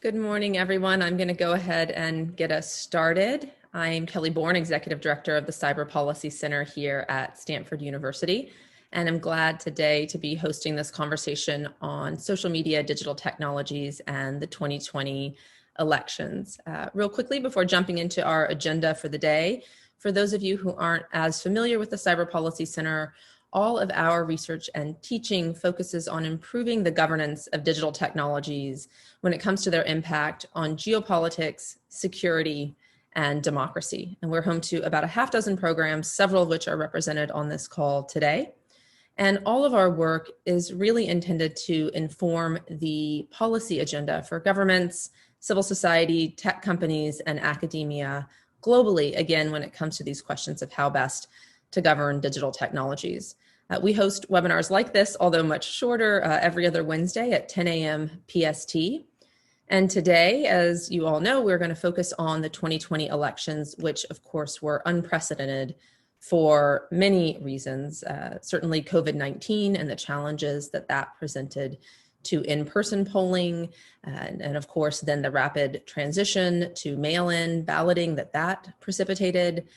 Good morning, everyone. I'm going to go ahead and get us started. I'm Kelly Bourne, Executive Director of the Cyber Policy Center here at Stanford University, and I'm glad today to be hosting this conversation on social media, digital technologies, and the 2020 elections. Real quickly, before jumping into our agenda for the day, for those of you who aren't as familiar with the Cyber Policy Center, all of our research and teaching focuses on improving the governance of digital technologies when it comes to their impact on geopolitics, security, and democracy. And we're home to about a half dozen programs, several of which are represented on this call today. And all of our work is really intended to inform the policy agenda for governments, civil society, tech companies, and academia globally, again, when it comes to these questions of how best to govern digital technologies. We host webinars like this, although much shorter, every other Wednesday at 10 a.m. PST. And today, as you all know, we're going to focus on the 2020 elections, which of course were unprecedented for many reasons, certainly COVID-19 and the challenges that presented to in-person polling, and of course then the rapid transition to mail-in balloting that precipitated,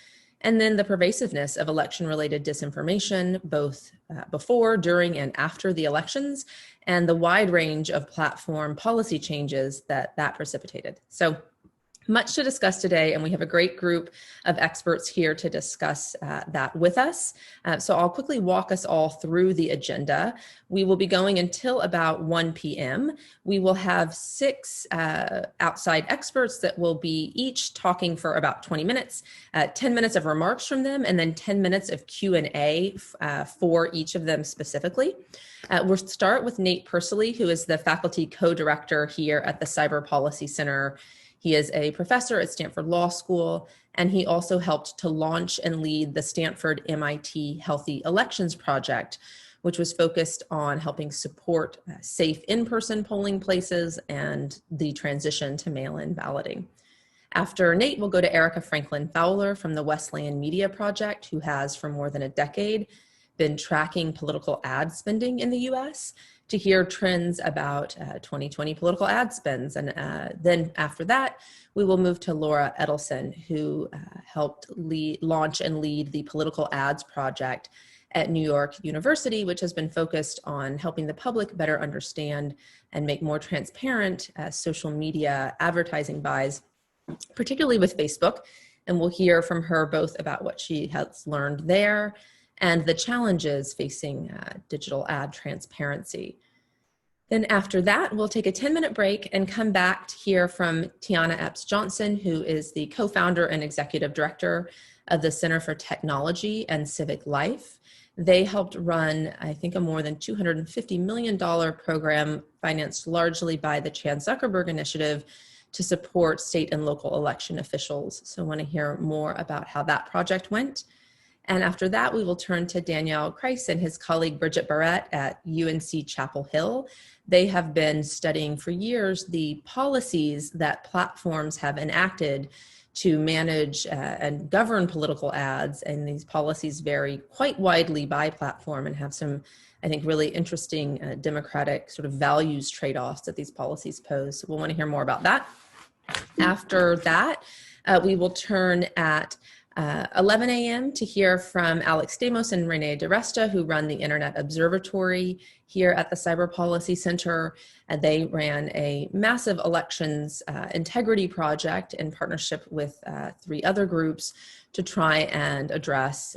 and then the pervasiveness of election-related disinformation, both before, during, and after the elections, and the wide range of platform policy changes that precipitated. So much to discuss today, and we have a great group of experts here to discuss that with us. So I'll quickly walk us all through the agenda. We will be going until about 1 p.m. We will have 6 outside experts that will be each talking for about 20 minutes, 10 minutes of remarks from them, and then 10 minutes of Q&A for each of them specifically. We'll start with Nate Persily, who is the faculty co-director here at the Cyber Policy Center. He is a professor at Stanford Law School, and he also helped to launch and lead the Stanford MIT Healthy Elections Project, which was focused on helping support safe in-person polling places and the transition to mail-in balloting. After Nate, we'll go to Erica Franklin Fowler from the Westland Media Project, who has for more than a decade been tracking political ad spending in the US to hear trends about 2020 political ad spends. And then after that, we will move to Laura Edelson, who helped launch and lead the Political Ads Project at New York University, which has been focused on helping the public better understand and make more transparent social media advertising buys, particularly with Facebook. And we'll hear from her both about what she has learned there and the challenges facing digital ad transparency. Then after that, we'll take a 10-minute break and come back to hear from Tiana Epps Johnson, who is the co-founder and executive director of the Center for Technology and Civic Life. They helped run, I think, a more than $250 million program financed largely by the Chan Zuckerberg Initiative to support state and local election officials. So I want to hear more about how that project went. And after that, we will turn to Danielle Kreis and his colleague Bridget Barrett at UNC Chapel Hill. They have been studying for years the policies that platforms have enacted to manage and govern political ads. And these policies vary quite widely by platform and have some, I think, really interesting democratic sort of values trade-offs that these policies pose. So we'll want to hear more about that. After that, we will turn at 11 a.m. to hear from Alex Stamos and Renee DeResta, who run the Internet Observatory here at the Cyber Policy Center. They ran a massive elections integrity project in partnership with 3 other groups to try and address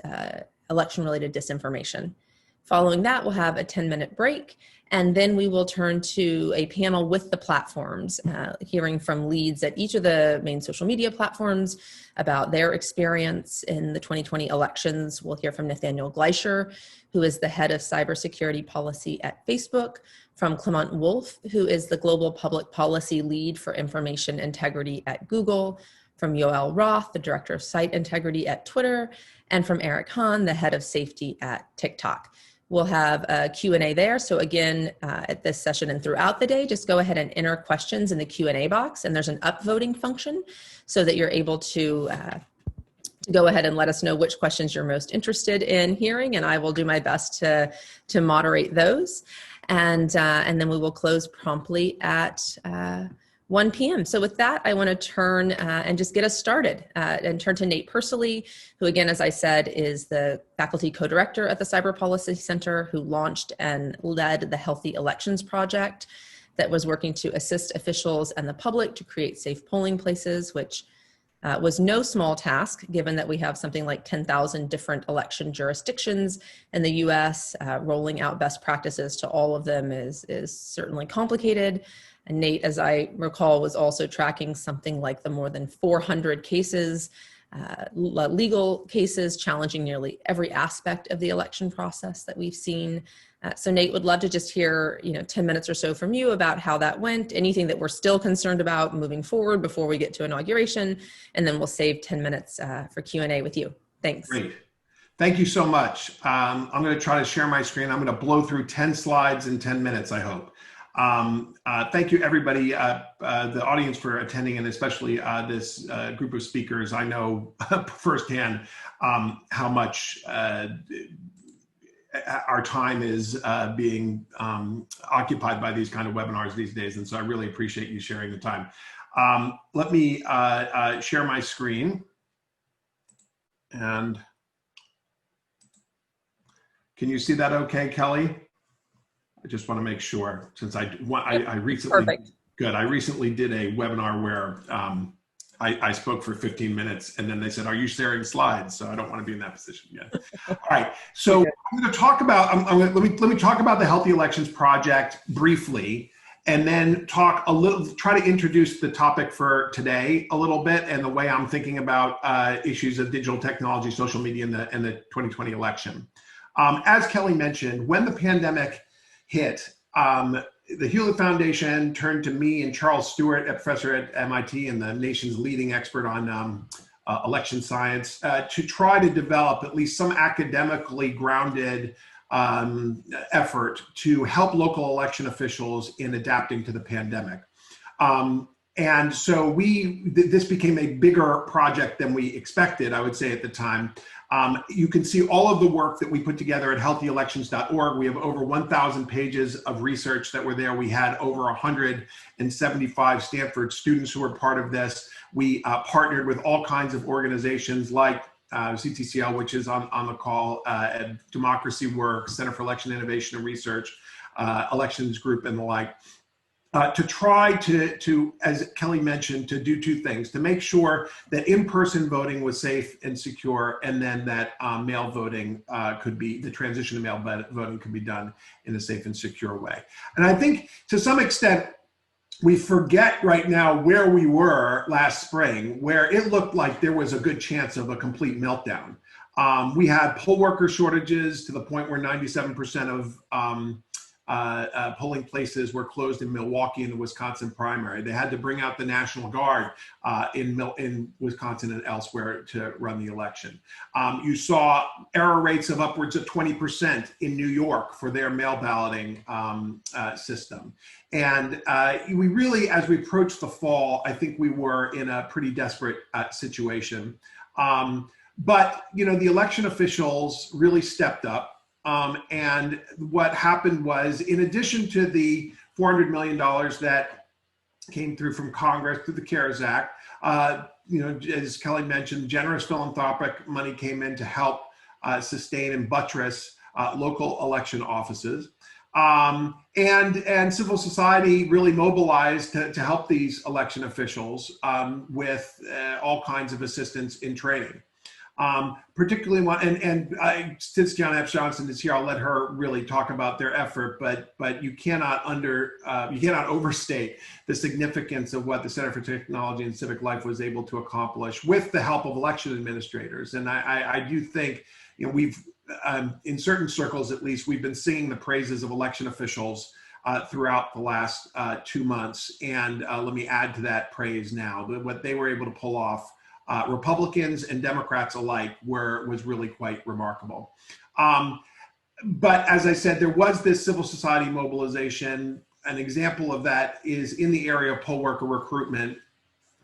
election-related disinformation. Following that, we'll have a 10-minute break, and then we will turn to a panel with the platforms, hearing from leads at each of the main social media platforms about their experience in the 2020 elections. We'll hear from Nathaniel Gleischer, who is the head of cybersecurity policy at Facebook, from Clement Wolf, who is the global public policy lead for information integrity at Google, from Yoel Roth, the director of site integrity at Twitter, and from Eric Hahn, the head of safety at TikTok. We'll have a Q&A there. So again, at this session and throughout the day, just go ahead and enter questions in the Q&A box, and there's an upvoting function so that you're able to go ahead and let us know which questions you're most interested in hearing, and I will do my best to moderate those. And then we will close promptly at 1 p.m. So with that, I want to turn and just get us started and turn to Nate Pursley, who again, as I said, is the faculty co-director at the Cyber Policy Center, who launched and led the Healthy Elections Project that was working to assist officials and the public to create safe polling places, which was no small task, given that we have something like 10,000 different election jurisdictions in the US. Rolling out best practices to all of them is certainly complicated. And Nate, as I recall, was also tracking something like the more than 400 cases, legal cases challenging nearly every aspect of the election process that we've seen. So Nate, would love to just hear 10 minutes or so from you about how that went, anything that we're still concerned about moving forward before we get to inauguration, and then we'll save 10 minutes for Q&A with you. Thanks. Great. Thank you so much. I'm going to try to share my screen. I'm going to blow through 10 slides in 10 minutes, I hope. Thank you, everybody, the audience, for attending, and especially this group of speakers. I know firsthand how much our time is being occupied by these kind of webinars these days, and so I really appreciate you sharing the time. Let me share my screen, and can you see that okay, Kelly? I just want to make sure, since I recently, perfect. Good. I recently did a webinar where I spoke for 15 minutes, and then they said, "Are you sharing slides?" So I don't want to be in that position yet. All right. So okay. I'm going to talk about. Let me talk about the Healthy Elections Project briefly, and then talk a little. Try to introduce the topic for today a little bit, and the way I'm thinking about issues of digital technology, social media, and the 2020 election. As Kelly mentioned, when the pandemic hit, the Hewlett Foundation turned to me and Charles Stewart, a professor at MIT and the nation's leading expert on election science, to try to develop at least some academically grounded effort to help local election officials in adapting to the pandemic. And so this became a bigger project than we expected, I would say, at the time. You can see all of the work that we put together at healthyelections.org. We have over 1,000 pages of research that were there. We had over 175 Stanford students who were part of this. We partnered with all kinds of organizations like CTCL, which is on the call, Democracy Works, Center for Election Innovation and Research, Elections Group, and the like. To try to, as Kelly mentioned, to do two things: to make sure that in-person voting was safe and secure, and then that mail voting the transition to mail voting could be done in a safe and secure way. And I think to some extent, we forget right now where we were last spring, where it looked like there was a good chance of a complete meltdown. We had poll worker shortages to the point where 97% of polling places were closed in Milwaukee in the Wisconsin primary. They had to bring out the National Guard in Wisconsin and elsewhere to run the election. You saw error rates of upwards of 20% in New York for their mail balloting system. And we really, as we approached the fall, I think we were in a pretty desperate situation. But the election officials really stepped up. And what happened was, in addition to the $400 million that came through from Congress through the CARES Act, as Kelly mentioned, generous philanthropic money came in to help sustain and buttress local election offices. And civil society really mobilized to help these election officials with all kinds of assistance in training. Particularly since John F. Johnson is here, I'll let her really talk about their effort. But you cannot overstate the significance of what the Center for Technology and Civic Life was able to accomplish with the help of election administrators. And I do think we've in certain circles, at least, we've been singing the praises of election officials throughout the last 2 months. And let me add to that praise now. What they were able to pull off, Republicans and Democrats alike, was really quite remarkable. But as I said, there was this civil society mobilization. An example of that is in the area of poll worker recruitment.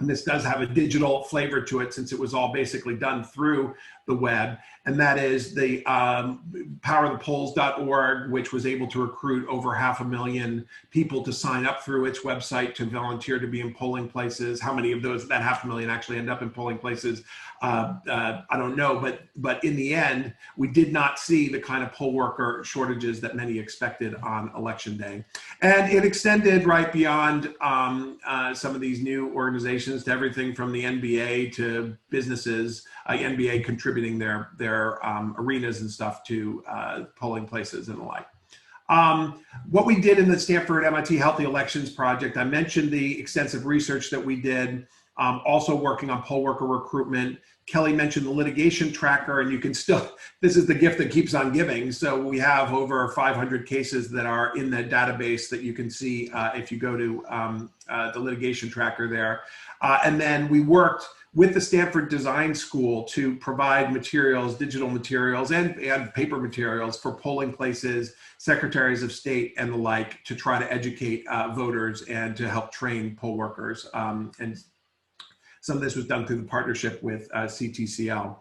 And this does have a digital flavor to it since it was all basically done through the web. And that is the powerthepolls.org, which was able to recruit over 500,000 people to sign up through its website to volunteer to be in polling places. How many of those, that 500,000 actually end up in polling places? I don't know, but in the end, we did not see the kind of poll worker shortages that many expected on election day. And it extended right beyond some of these new organizations to everything from the NBA to businesses, NBA contributing their arenas and stuff to polling places and the like. What we did in the Stanford MIT Healthy Elections Project, I mentioned the extensive research that we did, also working on poll worker recruitment. Kelly mentioned the litigation tracker, and you can still, this is the gift that keeps on giving. So we have over 500 cases that are in the database that you can see if you go to the litigation tracker there. And then we worked with the Stanford Design School to provide materials, digital materials and paper materials for polling places, secretaries of state and the like, to try to educate voters and to help train poll workers. And some of this was done through the partnership with CTCL.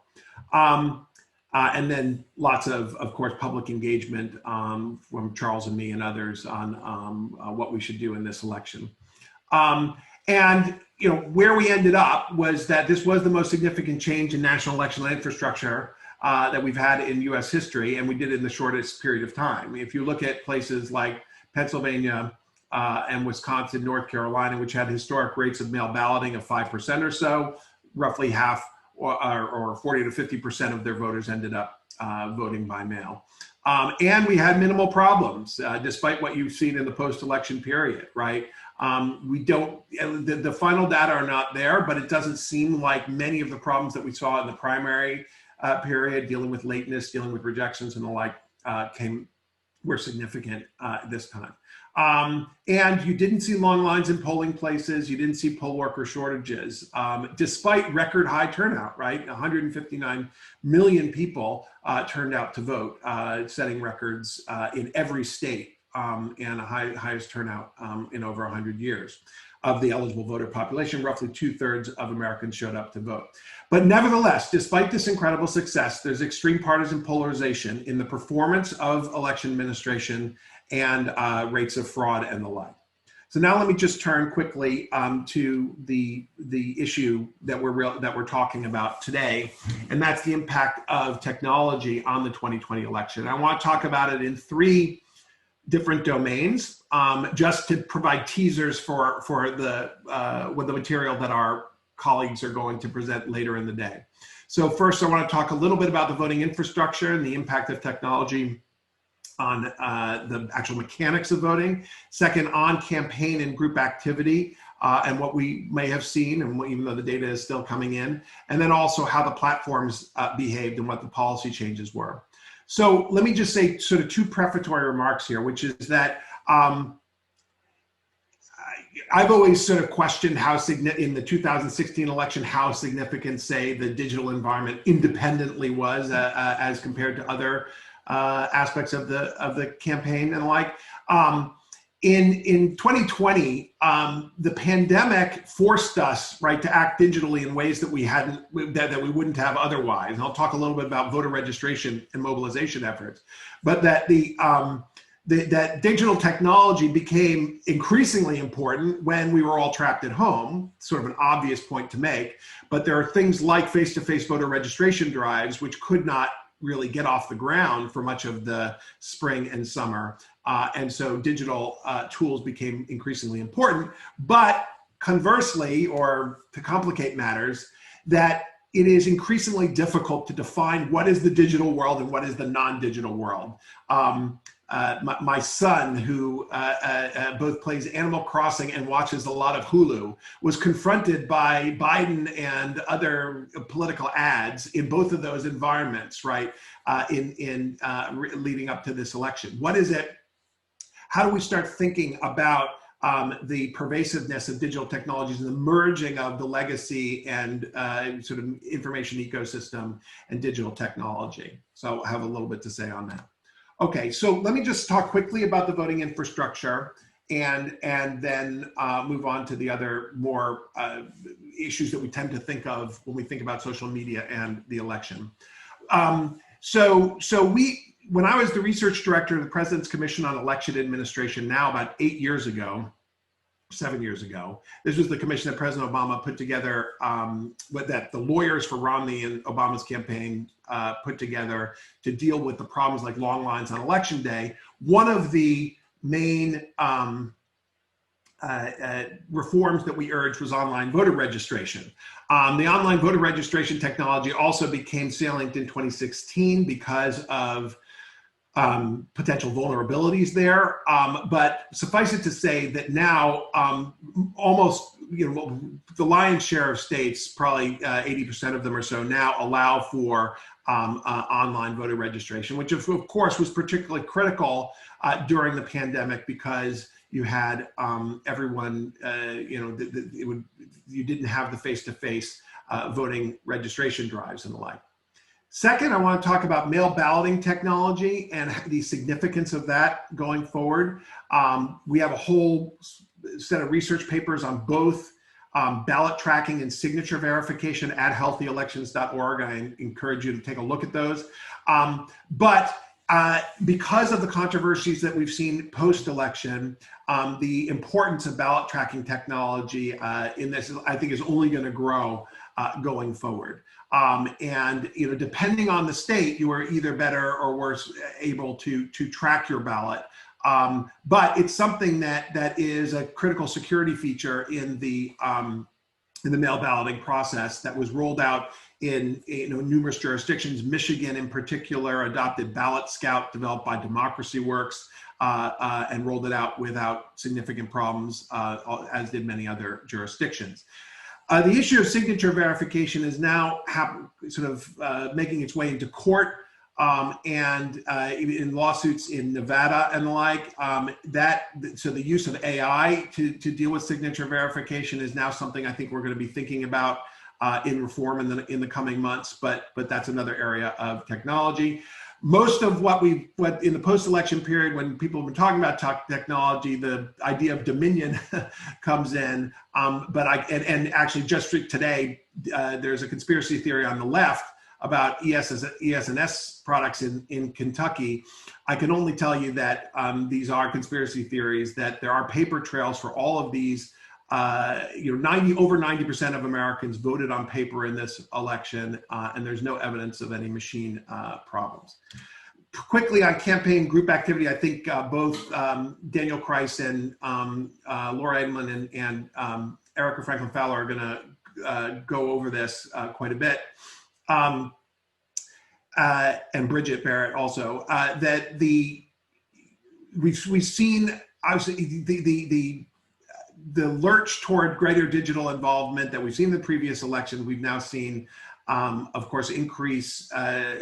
And then lots of course, public engagement from Charles and me and others on what we should do in this election. And you know, where we ended up was that this was the most significant change in national election infrastructure that we've had in US history, and we did it in the shortest period of time. If you look at places like Pennsylvania and Wisconsin, North Carolina, which had historic rates of mail balloting of 5% or so, roughly half or 40 to 50% of their voters ended up voting by mail. And we had minimal problems, despite what you've seen in the post-election period, right? We don't, the final data are not there, but it doesn't seem like many of the problems that we saw in the primary period, dealing with lateness, dealing with rejections and the like, were significant this time. And you didn't see long lines in polling places. You didn't see poll worker shortages, despite record high turnout, right? 159 million people turned out to vote, setting records in every state, and the highest turnout in over 100 years. Of the eligible voter population, roughly 2/3 of Americans showed up to vote. But nevertheless, despite this incredible success, there's extreme partisan polarization in the performance of election administration and rates of fraud and the like. So now let me just turn quickly to the issue that we're talking about today, and that's the impact of technology on the 2020 election. I want to talk about it in 3 different domains, just to provide teasers for the material that our colleagues are going to present later in the day. So first, I want to talk a little bit about the voting infrastructure and the impact of technology on the actual mechanics of voting. Second, on campaign and group activity and what we may have seen, and even though the data is still coming in, and then also how the platforms behaved and what the policy changes were. So let me just say sort of 2 prefatory remarks here, which is that I've always sort of questioned how in the 2016 election, how significant, say, the digital environment independently was as compared to other aspects of the campaign and the like. In 2020, the pandemic forced us, right, to act digitally in ways that we wouldn't have otherwise. And I'll talk a little bit about voter registration and mobilization efforts, but that that digital technology became increasingly important when we were all trapped at home. Sort of an obvious point to make, but there are things like face-to-face voter registration drives, which could not really get off the ground for much of the spring and summer. And so digital tools became increasingly important. But conversely, or to complicate matters, that it is increasingly difficult to define what is the digital world and what is the non-digital world. My son, who both plays Animal Crossing and watches a lot of Hulu, was confronted by Biden and other political ads in both of those environments, right, leading up to this election. What is it? How do we start thinking about the pervasiveness of digital technologies and the merging of the legacy and sort of information ecosystem and digital technology? So I have a little bit to say on that. Okay, so let me just talk quickly about the voting infrastructure and then move on to the other more issues that we tend to think of when we think about social media and the election. When I was the research director of the President's Commission on Election Administration, now about 7 years ago, this was the commission that President Obama put together, that the lawyers for Romney and Obama's campaign put together to deal with the problems like long lines on election day. One of the main reforms that we urged was online voter registration. The online voter registration technology also became salient in 2016 because of potential vulnerabilities there. But suffice it to say that now almost, the lion's share of states, probably 80% of them or so, now allow for online voter registration, which of course was particularly critical during the pandemic because you had everyone, you didn't have the face-to-face voting registration drives and the like. Second, I want to talk about mail balloting technology and the significance of that going forward. We have a whole set of research papers on both ballot tracking and signature verification at healthyelections.org. I encourage you to take a look at those. Because of the controversies that we've seen post-election, the importance of ballot tracking technology in this, I think, is only going to grow going forward. Depending on the state, you are either better or worse able to track your ballot. But it's something that is a critical security feature in the mail balloting process that was rolled out in numerous jurisdictions. Michigan, in particular, adopted Ballot Scout, developed by Democracy Works, and rolled it out without significant problems, as did many other jurisdictions. The issue of signature verification is now making its way into court and in lawsuits in Nevada and the like. So the use of AI to deal with signature verification is now something I think we're going to be thinking about in reform in the coming months. But that's another area of technology. Most of what in the post-election period, when people have been talking about technology, the idea of dominion comes in. And actually just today, there's a conspiracy theory on the left about ES&S products in Kentucky. I can only tell you that these are conspiracy theories, that there are paper trails for all of these. Over 90% of Americans voted on paper in this election, and there's no evidence of any machine problems. Quickly on campaign group activity, I think both Daniel Kreis and Laura Edelman and Erica Franklin Fowler are going to go over this quite a bit, and Bridget Barrett also. That we've seen obviously the lurch toward greater digital involvement that we've seen in the previous election. We've now seen, of course, increase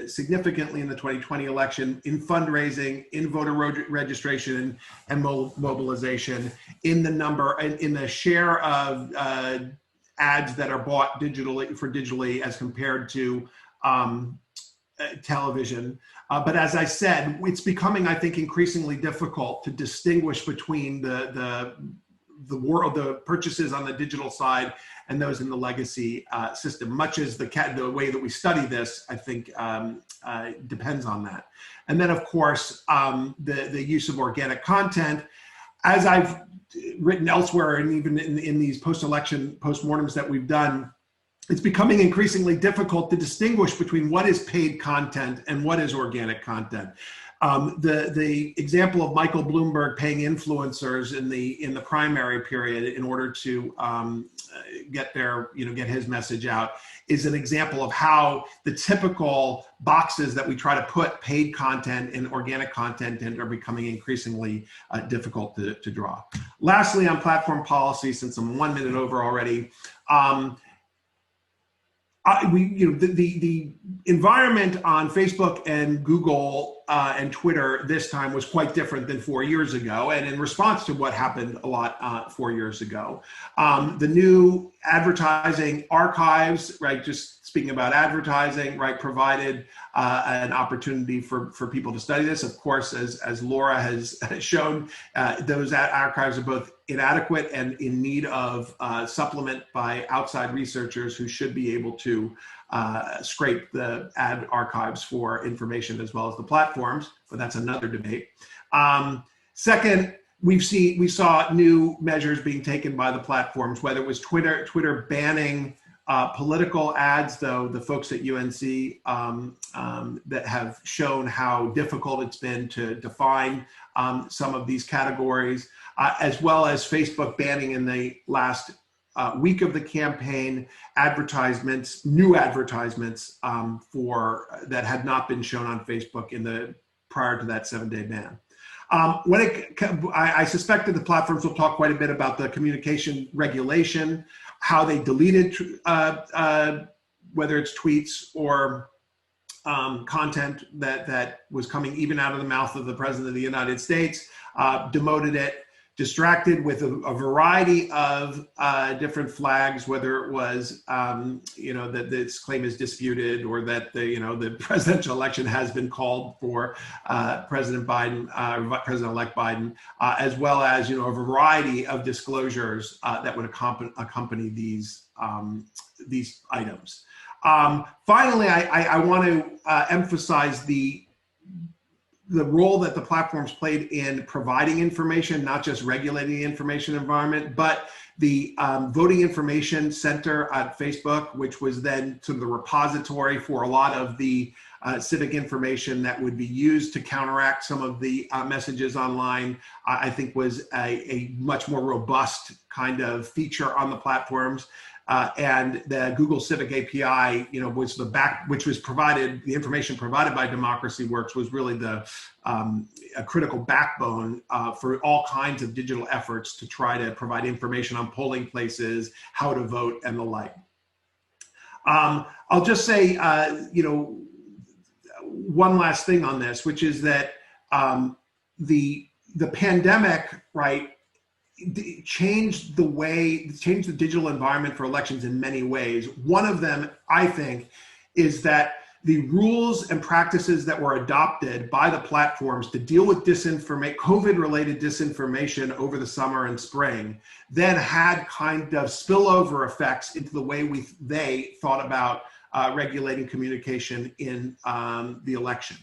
significantly in the 2020 election in fundraising, in voter registration and mobilization, in the number, in the share of ads that are bought digitally as compared to television. But as I said, it's becoming, I think, increasingly difficult to distinguish between the purchases on the digital side and those in the legacy system, much as the way that we study this, I think, depends on that. And then, of course, the use of organic content. As I've written elsewhere, and even in these post-election postmortems that we've done, it's becoming increasingly difficult to distinguish between what is paid content and what is organic content. The example of Michael Bloomberg paying influencers in the primary period in order to get his message out is an example of how the typical boxes that we try to put paid content and organic content in are becoming increasingly difficult to draw. Lastly, on platform policy, since I'm 1 minute over already, the environment on Facebook and Google and Twitter this time was quite different than 4 years ago, and in response to what happened a lot 4 years ago. The new advertising archives, right, just speaking about advertising, right, provided an opportunity for people to study this. Of course, as Laura has shown, those archives are both inadequate and in need of supplement by outside researchers who should be able to scrape the ad archives for information as well as the platforms, but that's another debate. Second, we saw new measures being taken by the platforms, whether it was Twitter banning political ads, though the folks at UNC that have shown how difficult it's been to define some of these categories, as well as Facebook banning in the last week of the campaign new advertisements that had not been shown on Facebook prior to that 7-day ban. I suspect that the platforms will talk quite a bit about the communication regulation, how they deleted, whether it's tweets or content that was coming even out of the mouth of the President of the United States, demoted it, distracted with a variety of different flags, whether it was, that this claim is disputed or that the presidential election has been called for President Biden, President-elect Biden, as well as, a variety of disclosures that would accompany these items. Finally, I want to emphasize the role that the platforms played in providing information, not just regulating the information environment, but the Voting Information Center at Facebook, which was then sort of the repository for a lot of the civic information that would be used to counteract some of the messages online, I think was a much more robust kind of feature on the platforms. And the Google Civic API, which was provided, the information provided by Democracy Works was really a critical backbone for all kinds of digital efforts to try to provide information on polling places, how to vote, and the like. I'll just say, one last thing on this, which is that the pandemic, right, changed the digital environment for elections in many ways. One of them, I think, is that the rules and practices that were adopted by the platforms to deal with COVID-related disinformation over the summer and spring then had kind of spillover effects into the way they thought about regulating communication in the election.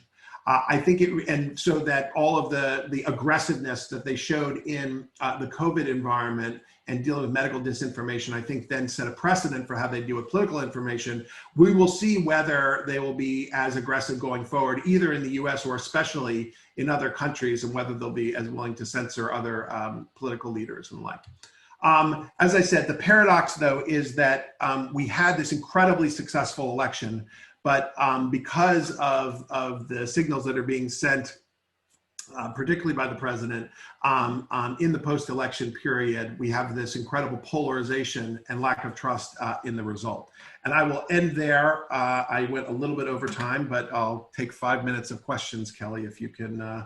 I think and so that all of the aggressiveness that they showed in the COVID environment and dealing with medical disinformation, I think then set a precedent for how they deal with political information. We will see whether they will be as aggressive going forward, either in the US or especially in other countries, and whether they'll be as willing to censor other political leaders and the like. As I said, the paradox, though, is that we had this incredibly successful election, but because of the signals that are being sent, particularly by the president, in the post-election period, we have this incredible polarization and lack of trust in the result. And I will end there. I went a little bit over time, but I'll take 5 minutes of questions, Kelly, if you can.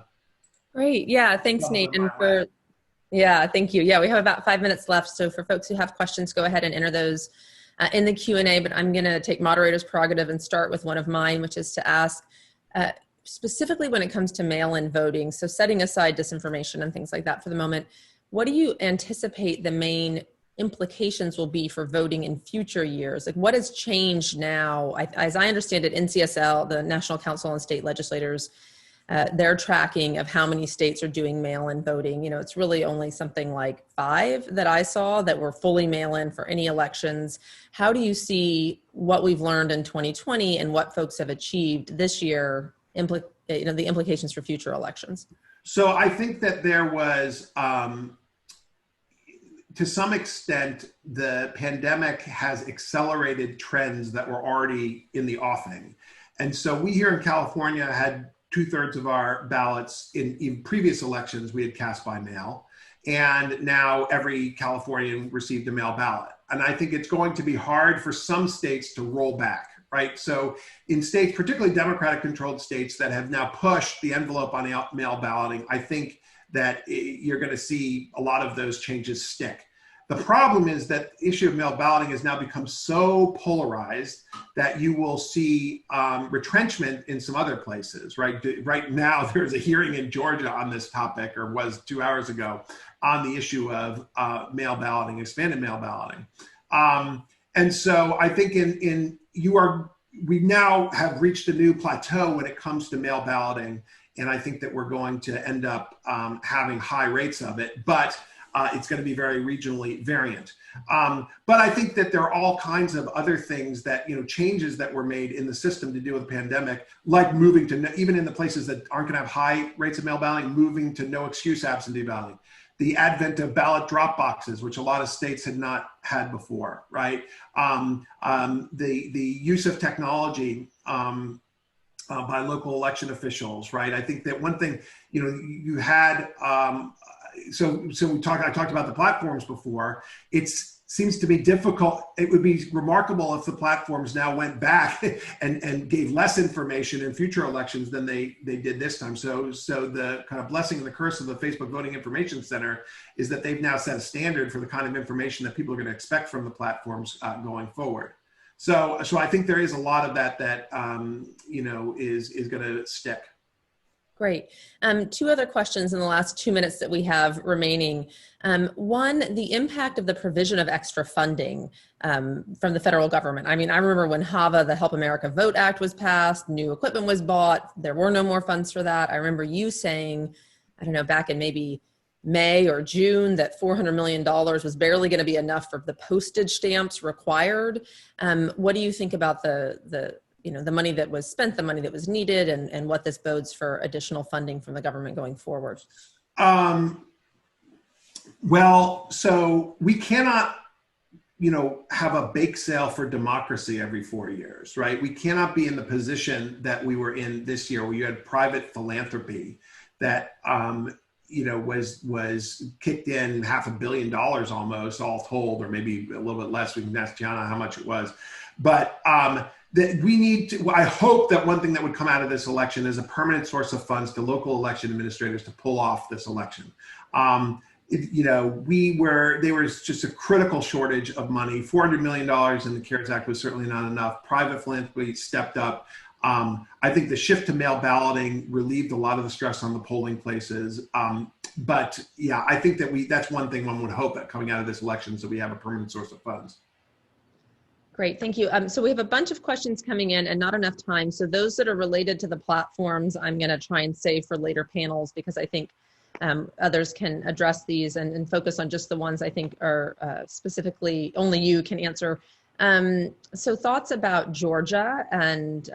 Great. Yeah, thanks, Nate. And thank you. Yeah, we have about 5 minutes left. So for folks who have questions, go ahead and enter those in the Q&A, but I'm going to take moderator's prerogative and start with one of mine, which is to ask specifically when it comes to mail-in voting. So setting aside disinformation and things like that for the moment, what do you anticipate the main implications will be for voting in future years? Like, what has changed now? As I understand it, NCSL, the National Council on State Legislators, their tracking of how many states are doing mail-in voting, it's really only something like 5 that I saw that were fully mail-in for any elections. How do you see what we've learned in 2020 and what folks have achieved this year, the implications for future elections? So I think that there was, to some extent, the pandemic has accelerated trends that were already in the offing. And so we here in California had 2/3 of our ballots in previous elections we had cast by mail, and now every Californian received a mail ballot. And I think it's going to be hard for some states to roll back right? So in states, particularly Democratic controlled states that have now pushed the envelope on mail balloting, I think that you're going to see a lot of those changes stick. The problem is that the issue of mail balloting has now become so polarized that you will see retrenchment in some other places, right? Right now, there's a hearing in Georgia on this topic, or was 2 hours ago, on the issue of mail balloting, expanded mail balloting. And so I think we now have reached a new plateau when it comes to mail balloting. And I think that we're going to end up having high rates of it, but it's going to be very regionally variant. But I think that there are all kinds of other things that, changes that were made in the system to deal with the pandemic, like moving to, even in the places that aren't going to have high rates of mail balloting, moving to no excuse absentee balloting. The advent of ballot drop boxes, which a lot of states had not had before, right? The use of technology by local election officials, right? I think that one thing, you had, I talked about the platforms before. It seems to be difficult. It would be remarkable if the platforms now went back and gave less information in future elections than they did this time. So the kind of blessing and the curse of the Facebook Voting Information Center is that they've now set a standard for the kind of information that people are going to expect from the platforms going forward. So I think there is a lot of that is going to stick. Great. Two other questions in the last 2 minutes that we have remaining. One, the impact of the provision of extra funding from the federal government. I mean, I remember when HAVA, the Help America Vote Act, was passed, new equipment was bought, there were no more funds for that. I remember you saying, I don't know, back in maybe May or June, that $400 million was barely going to be enough for the postage stamps required. What do you think about the money that was spent, the money that was needed, and what this bodes for additional funding from the government going forward? Well, so we cannot, have a bake sale for democracy every 4 years, right? We cannot be in the position that we were in this year, where you had private philanthropy that, was kicked in $500 million almost, all told, or maybe a little bit less. We can ask Gianna how much it was, but that we need to, I hope that one thing that would come out of this election is a permanent source of funds to local election administrators to pull off this election. There was just a critical shortage of money. $400 million in the CARES Act was certainly not enough. Private philanthropy stepped up. I think the shift to mail balloting relieved a lot of the stress on the polling places. But yeah, I think that that's one thing one would hope that coming out of this election, so we have a permanent source of funds. Great, thank you. So we have a bunch of questions coming in and not enough time. So those that are related to the platforms, I'm going to try and save for later panels, because I think others can address these and focus on just the ones I think are specifically only you can answer. So thoughts about Georgia and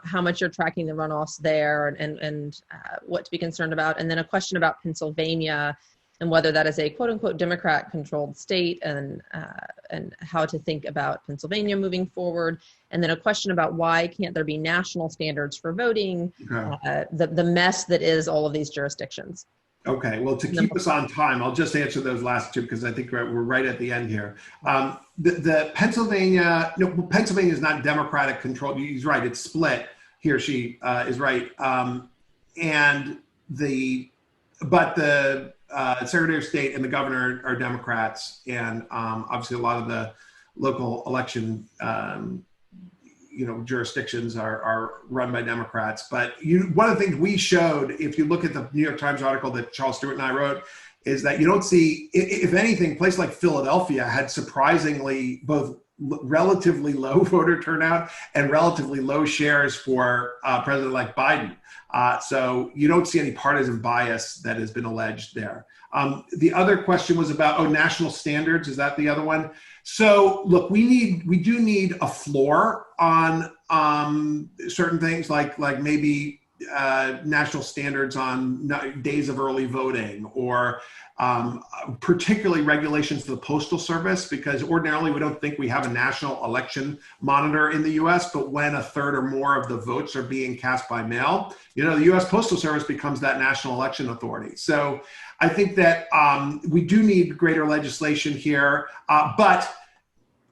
how much you're tracking the runoffs there and what to be concerned about. And then a question about Pennsylvania and whether that is a quote unquote Democrat controlled state, and how to think about Pennsylvania moving forward. And then a question about why can't there be national standards for voting, the mess that is all of these jurisdictions. Okay, well, to keep us on time, I'll just answer those last two, because I think we're right at the end here. The Pennsylvania is not Democratic control. He's right, it's split. He or she is right. But the Secretary of State and the governor are Democrats, and obviously a lot of the local election jurisdictions are run by Democrats. But one of the things we showed, if you look at the New York Times article that Charles Stewart and I wrote, is that you don't see, if anything, places like Philadelphia had surprisingly both relatively low voter turnout and relatively low shares for President-elect Biden. So you don't see any partisan bias that has been alleged there. The other question was about, national standards. Is that the other one? So look, we do need a floor on certain things, like maybe national standards on days of early voting, or particularly regulations to the Postal Service, because ordinarily we don't think we have a national election monitor in the US, but when a third or more of the votes are being cast by mail, the US Postal Service becomes that national election authority. So I think that we do need greater legislation here, but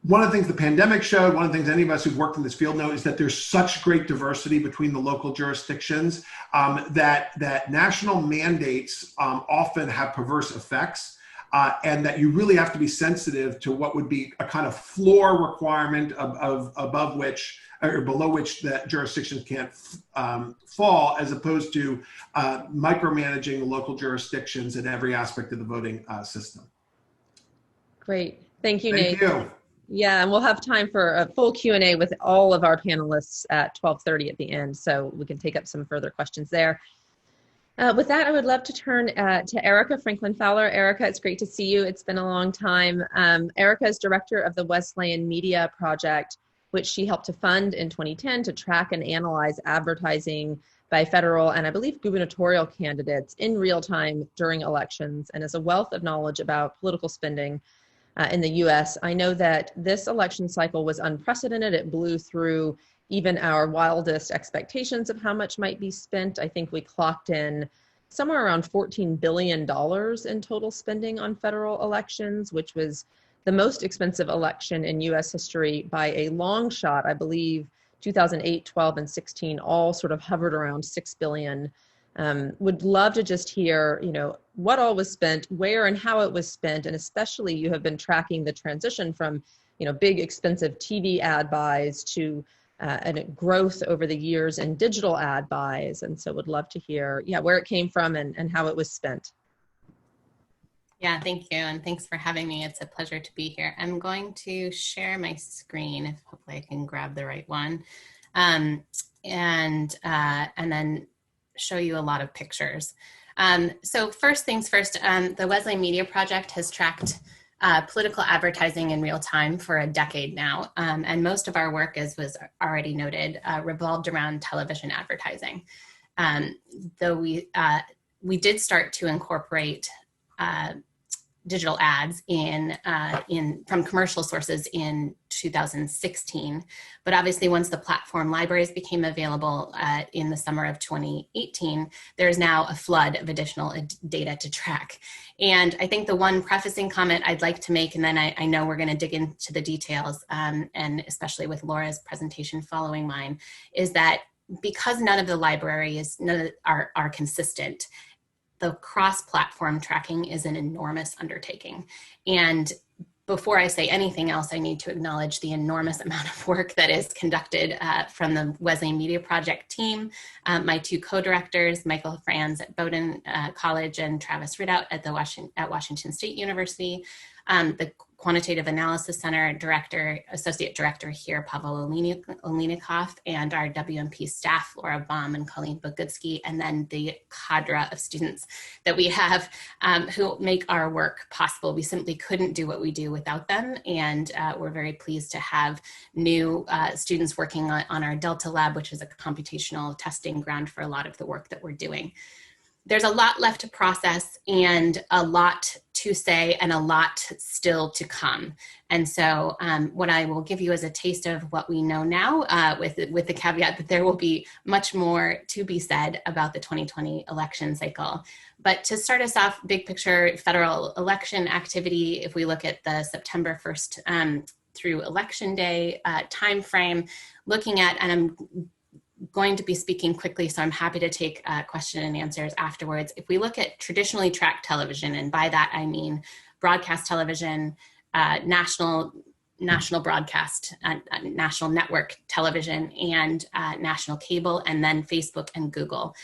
one of the things the pandemic showed, one of the things any of us who've worked in this field know, is that there's such great diversity between the local jurisdictions that national mandates often have perverse effects, and that you really have to be sensitive to what would be a kind of floor requirement of above which or below which that jurisdictions can't fall, as opposed to micromanaging the local jurisdictions in every aspect of the voting system. Great. Thank you, Nate. Thank you. Yeah, and we'll have time for a full Q&A with all of our panelists at 12:30 at the end, so we can take up some further questions there. With that, I would love to turn to Erica Franklin-Fowler. Erica, it's great to see you. It's been a long time. Erica is director of the Wesleyan Media Project, which she helped to fund in 2010 to track and analyze advertising by federal and I believe gubernatorial candidates in real time during elections, and is a wealth of knowledge about political spending in the US. I know that this election cycle was unprecedented. It blew through even our wildest expectations of how much might be spent. I think we clocked in somewhere around $14 billion in total spending on federal elections, which was the most expensive election in US history by a long shot. I believe 2008, 12, and 16 all sort of hovered around $6 billion. Would love to just hear, what all was spent, where and how it was spent, and especially you have been tracking the transition from, big expensive TV ad buys to a growth over the years in digital ad buys. And so would love to hear, where it came from and how it was spent. Yeah, thank you. And thanks for having me. It's a pleasure to be here. I'm going to share my screen, if hopefully I can grab the right one, and then show you a lot of pictures. So first things first, the Wesleyan Media Project has tracked political advertising in real time for a decade now. And most of our work, as was already noted, revolved around television advertising. Though we did start to incorporate digital ads from commercial sources in 2016. But obviously once the platform libraries became available in the summer of 2018, there's now a flood of additional data to track. And I think the one prefacing comment I'd like to make, and then I know we're going to dig into the details, and especially with Laura's presentation following mine, is that because none of the libraries are consistent, the cross-platform tracking is an enormous undertaking. And before I say anything else, I need to acknowledge the enormous amount of work that is conducted from the Wesleyan Media Project team, my two co-directors, Michael Franz at Bowdoin College and Travis Ridout at Washington State University, the Quantitative Analysis Center Associate Director here, Pavel Olenikov, and our WMP staff, Laura Baum and Colleen Bogutsky, and then the cadre of students that we have who make our work possible. We simply couldn't do what we do without them, and we're very pleased to have new students working on our Delta Lab, which is a computational testing ground for a lot of the work that we're doing. There's a lot left to process and a lot to say and a lot still to come. And so what I will give you is a taste of what we know now with the caveat that there will be much more to be said about the 2020 election cycle. But to start us off, big picture federal election activity, if we look at the September 1st through election day timeframe, looking at, and I'm going to be speaking quickly, so I'm happy to take question and answers afterwards. If we look at traditionally tracked television, and by that I mean broadcast television, national broadcast, national network television, and national cable, and then Facebook and Google.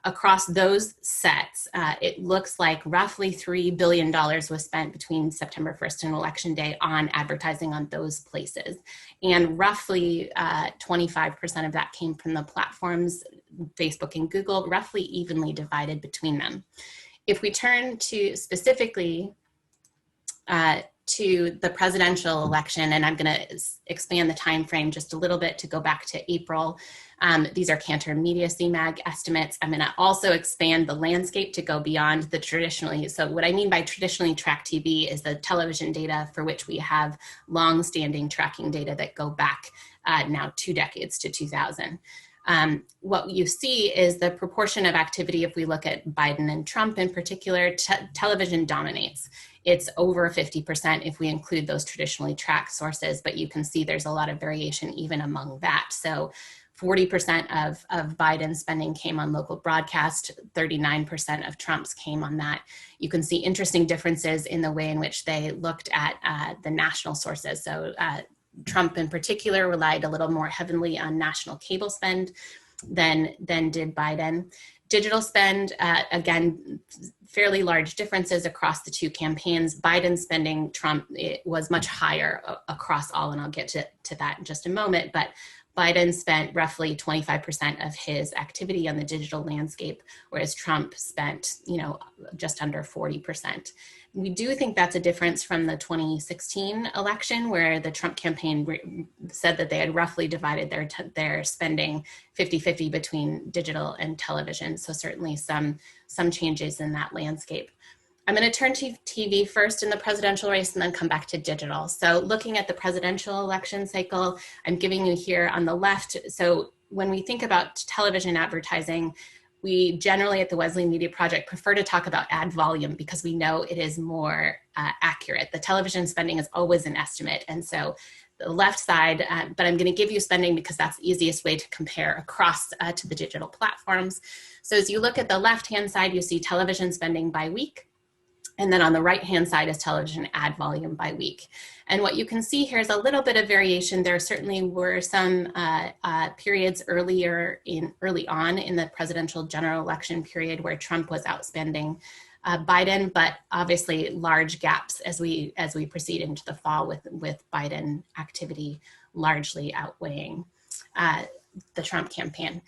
Across those sets, it looks like roughly $3 billion was spent between September 1st and Election Day on advertising on those places. And roughly 25% of that came from the platforms, Facebook and Google, roughly evenly divided between them. If we turn to specifically to the presidential election, and I'm going to expand the time frame just a little bit to go back to April. These are Cantor Media CMAG estimates. I'm going to also expand the landscape to go beyond the traditionally. So what I mean by traditionally tracked TV is the television data for which we have long-standing tracking data that go back now 2 decades to 2000. What you see is the proportion of activity. If we look at Biden and Trump in particular, television dominates. It's over 50% if we include those traditionally tracked sources, but you can see there's a lot of variation even among that. So 40% of Biden's spending came on local broadcast, 39% of Trump's came on that. You can see interesting differences in the way in which they looked at the national sources. So Trump in particular relied a little more heavily on national cable spend than did Biden. Digital spend, again, fairly large differences across the two campaigns. Biden spending, Trump, it was much higher across all, and I'll get to that in just a moment, but Biden spent roughly 25% of his activity on the digital landscape, whereas Trump spent, just under 40%. We do think that's a difference from the 2016 election, where the Trump campaign said that they had roughly divided their spending 50-50 between digital and television. So certainly some changes in that landscape. I'm going to turn to TV first in the presidential race and then come back to digital. So looking at the presidential election cycle, I'm giving you here on the left. So when we think about television advertising, we generally at the Wesley Media Project prefer to talk about ad volume because we know it is more accurate. The television spending is always an estimate. And so the left side, but I'm going to give you spending because that's the easiest way to compare across to the digital platforms. So as you look at the left-hand side, you see television spending by week. And then on the right-hand side is television ad volume by week. And what you can see here is a little bit of variation. There certainly were some periods early on in the presidential general election period where Trump was outspending Biden, but obviously large gaps as we proceed into the fall with Biden activity largely outweighing the Trump campaign.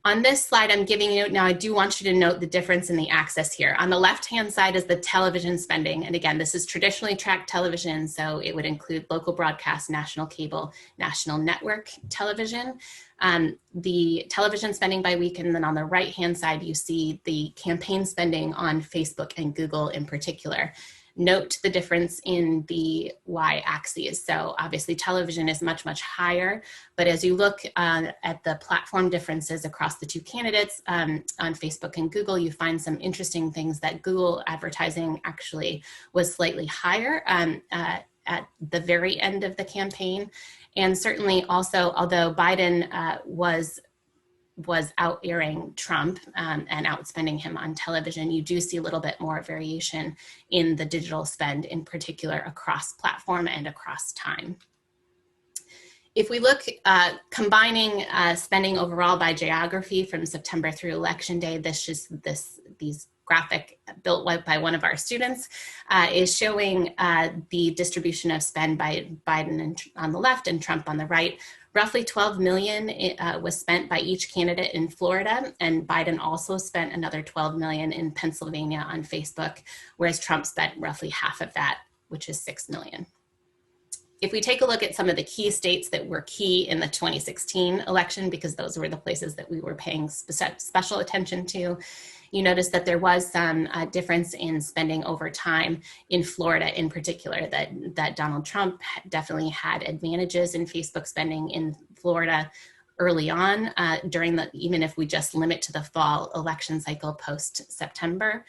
On this slide, I'm giving you, now I do want you to note the difference in the axis here. On the left-hand side is the television spending. And again, this is traditionally tracked television, so it would include local broadcast, national cable, national network television. The television spending by week, and then on the right-hand side, you see the campaign spending on Facebook and Google in particular. Note the difference in the y-axis. So obviously television is much, much higher, but as you look at the platform differences across the two candidates on Facebook and Google, you find some interesting things that Google advertising actually was slightly higher at the very end of the campaign. And certainly also, although Biden was out-airing Trump and outspending him on television, you do see a little bit more variation in the digital spend, in particular across platform and across time. If we look combining spending overall by geography from September through Election Day, these graphic built by one of our students is showing the distribution of spend by Biden on the left and Trump on the right. Roughly 12 million was spent by each candidate in Florida, and Biden also spent another 12 million in Pennsylvania on Facebook, whereas Trump spent roughly half of that, which is 6 million. If we take a look at some of the key states that were key in the 2016 election, because those were the places that we were paying special attention to, you notice that there was some difference in spending over time in Florida in particular, that Donald Trump definitely had advantages in Facebook spending in Florida early on even if we just limit to the fall election cycle post-September.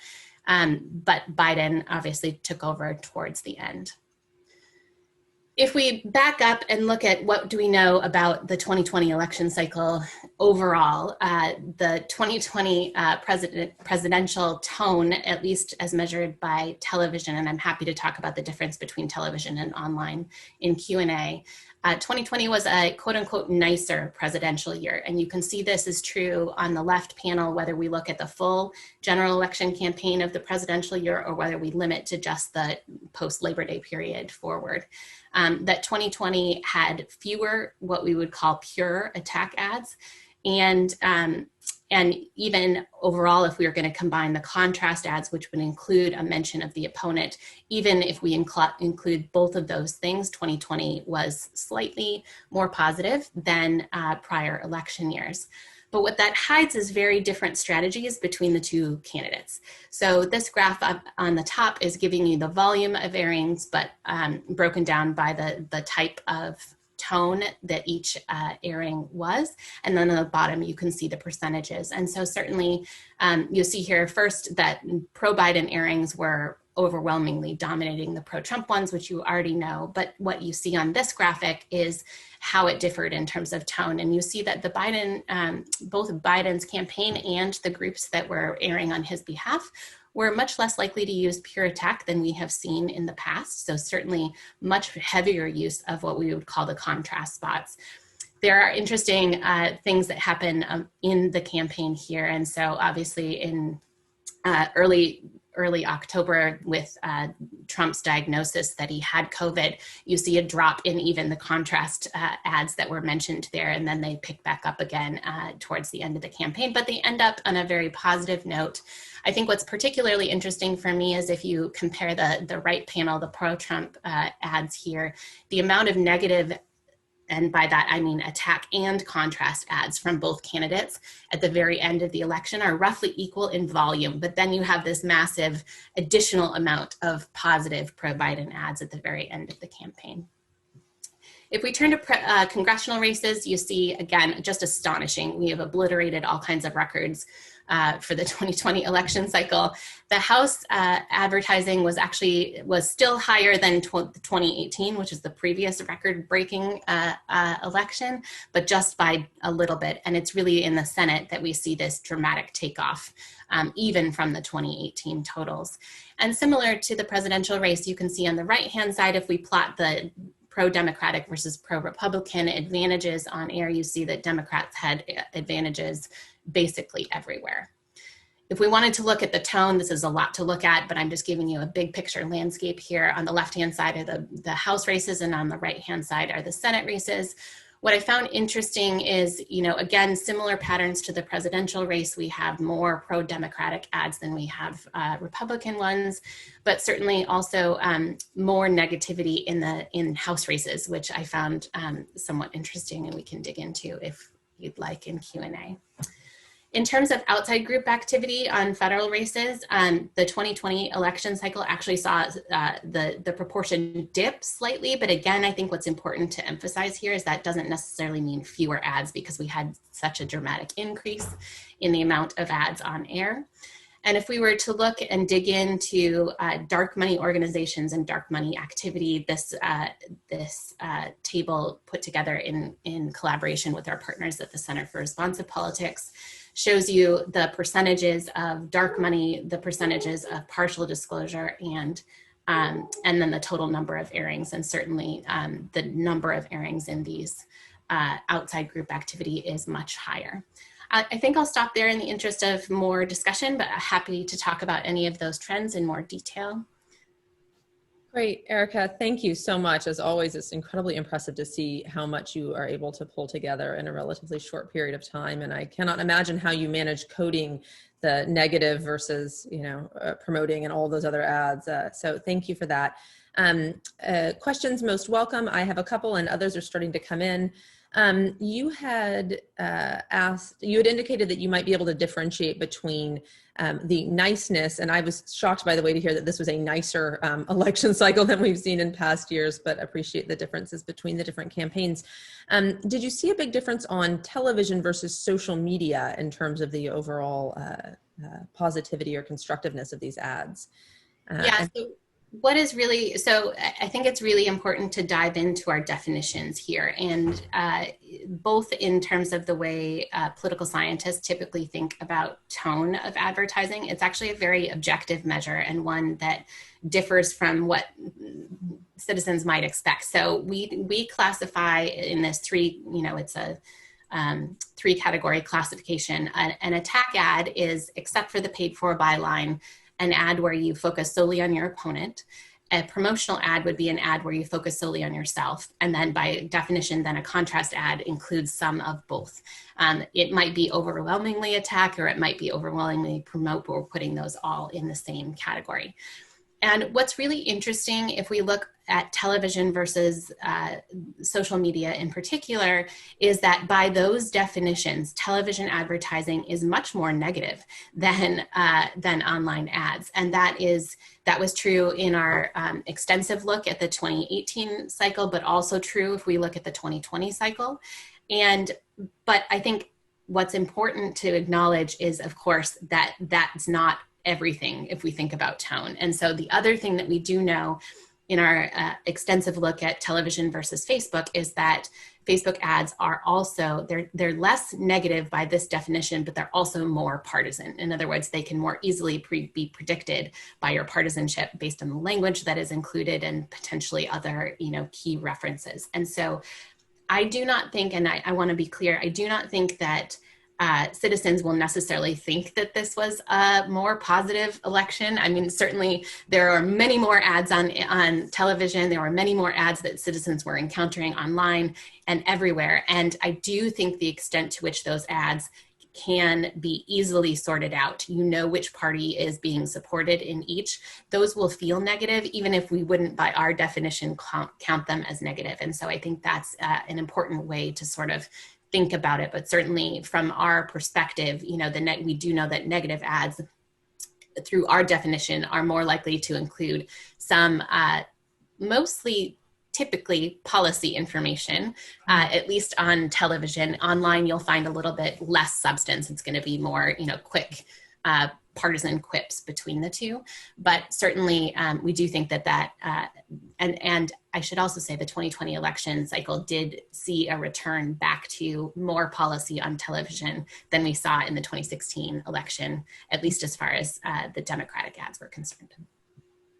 But Biden obviously took over towards the end. If we back up and look at what do we know about the 2020 election cycle overall, the 2020 presidential tone, at least as measured by television, and I'm happy to talk about the difference between television and online in Q&A, 2020 was a quote unquote nicer presidential year. And you can see this is true on the left panel, whether we look at the full general election campaign of the presidential year or whether we limit to just the post-Labor Day period forward. That 2020 had fewer what we would call pure attack ads. And even overall, if we were going to combine the contrast ads, which would include a mention of the opponent, even if we include both of those things, 2020 was slightly more positive than prior election years. But what that hides is very different strategies between the two candidates. So this graph up on the top is giving you the volume of airings, but broken down by the type of tone that each airing was. And then on the bottom, you can see the percentages. And so certainly you'll see here first that pro-Biden airings were overwhelmingly dominating the pro-Trump ones, which you already know. But what you see on this graphic is how it differed in terms of tone. And you see that the both Biden's campaign and the groups that were airing on his behalf were much less likely to use pure attack than we have seen in the past. So certainly much heavier use of what we would call the contrast spots. There are interesting things that happen in the campaign here. And so obviously in early October with Trump's diagnosis that he had COVID, you see a drop in even the contrast ads that were mentioned there, and then they pick back up again towards the end of the campaign, but they end up on a very positive note. I think what's particularly interesting for me is if you compare the right panel, the pro-Trump ads here, the amount of negative, and by that I mean attack and contrast ads from both candidates at the very end of the election are roughly equal in volume, but then you have this massive additional amount of positive pro-Biden ads at the very end of the campaign. If we turn to congressional races, you see, again, just astonishing. We have obliterated all kinds of records for the 2020 election cycle. The House advertising was still higher than 2018, which is the previous record-breaking election, but just by a little bit. And it's really in the Senate that we see this dramatic takeoff, even from the 2018 totals. And similar to the presidential race, you can see on the right-hand side, if we plot the pro-Democratic versus pro-Republican advantages on air, you see that Democrats had advantages basically everywhere. If we wanted to look at the tone, this is a lot to look at, but I'm just giving you a big picture landscape here. On the left-hand side are the House races, and on the right-hand side are the Senate races. What I found interesting is, again, similar patterns to the presidential race. We have more pro-Democratic ads than we have Republican ones, but certainly also more negativity in House races, which I found somewhat interesting, and we can dig into if you'd like in Q&A. In terms of outside group activity on federal races, the 2020 election cycle actually saw the proportion dip slightly, but again, I think what's important to emphasize here is that doesn't necessarily mean fewer ads, because we had such a dramatic increase in the amount of ads on air. And if we were to look and dig into dark money organizations and dark money activity, this table put together in collaboration with our partners at the Center for Responsive Politics shows you the percentages of dark money, the percentages of partial disclosure, and then the total number of airings. And certainly the number of airings in these outside group activity is much higher. I think I'll stop there in the interest of more discussion, but happy to talk about any of those trends in more detail. Great, Erica, thank you so much. As always, it's incredibly impressive to see how much you are able to pull together in a relatively short period of time. And I cannot imagine how you manage coding the negative versus, promoting and all those other ads. So thank you for that. Questions most welcome. I have a couple and others are starting to come in. You had indicated that you might be able to differentiate between the niceness, and I was shocked, by the way, to hear that this was a nicer election cycle than we've seen in past years, but appreciate the differences between the different campaigns. Did you see a big difference on television versus social media in terms of the overall positivity or constructiveness of these ads? Yeah. So I think it's really important to dive into our definitions here, and both in terms of the way political scientists typically think about tone of advertising. It's actually a very objective measure, and one that differs from what citizens might expect. So we classify in this it's a three category classification. An attack ad is, except for the paid for byline, an ad where you focus solely on your opponent. A promotional ad would be an ad where you focus solely on yourself. And then by definition, then a contrast ad includes some of both. It might be overwhelmingly attack, or it might be overwhelmingly promote, but we're putting those all in the same category. And what's really interesting, if we look at television versus social media in particular, is that by those definitions, television advertising is much more negative than online ads. And that was true in our extensive look at the 2018 cycle, but also true if we look at the 2020 cycle. But I think what's important to acknowledge is, of course, that that's not everything if we think about tone. And so the other thing that we do know in our extensive look at television versus Facebook is that Facebook ads are also, they're less negative by this definition, but they're also more partisan. In other words, they can more easily be predicted by your partisanship based on the language that is included and potentially other, key references. And so I do not think, and I want to be clear, I do not think that citizens will necessarily think that this was a more positive election. I mean, certainly there are many more ads on television. There are many more ads that citizens were encountering online and everywhere. And I do think the extent to which those ads can be easily sorted out. You know which party is being supported in each. Those will feel negative, even if we wouldn't, by our definition, count them as negative. And so I think that's an important way to sort of think about it. But certainly from our perspective, we do know that negative ads, through our definition, are more likely to include some mostly typically policy information, at least on television. Online, you'll find a little bit less substance. It's going to be more, quick partisan quips between the two. But certainly we do think that and I should also say the 2020 election cycle did see a return back to more policy on television than we saw in the 2016 election, at least as far as the Democratic ads were concerned.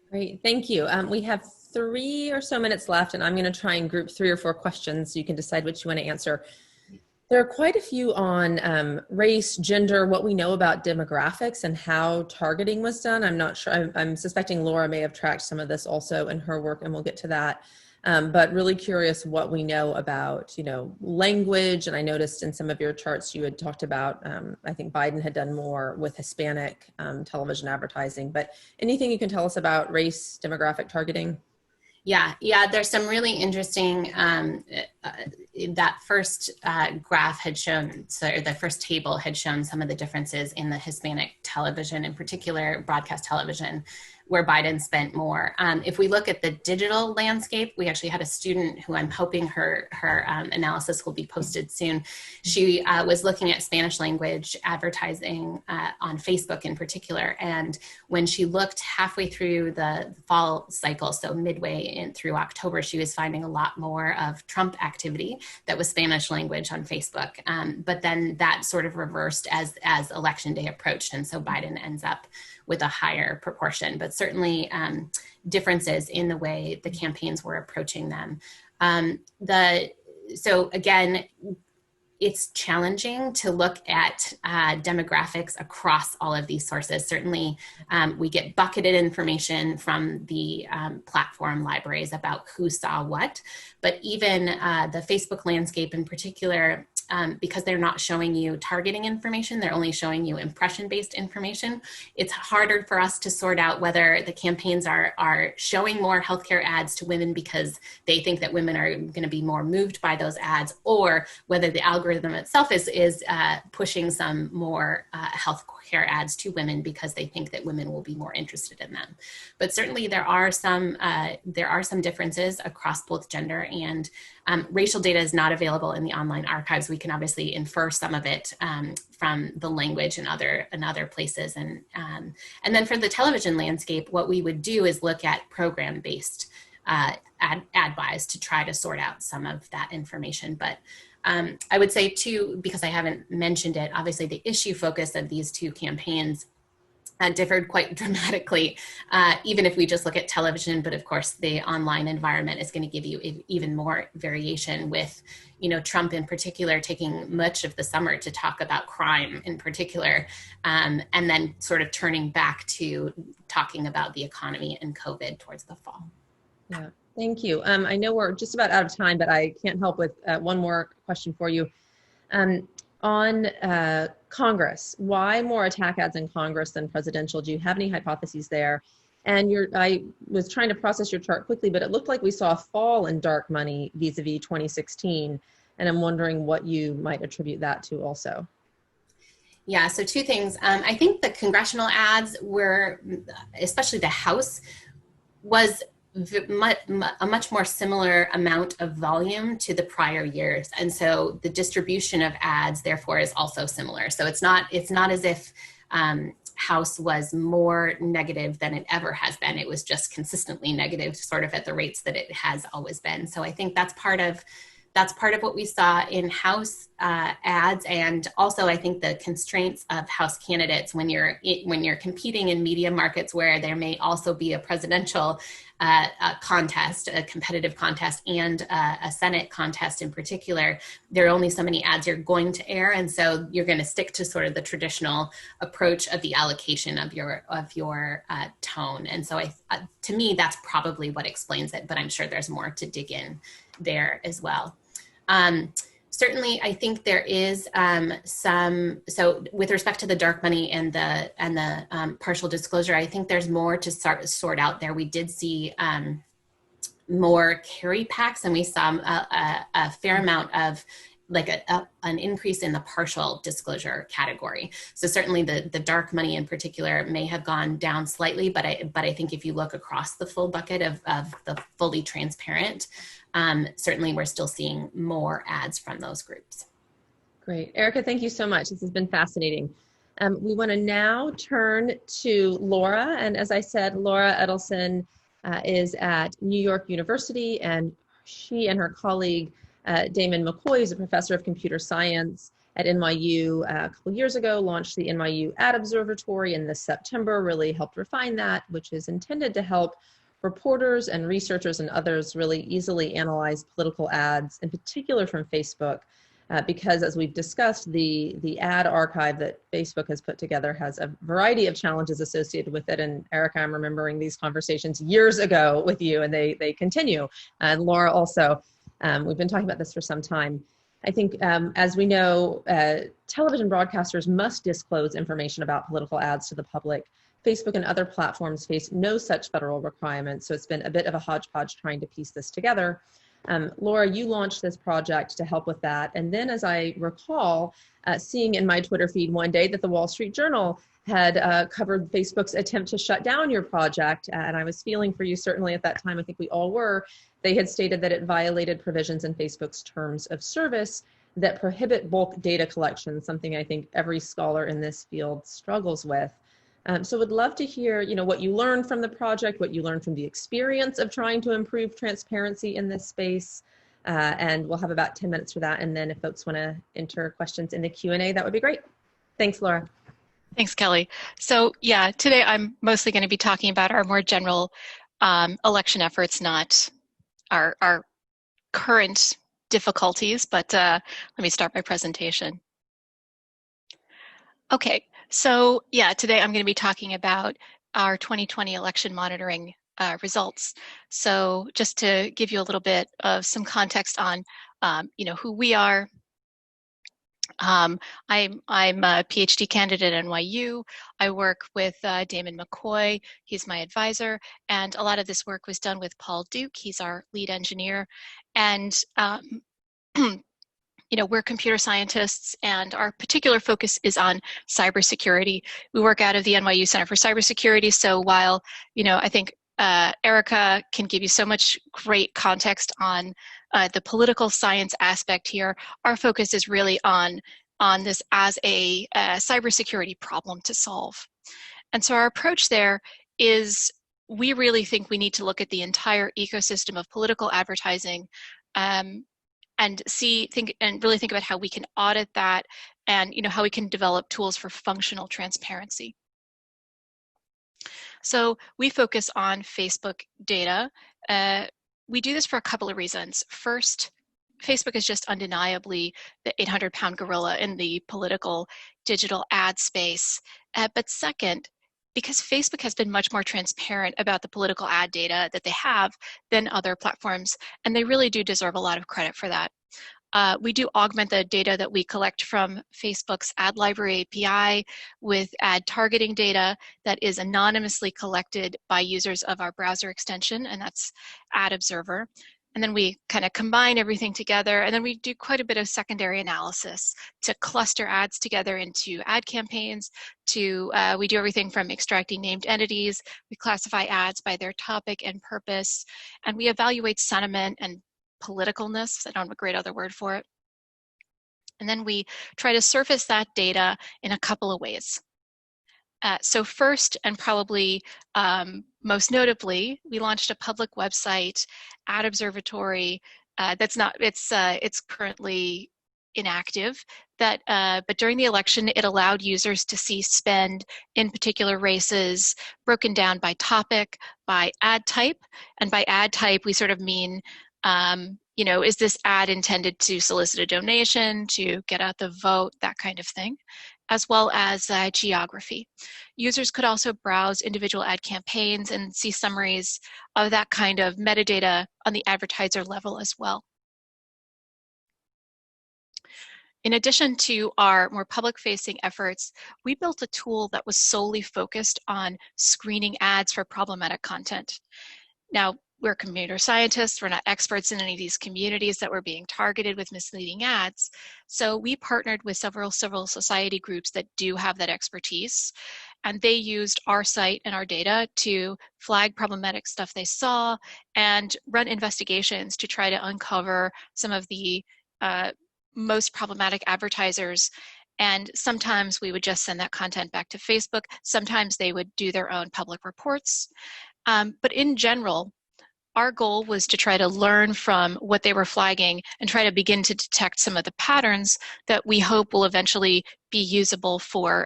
Great, thank you. We have 3 or so minutes left, and I'm going to try and group 3 or 4 questions so you can decide which you want to answer. There are quite a few on race, gender, what we know about demographics and how targeting was done. I'm not sure, I'm suspecting Laura may have tracked some of this also in her work, and we'll get to that. But really curious what we know about, language. And I noticed in some of your charts you had talked about, I think Biden had done more with Hispanic television advertising, but anything you can tell us about race, demographic targeting? Yeah, there's some really interesting, that first graph had shown, so the first table had shown some of the differences in the Hispanic television, in particular broadcast television, where Biden spent more. If we look at the digital landscape, we actually had a student who I'm hoping her analysis will be posted soon. She was looking at Spanish language advertising on Facebook in particular. And when she looked halfway through the fall cycle, so midway through October, she was finding a lot more of Trump activity that was Spanish language on Facebook. But then that sort of reversed as election day approached. And so Biden ends up with a higher proportion, but certainly differences in the way the campaigns were approaching them. So again, it's challenging to look at demographics across all of these sources. Certainly, we get bucketed information from the platform libraries about who saw what, but even the Facebook landscape in particular, because they're not showing you targeting information, they're only showing you impression-based information. It's harder for us to sort out whether the campaigns are showing more healthcare ads to women because they think that women are going to be more moved by those ads, or whether the algorithm itself is pushing some more healthcare ads to women because they think that women will be more interested in them. But certainly there are some differences across both gender and racial data is not available in the online archives. We can obviously infer some of it from the language and other places. And then for the television landscape, what we would do is look at program-based ad buys to try to sort out some of that information. But I would say too, because I haven't mentioned it, obviously the issue focus of these two campaigns differed quite dramatically, even if we just look at television. But of course, the online environment is going to give you even more variation with, Trump in particular taking much of the summer to talk about crime in particular, and then sort of turning back to talking about the economy and COVID towards the fall. Yeah, thank you. I know we're just about out of time, but I can't help with one more question for you. On Congress, why more attack ads in Congress than presidential? Do you have any hypotheses there? And I was trying to process your chart quickly, but it looked like we saw a fall in dark money vis-a-vis 2016. And I'm wondering what you might attribute that to also. Yeah, so two things. I think the congressional ads were, especially the House, was a much more similar amount of volume to the prior years, and so the distribution of ads therefore is also similar. So it's not as if House was more negative than it ever has been. It was just consistently negative, sort of at the rates that it has always been. So I think that's part of what we saw in House ads, and also I think the constraints of House candidates when you're competing in media markets where there may also be a presidential contest, a competitive contest, and a Senate contest in particular. There are only so many ads you're going to air, and so you're going to stick to sort of the traditional approach of the allocation of your tone. And so to me, that's probably what explains it, but I'm sure there's more to dig in there as well. Certainly, I think there is so with respect to the dark money and the partial disclosure, I think there's more to sort out there. We did see more carry packs, and we saw a fair amount of an increase in the partial disclosure category. So certainly the dark money in particular may have gone down slightly, but I think if you look across the full bucket of the fully transparent, certainly we're still seeing more ads from those groups. Great. Erica, thank you so much. This has been fascinating. We want to now turn to Laura. And as I said, Laura Edelson is at New York University, and she and her colleague, Damon McCoy, is a professor of computer science at NYU. A couple years ago, launched the NYU Ad Observatory, and this September really helped refine that, which is intended to help reporters and researchers and others really easily analyze political ads, in particular from Facebook, because as we've discussed, the ad archive that Facebook has put together has a variety of challenges associated with it. And Erica, I'm remembering these conversations years ago with you, and they continue. And Laura also. We've been talking about this for some time. I think, as we know, television broadcasters must disclose information about political ads to the public. Facebook and other platforms face no such federal requirements, so it's been a bit of a hodgepodge trying to piece this together. Laura, you launched this project to help with that. And then, as I recall, seeing in my Twitter feed one day that the Wall Street Journal had covered Facebook's attempt to shut down your project, and I was feeling for you certainly at that time. I think we all were. They had stated that it violated provisions in Facebook's terms of service that prohibit bulk data collection, something I think every scholar in this field struggles with. So would love to hear, what you learned from the project, what you learned from the experience of trying to improve transparency in this space. And we'll have about 10 minutes for that. And then if folks want to enter questions in the Q&A, that would be great. Thanks, Laura. Thanks, Kelly. So yeah, today I'm mostly going to be talking about our more general election efforts, not our current difficulties, but let me start my presentation. Okay, so yeah, today I'm going to be talking about our 2020 election monitoring results. So just to give you a little bit of some context on who we are. I'm a PhD candidate at NYU. I work with Damon McCoy. He's my advisor, and a lot of this work was done with Paul Duke. He's our lead engineer, and we're computer scientists, and our particular focus is on cybersecurity. We work out of the NYU Center for Cybersecurity. So while I think Erica can give you so much great context on the political science aspect here, our focus is really on this as a cybersecurity problem to solve. And so our approach there is we really think we need to look at the entire ecosystem of political advertising and really think about how we can audit that and how we can develop tools for functional transparency. So we focus on Facebook data. We do this for a couple of reasons. First, Facebook is just undeniably the 800-pound gorilla in the political digital ad space. But second, because Facebook has been much more transparent about the political ad data that they have than other platforms, and they really do deserve a lot of credit for that. We do augment the data that we collect from Facebook's ad library API with ad targeting data that is anonymously collected by users of our browser extension, and that's Ad Observer. And then we kind of combine everything together, and then we do quite a bit of secondary analysis to cluster ads together into ad campaigns. We do everything from extracting named entities, we classify ads by their topic and purpose, and we evaluate sentiment and politicalness. I don't have a great other word for it. And then we try to surface that data in a couple of ways. So first, and probably most notably, we launched a public website, Ad Observatory. It's currently inactive. But during the election, it allowed users to see spend in particular races, broken down by topic, by ad type, and by ad type we sort of mean, is this ad intended to solicit a donation, to get out the vote, that kind of thing, as well as geography. Users could also browse individual ad campaigns and see summaries of that kind of metadata on the advertiser level as well. In addition to our more public-facing efforts, we built a tool that was solely focused on screening ads for problematic content. Now, we're computer scientists, we're not experts in any of these communities that were being targeted with misleading ads. So we partnered with several civil society groups that do have that expertise, and they used our site and our data to flag problematic stuff they saw and run investigations to try to uncover some of the most problematic advertisers. And sometimes we would just send that content back to Facebook. Sometimes they would do their own public reports. But in general, our goal was to try to learn from what they were flagging and try to begin to detect some of the patterns that we hope will eventually be usable for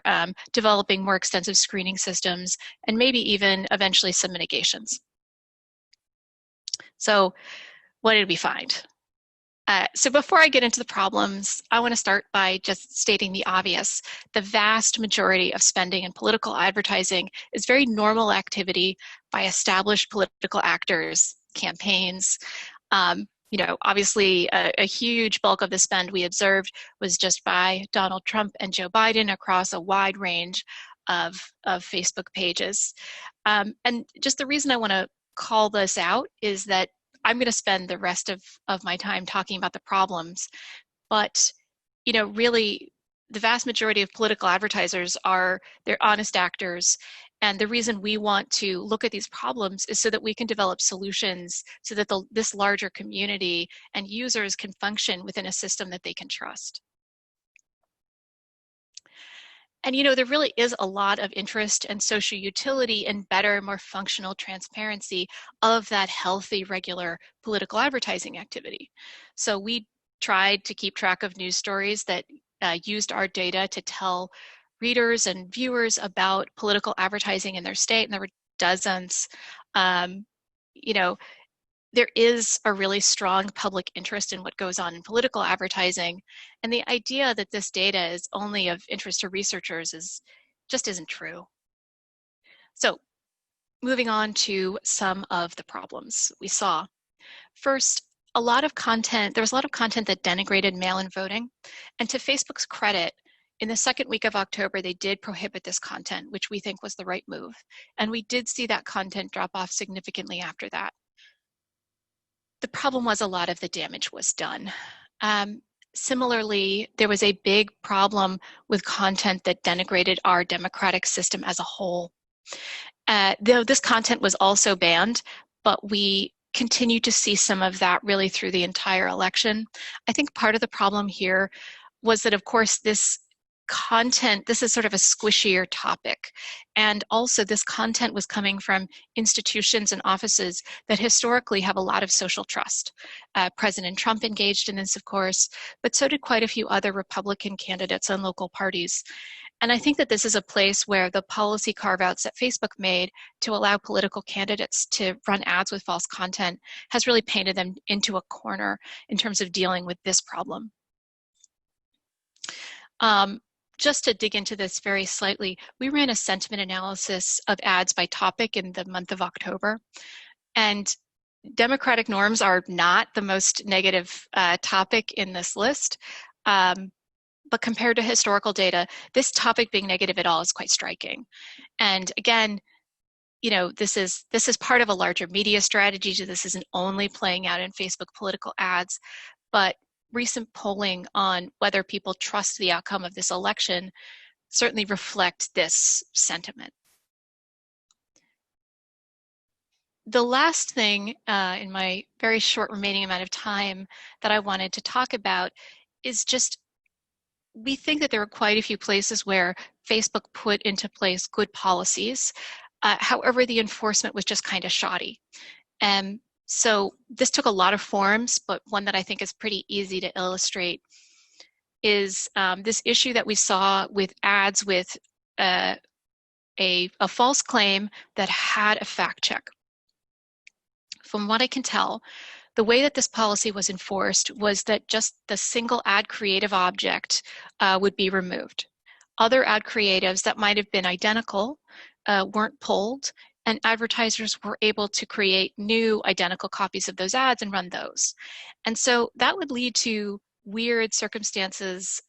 developing more extensive screening systems and maybe even eventually some mitigations. So what did we find? So before I get into the problems, I want to start by just stating the obvious. The vast majority of spending in political advertising is very normal activity by established political actors, campaigns. Obviously a huge bulk of the spend we observed was just by Donald Trump and Joe Biden across a wide range of Facebook pages. And just the reason I want to call this out is that I'm going to spend the rest of my time talking about the problems, but really the vast majority of political advertisers they're honest actors, and the reason we want to look at these problems is so that we can develop solutions so that this larger community and users can function within a system that they can trust. And there really is a lot of interest and social utility in better, more functional transparency of that healthy, regular political advertising activity. So we tried to keep track of news stories that used our data to tell readers and viewers about political advertising in their state, and there were dozens. There is a really strong public interest in what goes on in political advertising, and the idea that this data is only of interest to researchers just isn't true. So moving on to some of the problems we saw. First, there was a lot of content that denigrated mail-in voting, and to Facebook's credit, in the second week of October, they did prohibit this content, which we think was the right move, and we did see that content drop off significantly after that. The problem was a lot of the damage was done. Similarly, there was a big problem with content that denigrated our democratic system as a whole. Though this content was also banned, but we continue to see some of that really through the entire election. I think part of the problem here was that, of course, this is sort of a squishier topic. And also this content was coming from institutions and offices that historically have a lot of social trust. President Trump engaged in this, of course, but so did quite a few other Republican candidates and local parties. And I think that this is a place where the policy carve-outs that Facebook made to allow political candidates to run ads with false content has really painted them into a corner in terms of dealing with this problem. Just to dig into this very slightly, we ran a sentiment analysis of ads by topic in the month of October. And democratic norms are not the most negative topic in this list. But compared to historical data, this topic being negative at all is quite striking. And again, this is part of a larger media strategy. So this isn't only playing out in Facebook political ads, but recent polling on whether people trust the outcome of this election certainly reflect this sentiment. The last thing in my very short remaining amount of time that I wanted to talk about is just, we think that there are quite a few places where Facebook put into place good policies. However, the enforcement was just kind of shoddy. So this took a lot of forms, but one that I think is pretty easy to illustrate is this issue that we saw with ads with a false claim that had a fact check. From what I can tell, the way that this policy was enforced was that just the single ad creative object would be removed. Other ad creatives that might have been identical weren't pulled, and advertisers were able to create new identical copies of those ads and run those. And so that would lead to weird circumstances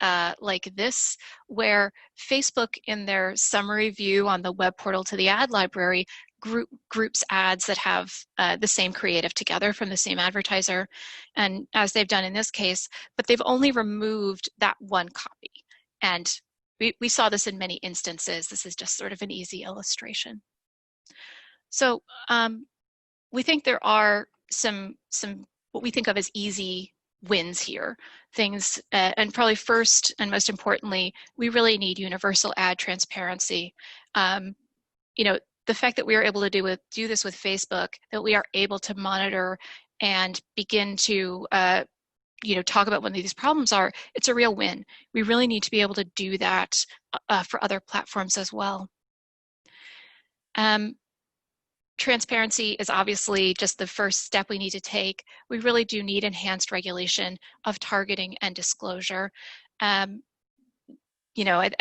like this, where Facebook, in their summary view on the web portal to the ad library, groups ads that have the same creative together from the same advertiser, and as they've done in this case, but they've only removed that one copy. And we saw this in many instances. This is just sort of an easy illustration. So we think there are some what we think of as easy wins here. Things, and probably first and most importantly, we really need universal ad transparency. The fact that we are able to do this with Facebook, that we are able to monitor and begin to talk about what these problems are, it's a real win. We really need to be able to do that for other platforms as well. Transparency is obviously just the first step we need to take. We really do need enhanced regulation of targeting and disclosure. I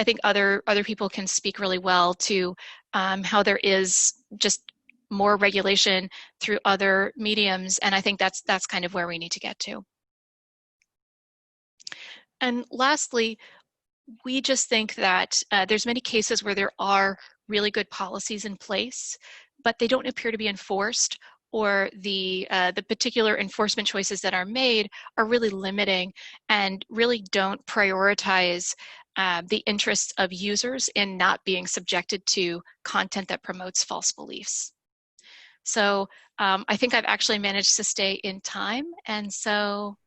think other people can speak really well to how there is just more regulation through other mediums, and I think that's kind of where we need to get to. And lastly, we just think that there's many cases where there are really good policies in place, but they don't appear to be enforced, or the particular enforcement choices that are made are really limiting and really don't prioritize the interests of users in not being subjected to content that promotes false beliefs. So I think I've actually managed to stay in time, and so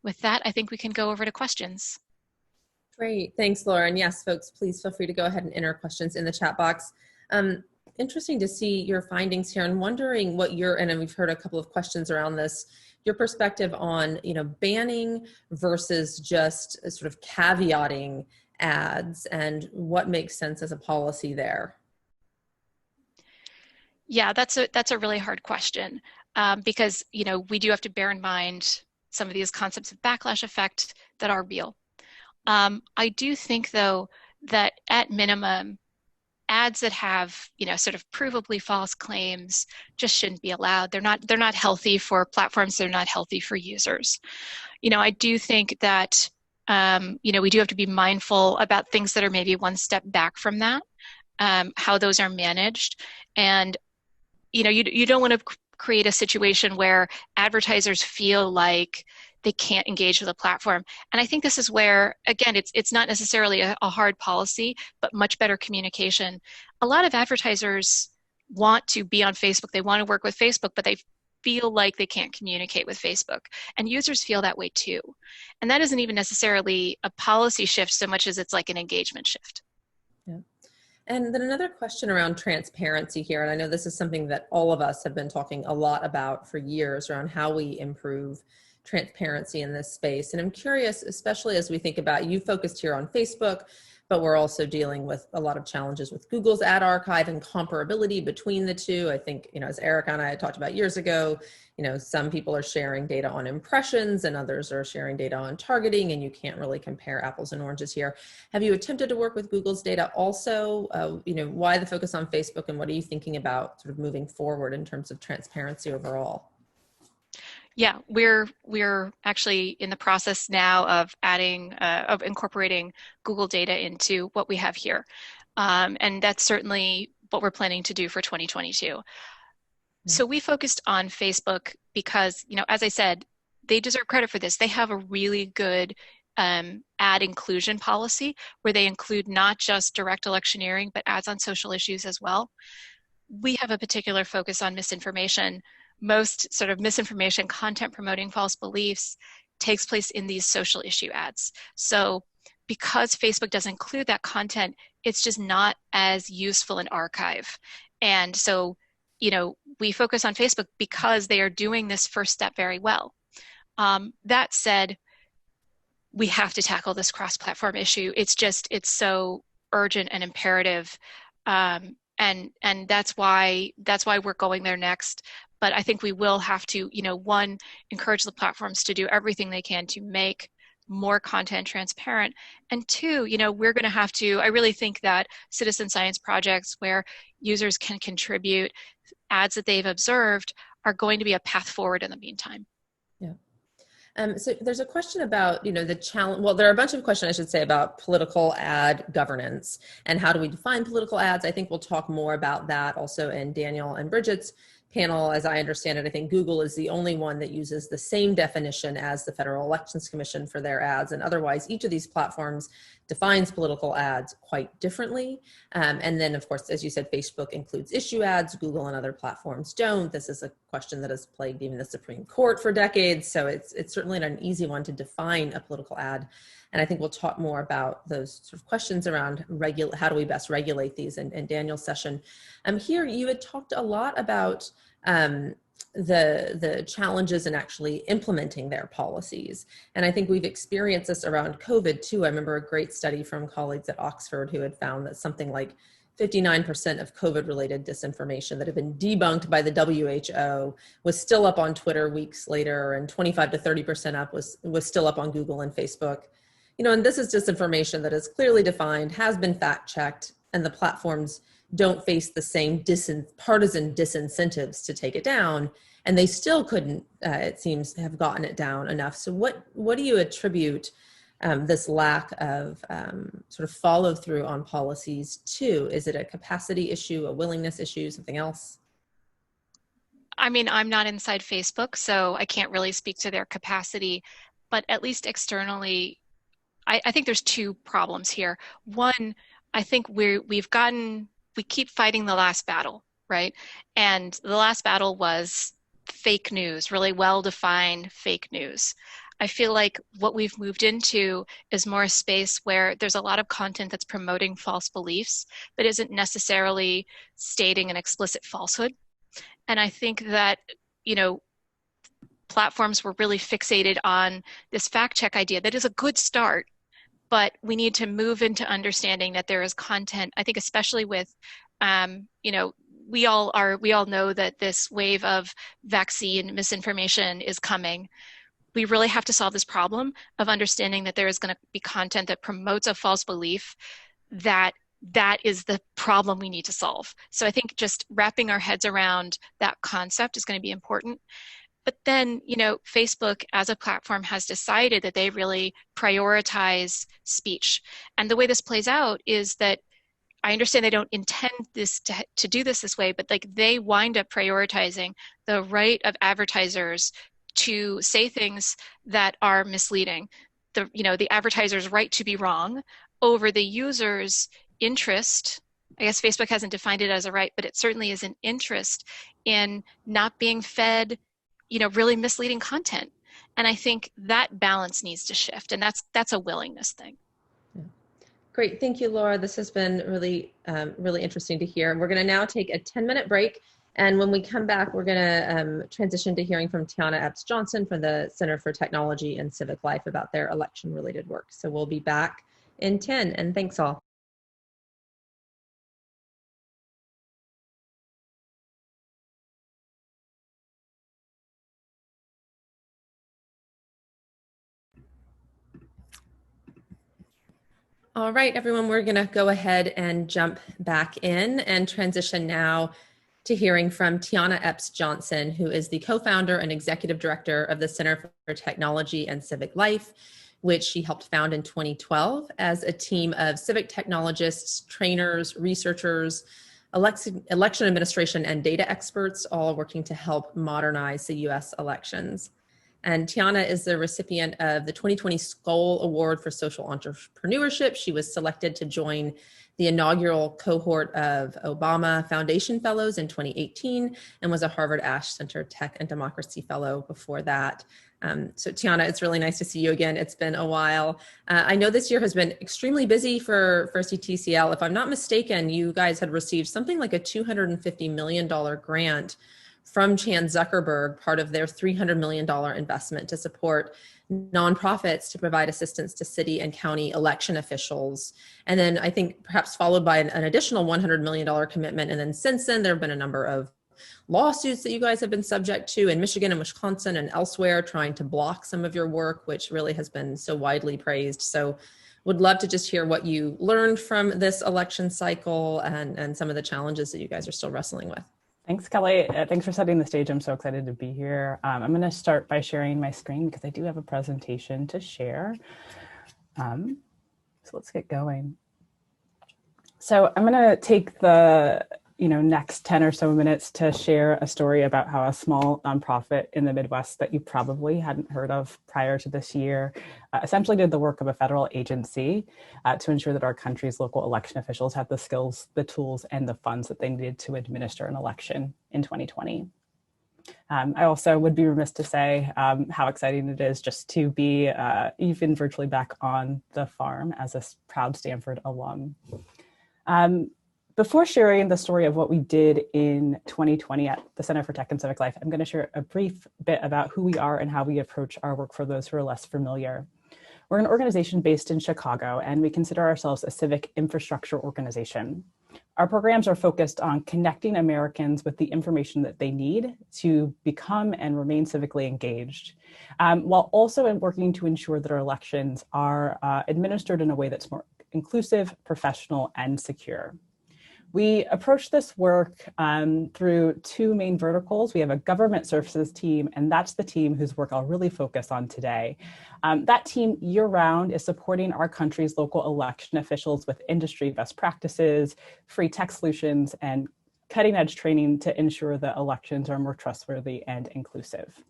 with that, I think we can go over to questions. Great, thanks, Laura. And yes, folks, please feel free to go ahead and enter questions in the chat box. Interesting to see your findings here, and wondering what and we've heard a couple of questions around this, your perspective on, banning versus just sort of caveating ads, and what makes sense as a policy there. Yeah, that's a really hard question because, we do have to bear in mind some of these concepts of backlash effect that are real. I do think, though, that at minimum, ads that have, sort of provably false claims just shouldn't be allowed. They're not healthy for platforms. They're not healthy for users. I do think that, we do have to be mindful about things that are maybe one step back from that, how those are managed. And, you don't want to create a situation where advertisers feel like they can't engage with a platform. And I think this is where, again, it's not necessarily a hard policy, but much better communication. A lot of advertisers want to be on Facebook. They want to work with Facebook, but they feel like they can't communicate with Facebook. And users feel that way too. And that isn't even necessarily a policy shift so much as it's like an engagement shift. Yeah. And then another question around transparency here, and I know this is something that all of us have been talking a lot about for years, around how we improve transparency in this space. And I'm curious, especially as we think about, you focused here on Facebook, but we're also dealing with a lot of challenges with Google's ad archive and comparability between the two. I think, as Erica and I had talked about years ago, some people are sharing data on impressions and others are sharing data on targeting, and you can't really compare apples and oranges here. Have you attempted to work with Google's data also? Why the focus on Facebook, and what are you thinking about sort of moving forward in terms of transparency overall? Yeah, we're actually in the process now of incorporating Google data into what we have here, and that's certainly what we're planning to do for 2022. So we focused on Facebook because, as I said, they deserve credit for this. They have a really good ad inclusion policy where they include not just direct electioneering, but ads on social issues as well. We have a particular focus on misinformation. Most sort of misinformation, content promoting false beliefs takes place in these social issue ads. So because Facebook doesn't include that content, it's just not as useful an archive. And so, we focus on Facebook because they are doing this first step very well. That said, we have to tackle this cross-platform issue. It's so urgent and imperative. And that's why we're going there next. But I think we will have to, one, encourage the platforms to do everything they can to make more content transparent. And two, we're going to have to, I really think that citizen science projects where users can contribute ads that they've observed are going to be a path forward in the meantime. Yeah. So there's a question about, the challenge. Well, there are a bunch of questions, I should say, about political ad governance and how do we define political ads. I think we'll talk more about that also in Daniel and Bridget's panel. As I understand it, I think Google is the only one that uses the same definition as the Federal Elections Commission for their ads. And otherwise, each of these platforms defines political ads quite differently. And then, of course, as you said, Facebook includes issue ads. Google and other platforms don't. This is a question that has plagued even the Supreme Court for decades. So it's certainly not an easy one to define a political ad. And I think we'll talk more about those sort of questions around how do we best regulate these in Daniel's session. Here, you had talked a lot about the challenges in actually implementing their policies. And I think we've experienced this around COVID too. I remember a great study from colleagues at Oxford who had found that something like 59% of COVID-related disinformation that had been debunked by the WHO was still up on Twitter weeks later, and 25 to 30% up was still up on Google and Facebook. And this is disinformation that is clearly defined, has been fact-checked, and the platforms don't face the same partisan disincentives to take it down, and they still couldn't, it seems, have gotten it down enough. So what do you attribute this lack of sort of follow through on policies to? Is it a capacity issue, a willingness issue, something else? I mean, I'm not inside Facebook, so I can't really speak to their capacity, but at least externally, I think there's two problems here. One, I think we keep fighting the last battle, right? And the last battle was fake news, really well-defined fake news. I feel like what we've moved into is more a space where there's a lot of content that's promoting false beliefs, but isn't necessarily stating an explicit falsehood. And I think that, platforms were really fixated on this fact check idea that is a good start, but we need to move into understanding that there is content. I think especially with, we all know that this wave of vaccine misinformation is coming. We really have to solve this problem of understanding that there is going to be content that promotes a false belief, that is the problem we need to solve. So I think just wrapping our heads around that concept is going to be important. But then, Facebook as a platform has decided that they really prioritize speech. And the way this plays out is that I understand they don't intend this to do this way, but like they wind up prioritizing the right of advertisers to say things that are misleading. The advertiser's right to be wrong over the user's interest. I guess Facebook hasn't defined it as a right, but it certainly is an interest in not being fed really misleading content. And I think that balance needs to shift, and that's a willingness thing. Yeah. Great, thank you, Laura. This has been really, really interesting to hear. We're going to now take a 10-minute break, and when we come back, we're going to transition to hearing from Tiana Epps-Johnson from the Center for Technology and Civic Life about their election-related work. So we'll be back in 10, and thanks all. All right, everyone, we're going to go ahead and jump back in and transition now to hearing from Tiana Epps Johnson, who is the co-founder and executive director of the Center for Technology and Civic Life, which she helped found in 2012 as a team of civic technologists, trainers, researchers, election administration, and data experts, all working to help modernize the US elections. And Tiana is the recipient of the 2020 Skoll Award for Social Entrepreneurship. She was selected to join the inaugural cohort of Obama Foundation Fellows in 2018 and was a Harvard Ash Center Tech and Democracy Fellow before that. So Tiana, it's really nice to see you again. It's been a while. I know this year has been extremely busy for CTCL. If I'm not mistaken, you guys had received something like a $250 million grant from Chan Zuckerberg, part of their $300 million investment to support nonprofits to provide assistance to city and county election officials. And then I think perhaps followed by an additional $100 million commitment. And then since then, there have been a number of lawsuits that you guys have been subject to in Michigan and Wisconsin and elsewhere, trying to block some of your work, which really has been so widely praised. So would love to just hear what you learned from this election cycle and some of the challenges that you guys are still wrestling with. Thanks, Kelly. Thanks for setting the stage. I'm so excited to be here. I'm going to start by sharing my screen because I do have a presentation to share. So let's get going. So I'm going to take the next 10 or so minutes to share a story about how a small nonprofit in the Midwest that you probably hadn't heard of prior to this year essentially did the work of a federal agency to ensure that our country's local election officials had the skills, the tools, and the funds that they needed to administer an election in 2020. I also would be remiss to say how exciting it is just to be even virtually back on the farm as a proud Stanford alum. Before sharing the story of what we did in 2020 at the Center for Tech and Civic Life, I'm going to share a brief bit about who we are and how we approach our work for those who are less familiar. We're an organization based in Chicago, and we consider ourselves a civic infrastructure organization. Our programs are focused on connecting Americans with the information that they need to become and remain civically engaged, while also working to ensure that our elections are administered in a way that's more inclusive, professional, and secure. We approach this work through two main verticals. We have a government services team, and that's the team whose work I'll really focus on today. That team year-round is supporting our country's local election officials with industry best practices, free tech solutions, and cutting-edge training to ensure that elections are more trustworthy and inclusive.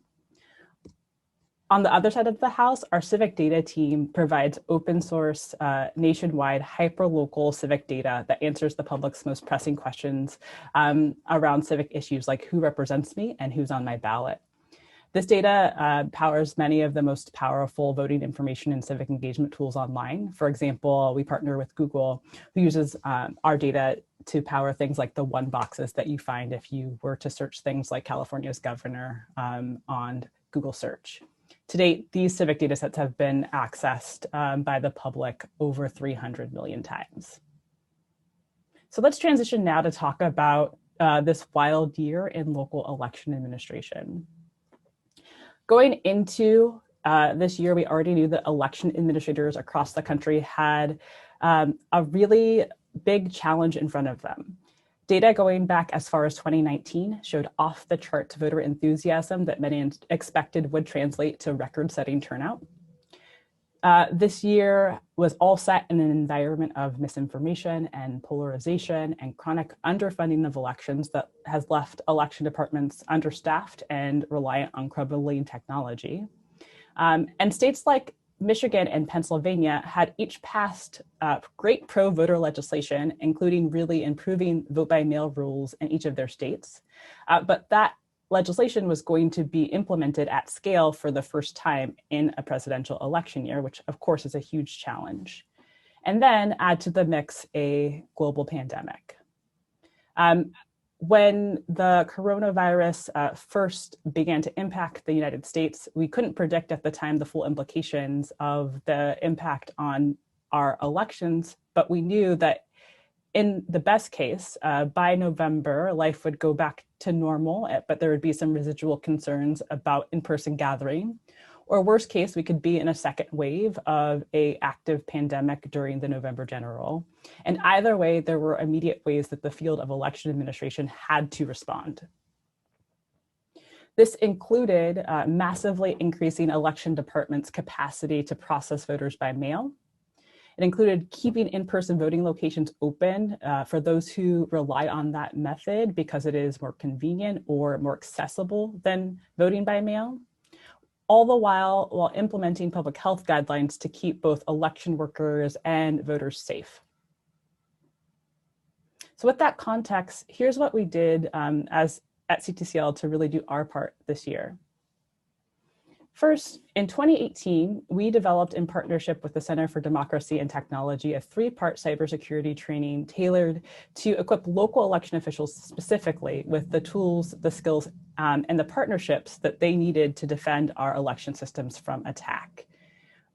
On the other side of the house, our civic data team provides open source, nationwide, hyper-local civic data that answers the public's most pressing questions around civic issues like who represents me and who's on my ballot. This data powers many of the most powerful voting information and civic engagement tools online. For example, we partner with Google, who uses our data to power things like the one boxes that you find if you were to search things like California's governor on Google search. To date, these civic data sets have been accessed by the public over 300 million times. So let's transition now to talk about this wild year in local election administration. Going into this year, we already knew that election administrators across the country had a really big challenge in front of them. Data going back as far as 2019 showed off-the-chart voter enthusiasm that many expected would translate to record-setting turnout. This year was all set in an environment of misinformation and polarization and chronic underfunding of elections that has left election departments understaffed and reliant on crumbling technology. And states like Michigan and Pennsylvania had each passed great pro-voter legislation, including really improving vote-by-mail rules in each of their states. But that legislation was going to be implemented at scale for the first time in a presidential election year, which of course is a huge challenge. And then add to the mix a global pandemic. When the coronavirus first began to impact the United States, we couldn't predict at the time the full implications of the impact on our elections, but we knew that in the best case, by November, life would go back to normal, but there would be some residual concerns about in-person gathering. Or worst case, we could be in a second wave of an active pandemic during the November general. And either way, there were immediate ways that the field of election administration had to respond. This included massively increasing election departments' capacity to process voters by mail. It included keeping in-person voting locations open for those who rely on that method because it is more convenient or more accessible than voting by mail, all the while implementing public health guidelines to keep both election workers and voters safe. So with that context, here's what we did at CTCL to really do our part this year. First, in 2018, we developed in partnership with the Center for Democracy and Technology a 3-part cybersecurity training tailored to equip local election officials specifically with the tools, the skills, and the partnerships that they needed to defend our election systems from attack.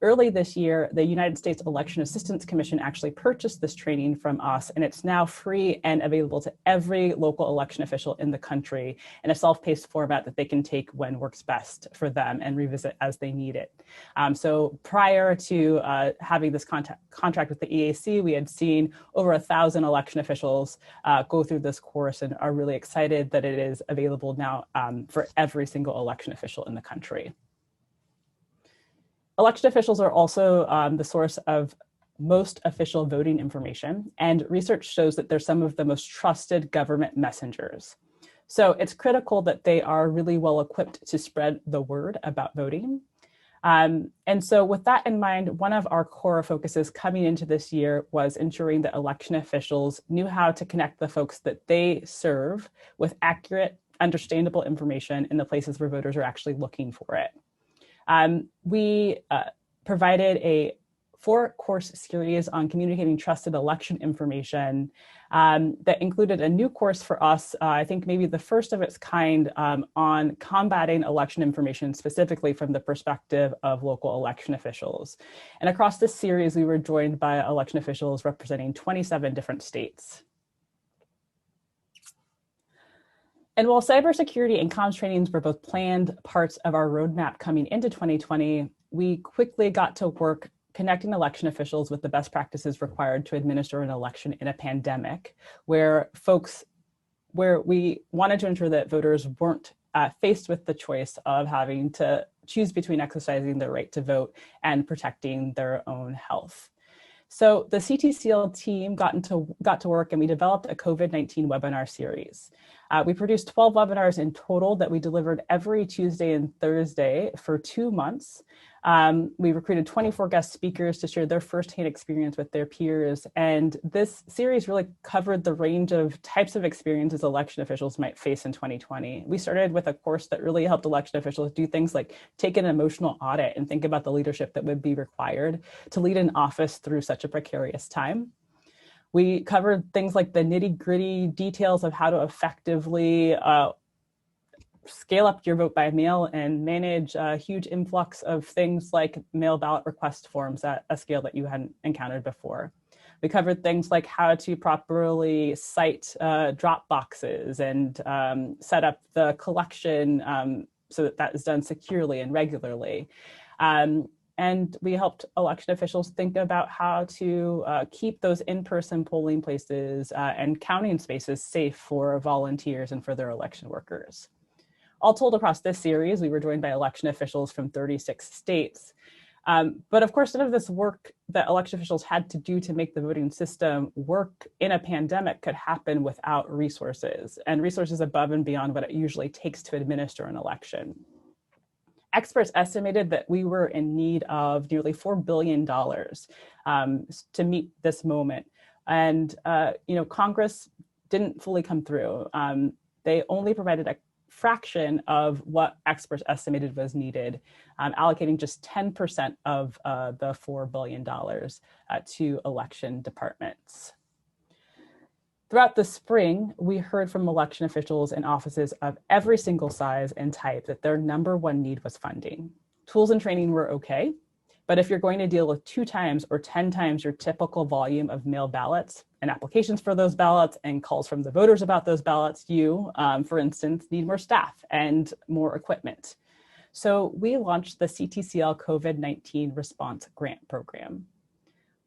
Early this year, the United States Election Assistance Commission actually purchased this training from us, and it's now free and available to every local election official in the country in a self-paced format that they can take when works best for them and revisit as they need it. So prior to having this contract with the EAC, we had seen over 1,000 election officials go through this course and are really excited that it is available now for every single election official in the country. Election officials are also the source of most official voting information, and research shows that they're some of the most trusted government messengers. So it's critical that they are really well equipped to spread the word about voting. And so with that in mind, one of our core focuses coming into this year was ensuring that election officials knew how to connect the folks that they serve with accurate, understandable information in the places where voters are actually looking for it. We provided a 4-course series on communicating trusted election information that included a new course for us, I think maybe the first of its kind, on combating election information specifically from the perspective of local election officials. And across this series, we were joined by election officials representing 27 different states. And while cybersecurity and comms trainings were both planned parts of our roadmap coming into 2020, we quickly got to work connecting election officials with the best practices required to administer an election in a pandemic, where we wanted to ensure that voters weren't faced with the choice of having to choose between exercising their right to vote and protecting their own health. So the CTCL team got to work, and we developed a COVID-19 webinar series. We produced 12 webinars in total that we delivered every Tuesday and Thursday for 2 months. We recruited 24 guest speakers to share their firsthand experience with their peers. And this series really covered the range of types of experiences election officials might face in 2020. We started with a course that really helped election officials do things like take an emotional audit and think about the leadership that would be required to lead an office through such a precarious time. We covered things like the nitty-gritty details of how to effectively scale up your vote by mail and manage a huge influx of things like mail ballot request forms at a scale that you hadn't encountered before. We covered things like how to properly cite drop boxes and set up the collection so that that is done securely and regularly. And we helped election officials think about how to keep those in-person polling places and counting spaces safe for volunteers and for their election workers. All told, across this series, we were joined by election officials from 36 states. But of course, none of this work that election officials had to do to make the voting system work in a pandemic could happen without resources, and resources above and beyond what it usually takes to administer an election. Experts estimated that we were in need of nearly $4 billion to meet this moment. And Congress didn't fully come through. They only provided a fraction of what experts estimated was needed, allocating just 10% of the $4 billion to election departments. Throughout the spring, we heard from election officials in offices of every single size and type that their #1 need was funding. Tools and training were okay, but if you're going to deal with 2 times or 10 times your typical volume of mail ballots and applications for those ballots and calls from the voters about those ballots, you, for instance, need more staff and more equipment. So we launched the CTCL COVID-19 Response Grant Program.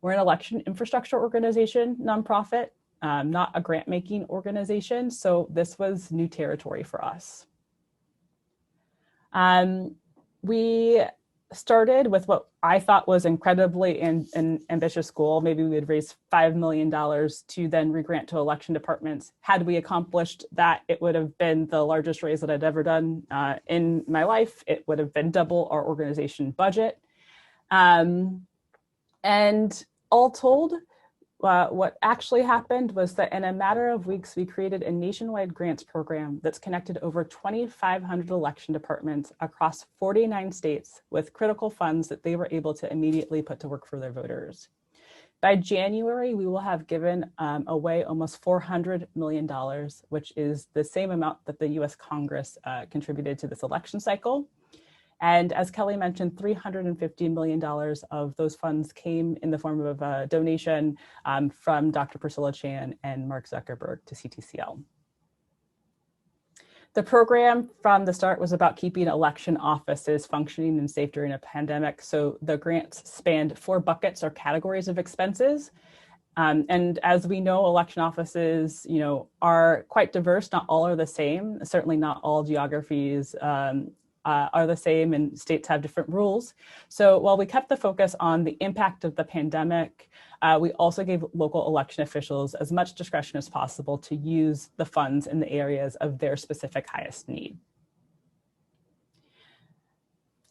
We're an election infrastructure organization, nonprofit, not a grant-making organization, so this was new territory for us. We started with what I thought was incredibly an ambitious goal. Maybe we would raise $5 million to then regrant to election departments. Had we accomplished that, it would have been the largest raise that I'd ever done in my life. It would have been double our organization budget. And all told, what actually happened was that in a matter of weeks, we created a nationwide grants program that's connected over 2,500 election departments across 49 states with critical funds that they were able to immediately put to work for their voters. By January, we will have given away almost $400 million, which is the same amount that the US Congress contributed to this election cycle. And as Kelly mentioned, $350 million of those funds came in the form of a donation from Dr. Priscilla Chan and Mark Zuckerberg to CTCL. The program from the start was about keeping election offices functioning and safe during a pandemic. So the grants spanned 4 buckets or categories of expenses. And as we know, election offices, are quite diverse. Not all are the same. Certainly not all geographies are the same, and states have different rules. So while we kept the focus on the impact of the pandemic, we also gave local election officials as much discretion as possible to use the funds in the areas of their specific highest need.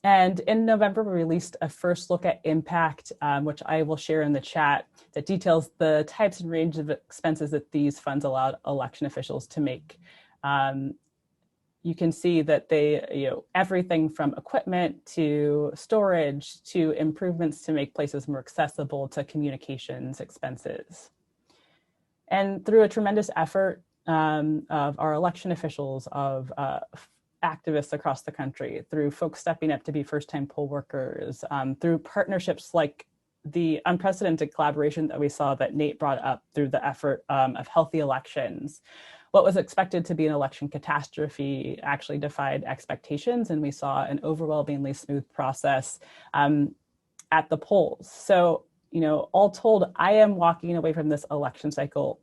And in November, we released a first look at impact, which I will share in the chat, that details the types and range of expenses that these funds allowed election officials to make. You can see that they, everything from equipment to storage to improvements to make places more accessible to communications expenses. And through a tremendous effort of our election officials, of activists across the country, through folks stepping up to be first-time poll workers, through partnerships like the unprecedented collaboration that we saw that Nate brought up through the effort of healthy elections. What was expected to be an election catastrophe actually defied expectations, and we saw an overwhelmingly smooth process at the polls. So, all told, I am walking away from this election cycle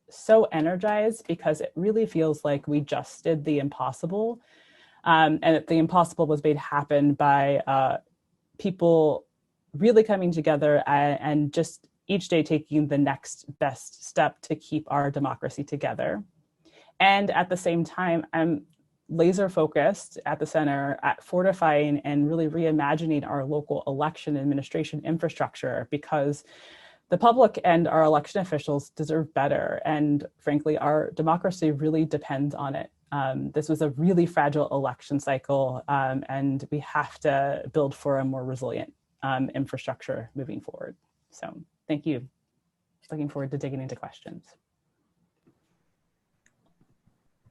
so energized because it really feels like we just did the impossible, and that the impossible was made happen by people really coming together and just each day taking the next best step to keep our democracy together. And at the same time, I'm laser focused at the center at fortifying and really reimagining our local election administration infrastructure, because the public and our election officials deserve better. And frankly, our democracy really depends on it. This was a really fragile election cycle, and we have to build for a more resilient infrastructure moving forward. So thank you. Looking forward to digging into questions.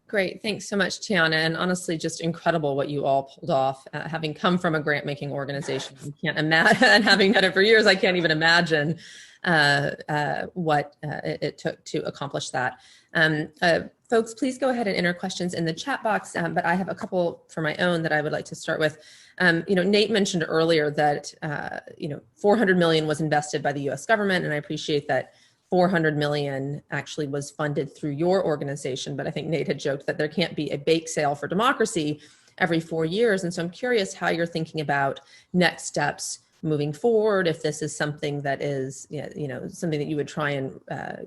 Great. Thanks so much, Tiana. And honestly, just incredible what you all pulled off. Having come from a grant-making organization, I can't imagine, and having done it for years, I can't even imagine what it took to accomplish that. Folks, please go ahead and enter questions in the chat box, but I have a couple for my own that I would like to start with. Nate mentioned earlier that, $400 million was invested by the US government, and I appreciate that $400 million actually was funded through your organization, but I think Nate had joked that there can't be a bake sale for democracy every 4 years. And so I'm curious how you're thinking about next steps moving forward, if this is something that is, something that you would try and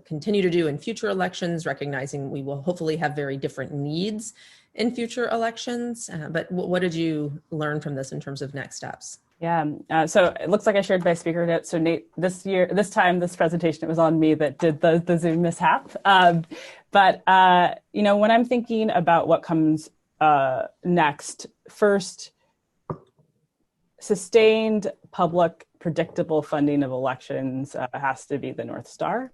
continue to do in future elections, recognizing we will hopefully have very different needs in future elections. But what did you learn from this in terms of next steps? Yeah, so it looks like I shared my speaker notes. So Nate, this presentation, it was on me that did the Zoom mishap. But when I'm thinking about what comes next, first, sustained public predictable funding of elections has to be the North Star.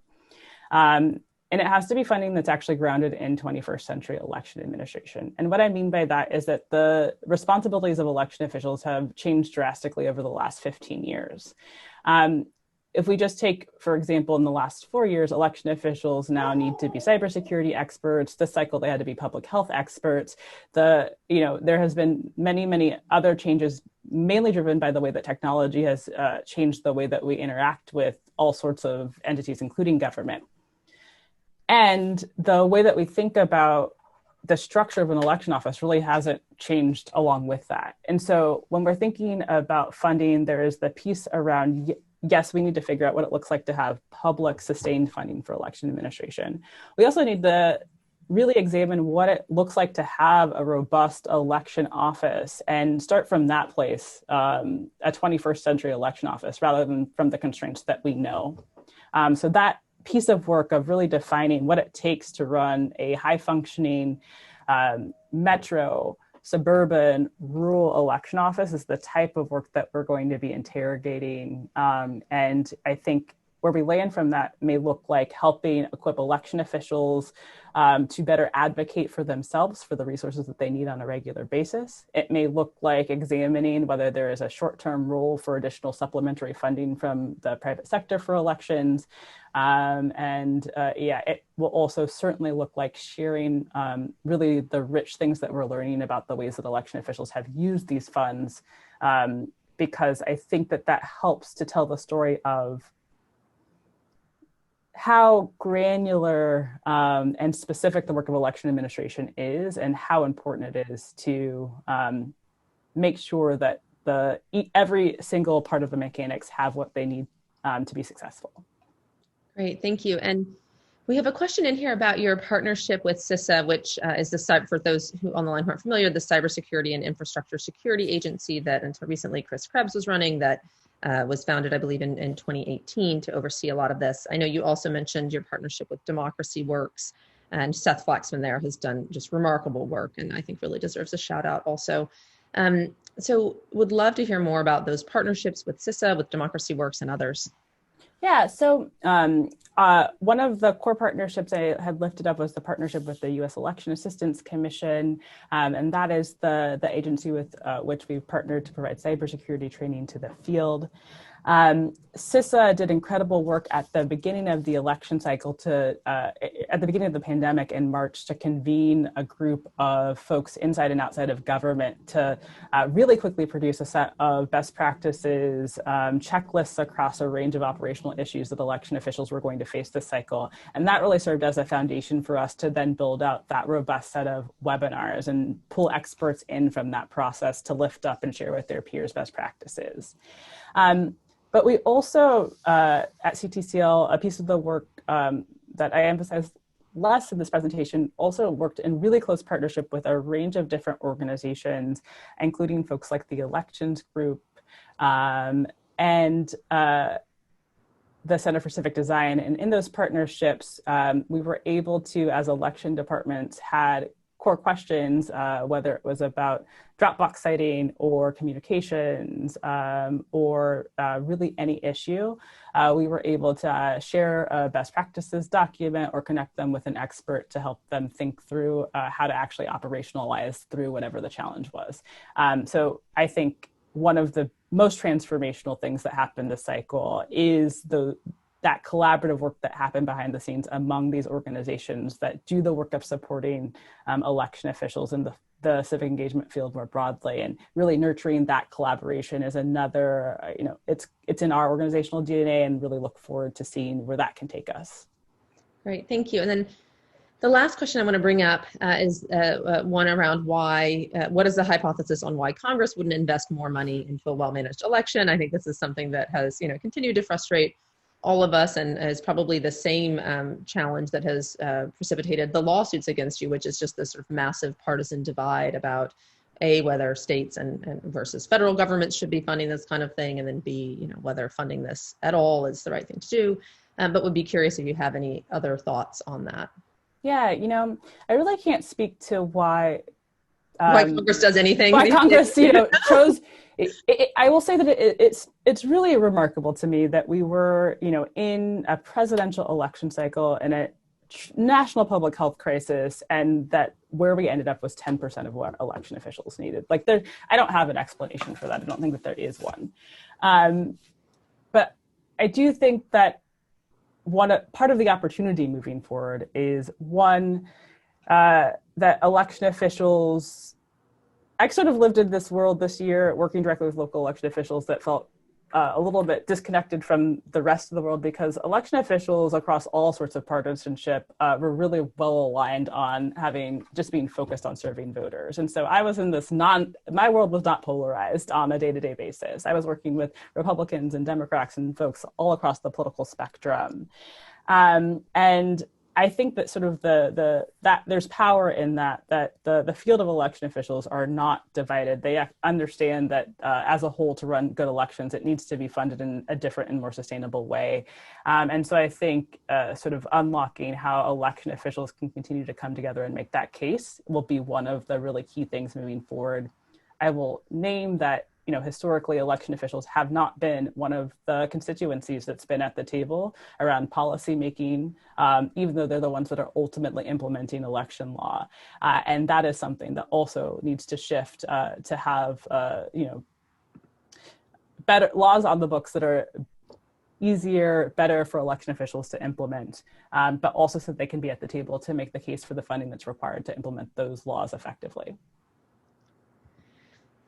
And it has to be funding that's actually grounded in 21st century election administration. And what I mean by that is that the responsibilities of election officials have changed drastically over the last 15 years. if we just take, for example, in the last 4 years, election officials now need to be cybersecurity experts. This cycle, they had to be public health experts. There has been many other changes, mainly driven by the way that technology has changed the way that we interact with all sorts of entities, including government. And the way that we think about the structure of an election office really hasn't changed along with that. And so when we're thinking about funding, there is the piece around, yes, we need to figure out what it looks like to have public sustained funding for election administration. We also need to really examine what it looks like to have a robust election office and start from that place, a 21st century election office, rather than from the constraints that we know. So that piece of work of really defining what it takes to run a high functioning metro, suburban, rural election office is the type of work that we're going to be interrogating. And I think where we land from that may look like helping equip election officials to better advocate for themselves for the resources that they need on a regular basis. It may look like examining whether there is a short-term role for additional supplementary funding from the private sector for elections. It will also certainly look like sharing really the rich things that we're learning about the ways that election officials have used these funds, because I think that helps to tell the story of how granular and specific the work of election administration is, and how important it is to make sure that every single part of the mechanics have what they need to be successful. Great, thank you. And we have a question in here about your partnership with CISA, which is for those who on the line who aren't familiar, the Cybersecurity and Infrastructure Security Agency that until recently Chris Krebs was running, that was founded, I believe, in 2018 to oversee a lot of this. I know you also mentioned your partnership with Democracy Works, and Seth Flaxman there has done just remarkable work, and I think really deserves a shout out also. So would love to hear more about those partnerships with CISA, with Democracy Works and others. Yeah, so one of the core partnerships I had lifted up was the partnership with the U.S. Election Assistance Commission, and that is the agency with which we've partnered to provide cybersecurity training to the field. CISA did incredible work at the beginning of the election cycle at the beginning of the pandemic in March to convene a group of folks inside and outside of government to really quickly produce a set of best practices, checklists across a range of operational issues that election officials were going to face this cycle. And that really served as a foundation for us to then build out that robust set of webinars and pull experts in from that process to lift up and share with their peers best practices. But we also, at CTCL, a piece of the work that I emphasized less in this presentation, also worked in really close partnership with a range of different organizations, including folks like the Elections Group and the Center for Civic Design. And in those partnerships, we were able to, as election departments, had core questions, whether it was about Dropbox citing or communications or really any issue, we were able to share a best practices document or connect them with an expert to help them think through how to actually operationalize through whatever the challenge was. So I think one of the most transformational things that happened this cycle is that collaborative work that happened behind the scenes among these organizations that do the work of supporting election officials in the civic engagement field more broadly, and really nurturing that collaboration is another, it's in our organizational DNA, and really look forward to seeing where that can take us. Great, thank you. And then the last question I want to bring up is one around what is the hypothesis on why Congress wouldn't invest more money into a well-managed election? I think this is something that has, continued to frustrate all of us, and is probably the same challenge that has precipitated the lawsuits against you, which is just this sort of massive partisan divide about whether states and versus federal governments should be funding this kind of thing, and then B, whether funding this at all is the right thing to do. But would be curious if you have any other thoughts on that. Yeah, I really can't speak to why Congress does anything. Why Congress, chose. I will say that it's really remarkable to me that we were, in a presidential election cycle and a national public health crisis, and that where we ended up was 10% of what election officials needed. I don't have an explanation for that. I don't think that there is one. But I do think that part of the opportunity moving forward is one, that election officials, I sort of lived in this world this year working directly with local election officials that felt a little bit disconnected from the rest of the world, because election officials across all sorts of partisanship were really well aligned on being focused on serving voters. And so I was in this my world was not polarized on a day-to-day basis. I was working with Republicans and Democrats and folks all across the political spectrum. And I think that sort of that there's power in that the field of election officials are not divided. They understand that as a whole, to run good elections, it needs to be funded in a different and more sustainable way. And so I think sort of unlocking how election officials can continue to come together and make that case will be one of the really key things moving forward. I will name that, historically election officials have not been one of the constituencies that's been at the table around policy making, even though they're the ones that are ultimately implementing election law. And that is something that also needs to shift to have, better laws on the books that are easier, better for election officials to implement, but also so they can be at the table to make the case for the funding that's required to implement those laws effectively.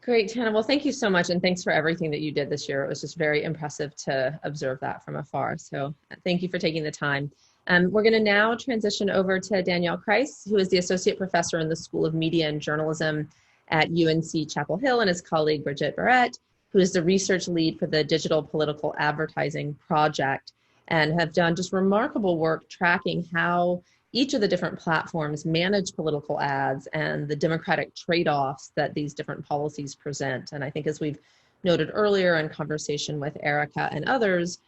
Great, Tana. Well, thank you so much. And thanks for everything that you did this year. It was just very impressive to observe that from afar. So thank you for taking the time. We're going to now transition over to Danielle Kreis, who is the Associate Professor in the School of Media and Journalism at UNC Chapel Hill, and his colleague, Brigitte Barrett, who is the research lead for the Digital Political Advertising Project, and have done just remarkable work tracking how each of the different platforms manage political ads and the democratic trade-offs that these different policies present. And I think, as we've noted earlier in conversation with Erica and others,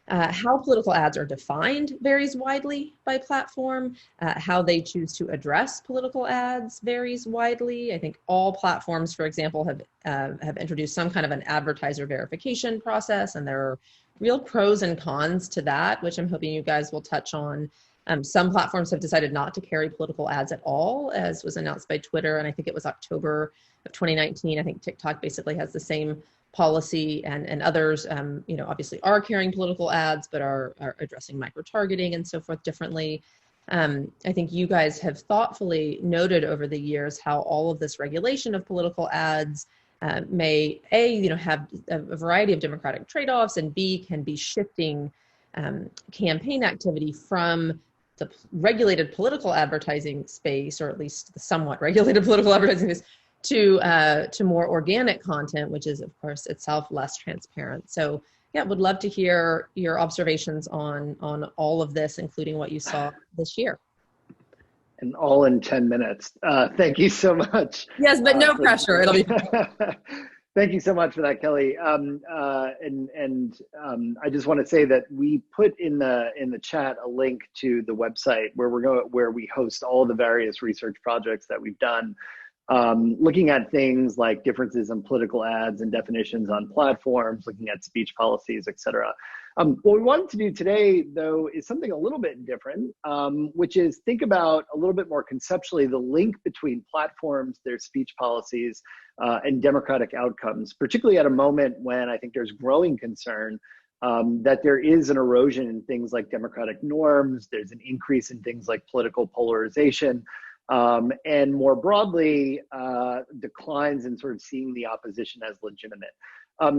how political ads are defined varies widely by platform. How they choose to address political ads varies widely. I think all platforms, for example, have introduced some kind of an advertiser verification process, and there are real pros and cons to that, which I'm hoping you guys will touch on. Some platforms have decided not to carry political ads at all, as was announced by Twitter, and I think it was October of 2019. I think TikTok basically has the same policy, and others, obviously are carrying political ads, but are addressing micro-targeting and so forth differently. I think you guys have thoughtfully noted over the years how all of this regulation of political ads may, have a variety of democratic trade-offs, and B, can be shifting campaign activity from the regulated political advertising space, or at least the somewhat regulated political advertising space, to more organic content, which is, of course, itself less transparent. So, yeah, would love to hear your observations on all of this, including what you saw this year. And all in 10 minutes. Thank you so much. Yes, but no pressure. It'll be. Thank you so much for that, Kelly. I just want to say that we put in the chat a link to the website where we host all the various research projects that we've done, looking at things like differences in political ads and definitions on platforms, looking at speech policies, et cetera. What we wanted to do today, though, is something a little bit different, which is think about a little bit more conceptually the link between platforms, their speech policies, and democratic outcomes, particularly at a moment when I think there's growing concern that there is an erosion in things like democratic norms, there's an increase in things like political polarization, and more broadly, declines in sort of seeing the opposition as legitimate.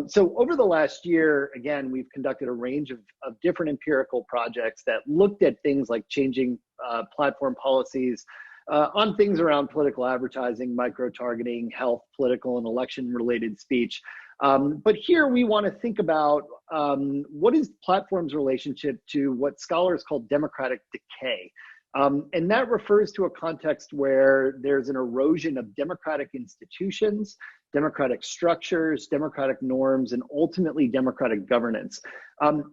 So over the last year, again, we've conducted a range of different empirical projects that looked at things like changing platform policies on things around political advertising, micro-targeting, health, political, and election-related speech. But here we want to think about what is platforms' relationship to what scholars call democratic decay. And that refers to a context where there's an erosion of democratic institutions, democratic structures, democratic norms, and ultimately democratic governance.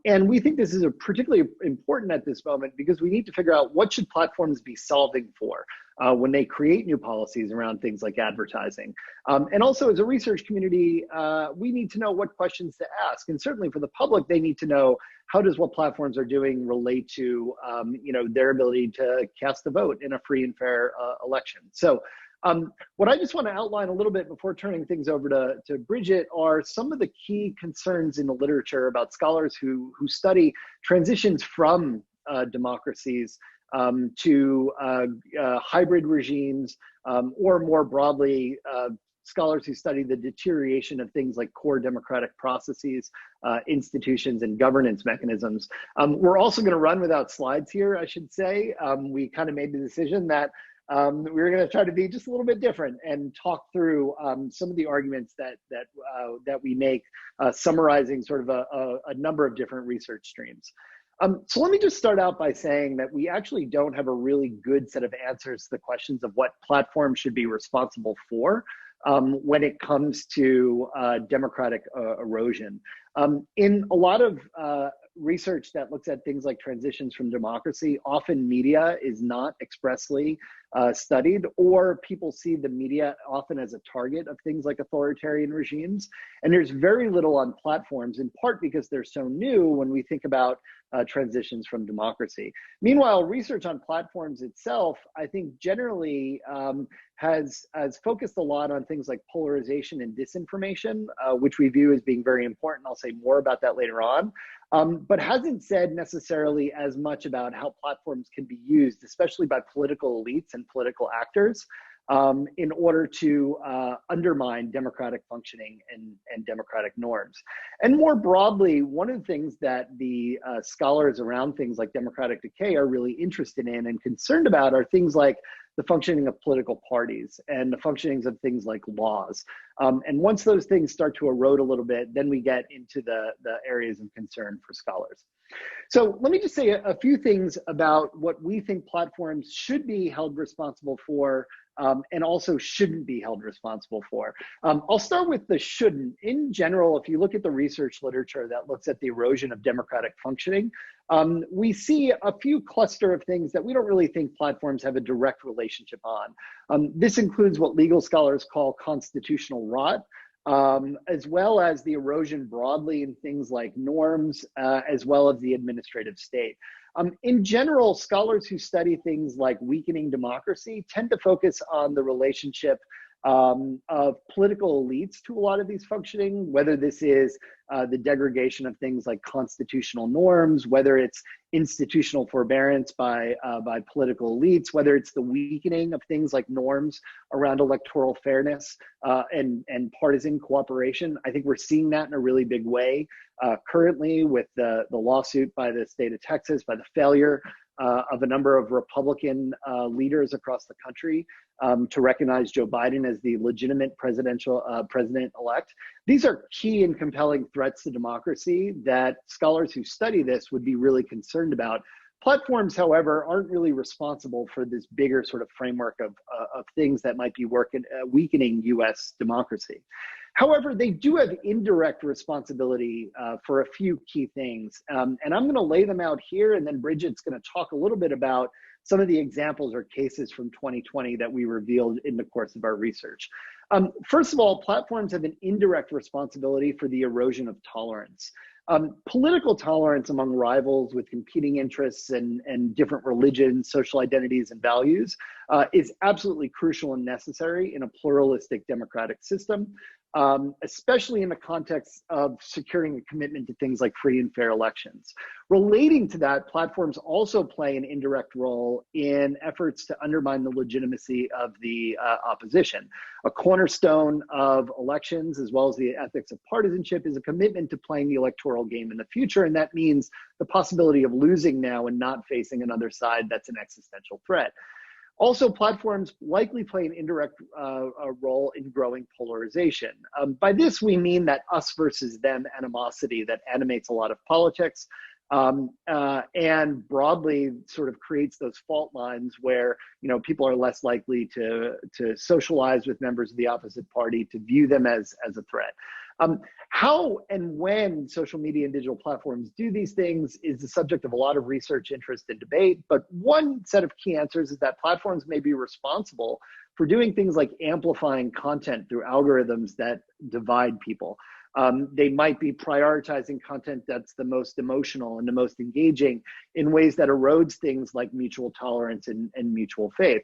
And we think this is particularly important at this moment because we need to figure out what should platforms be solving for when they create new policies around things like advertising. And also as a research community, we need to know what questions to ask. And certainly for the public, they need to know, how does what platforms are doing relate to their ability to cast a vote in a free and fair election? So What I just want to outline a little bit before turning things over to Bridget are some of the key concerns in the literature about scholars who study transitions from democracies to hybrid regimes, or more broadly, scholars who study the deterioration of things like core democratic processes, institutions, and governance mechanisms. We're also going to run without slides here, I should say. We kind of made the decision that we were going to try to be just a little bit different and talk through some of the arguments that we make, summarizing sort of a number of different research streams. So let me just start out by saying that we actually don't have a really good set of answers to the questions of what platforms should be responsible for when it comes to democratic erosion. In a lot of research that looks at things like transitions from democracy, often media is not expressly studied, or people see the media often as a target of things like authoritarian regimes. And there's very little on platforms, in part because they're so new when we think about transitions from democracy. Meanwhile, research on platforms itself, I think generally has focused a lot on things like polarization and disinformation, which we view as being very important. I'll say more about that later on. But hasn't said necessarily as much about how platforms can be used, especially by political elites and political actors, in order to undermine democratic functioning and democratic norms. And more broadly, one of the things that the scholars around things like democratic decay are really interested in and concerned about are things like the functioning of political parties and the functionings of things like laws. And once those things start to erode a little bit, then we get into the areas of concern for scholars. So let me just say a few things about what we think platforms should be held responsible for, and also shouldn't be held responsible for. I'll start with the shouldn't. In general, if you look at the research literature that looks at the erosion of democratic functioning, we see a few cluster of things that we don't really think platforms have a direct relationship on. This includes what legal scholars call constitutional rot, as well as the erosion broadly in things like norms, as well as the administrative state. In general, scholars who study things like weakening democracy tend to focus on the relationship of political elites to a lot of these functioning, whether this is the degradation of things like constitutional norms, whether it's institutional forbearance by political elites, whether it's the weakening of things like norms around electoral fairness and partisan cooperation. I think we're seeing that in a really big way currently with the lawsuit by the state of Texas, by the failure of a number of Republican leaders across the country to recognize Joe Biden as the legitimate president-elect. These are key and compelling threats to democracy that scholars who study this would be really concerned about. Platforms, however, aren't really responsible for this bigger sort of framework of things that might be weakening US democracy. However, they do have indirect responsibility for a few key things. And I'm going to lay them out here, and then Bridget's going to talk a little bit about some of the examples or cases from 2020 that we revealed in the course of our research. First of all, platforms have an indirect responsibility for the erosion of tolerance. Political tolerance among rivals with competing interests and different religions, social identities, and values is absolutely crucial and necessary in a pluralistic democratic system, especially in the context of securing a commitment to things like free and fair elections. Relating to that, platforms also play an indirect role in efforts to undermine the legitimacy of the opposition. A cornerstone of elections, as well as the ethics of partisanship, is a commitment to playing the electoral game in the future, and that means the possibility of losing now and not facing another side that's an existential threat. Also, platforms likely play an indirect role in growing polarization. By this, we mean that us versus them animosity that animates a lot of politics and broadly sort of creates those fault lines where, you know, people are less likely to socialize with members of the opposite party, to view them as a threat. How and when social media and digital platforms do these things is the subject of a lot of research, interest, and debate. But one set of key answers is that platforms may be responsible for doing things like amplifying content through algorithms that divide people. They might be prioritizing content that's the most emotional and the most engaging in ways that erodes things like mutual tolerance and mutual faith.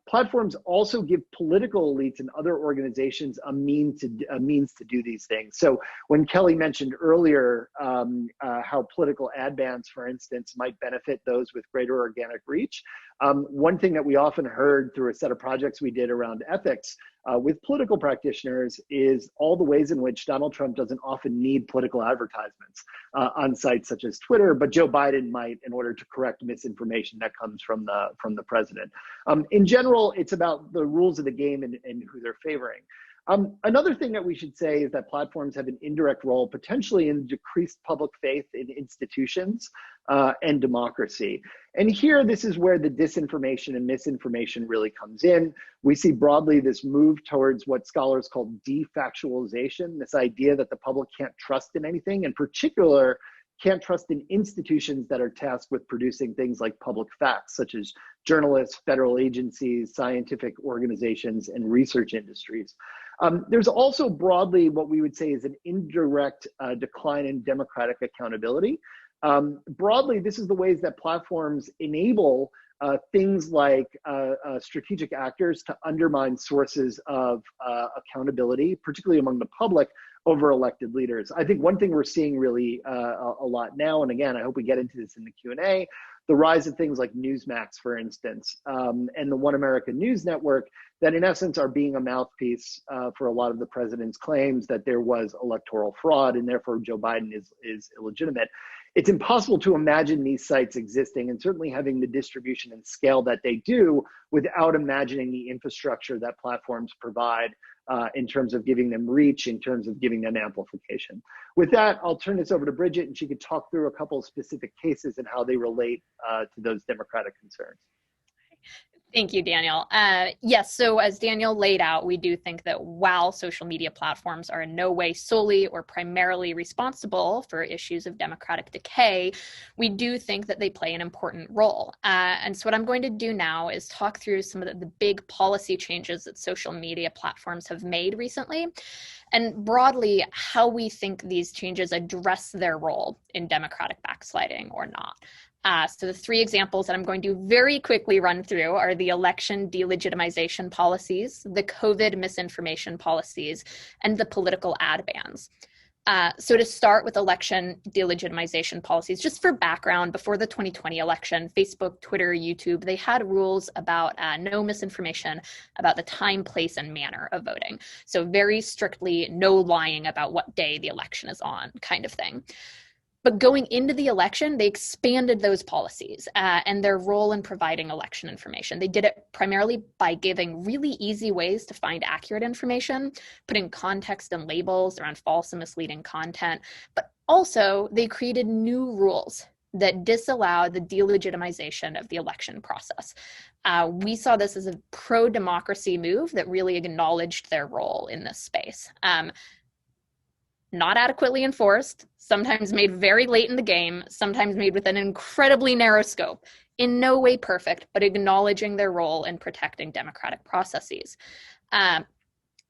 Platforms also give political elites and other organizations a means to do these things. So when Kelly mentioned earlier how political ad bans, for instance, might benefit those with greater organic reach, one thing that we often heard through a set of projects we did around ethics with political practitioners is all the ways in which Donald Trump doesn't often need political advertisements on sites such as Twitter, but Joe Biden might in order to correct misinformation that comes from the president. In general, it's about the rules of the game and who they're favoring. Another thing that we should say is that platforms have an indirect role potentially in decreased public faith in institutions and democracy. And here, this is where the disinformation and misinformation really comes in. We see broadly this move towards what scholars call defactualization, this idea that the public can't trust in anything, in particular, can't trust in institutions that are tasked with producing things like public facts, such as journalists, federal agencies, scientific organizations, and research industries. There's also broadly what we would say is an indirect decline in democratic accountability. Broadly, this is the ways that platforms enable things like strategic actors to undermine sources of accountability, particularly among the public, over elected leaders. I think one thing we're seeing really a lot now, and again, I hope we get into this in the Q&A, the rise of things like Newsmax, for instance, and the One America News Network, that in essence are being a mouthpiece for a lot of the president's claims that there was electoral fraud and therefore Joe Biden is illegitimate. It's impossible to imagine these sites existing and certainly having the distribution and scale that they do without imagining the infrastructure that platforms provide in terms of giving them reach, in terms of giving them amplification. With that, I'll turn this over to Bridget and she could talk through a couple of specific cases and how they relate to those democratic concerns. Thank you, Daniel. Yes, so as Daniel laid out, we do think that while social media platforms are in no way solely or primarily responsible for issues of democratic decay, we do think that they play an important role. And so what I'm going to do now is talk through some of the big policy changes that social media platforms have made recently, and broadly, how we think these changes address their role in democratic backsliding or not. So the three examples that I'm going to very quickly run through are the election delegitimization policies, the COVID misinformation policies, and the political ad bans. So to start with election delegitimization policies, just for background, before the 2020 election, Facebook, Twitter, YouTube, they had rules about no misinformation about the time, place, and manner of voting. So very strictly no lying about what day the election is on, kind of thing. But going into the election, they expanded those policies and their role in providing election information. They did it primarily by giving really easy ways to find accurate information, putting context and labels around false and misleading content, but also they created new rules that disallowed the delegitimization of the election process. We saw this as a pro-democracy move that really acknowledged their role in this space. Not adequately enforced, sometimes made very late in the game, sometimes made with an incredibly narrow scope, in no way perfect, but acknowledging their role in protecting democratic processes.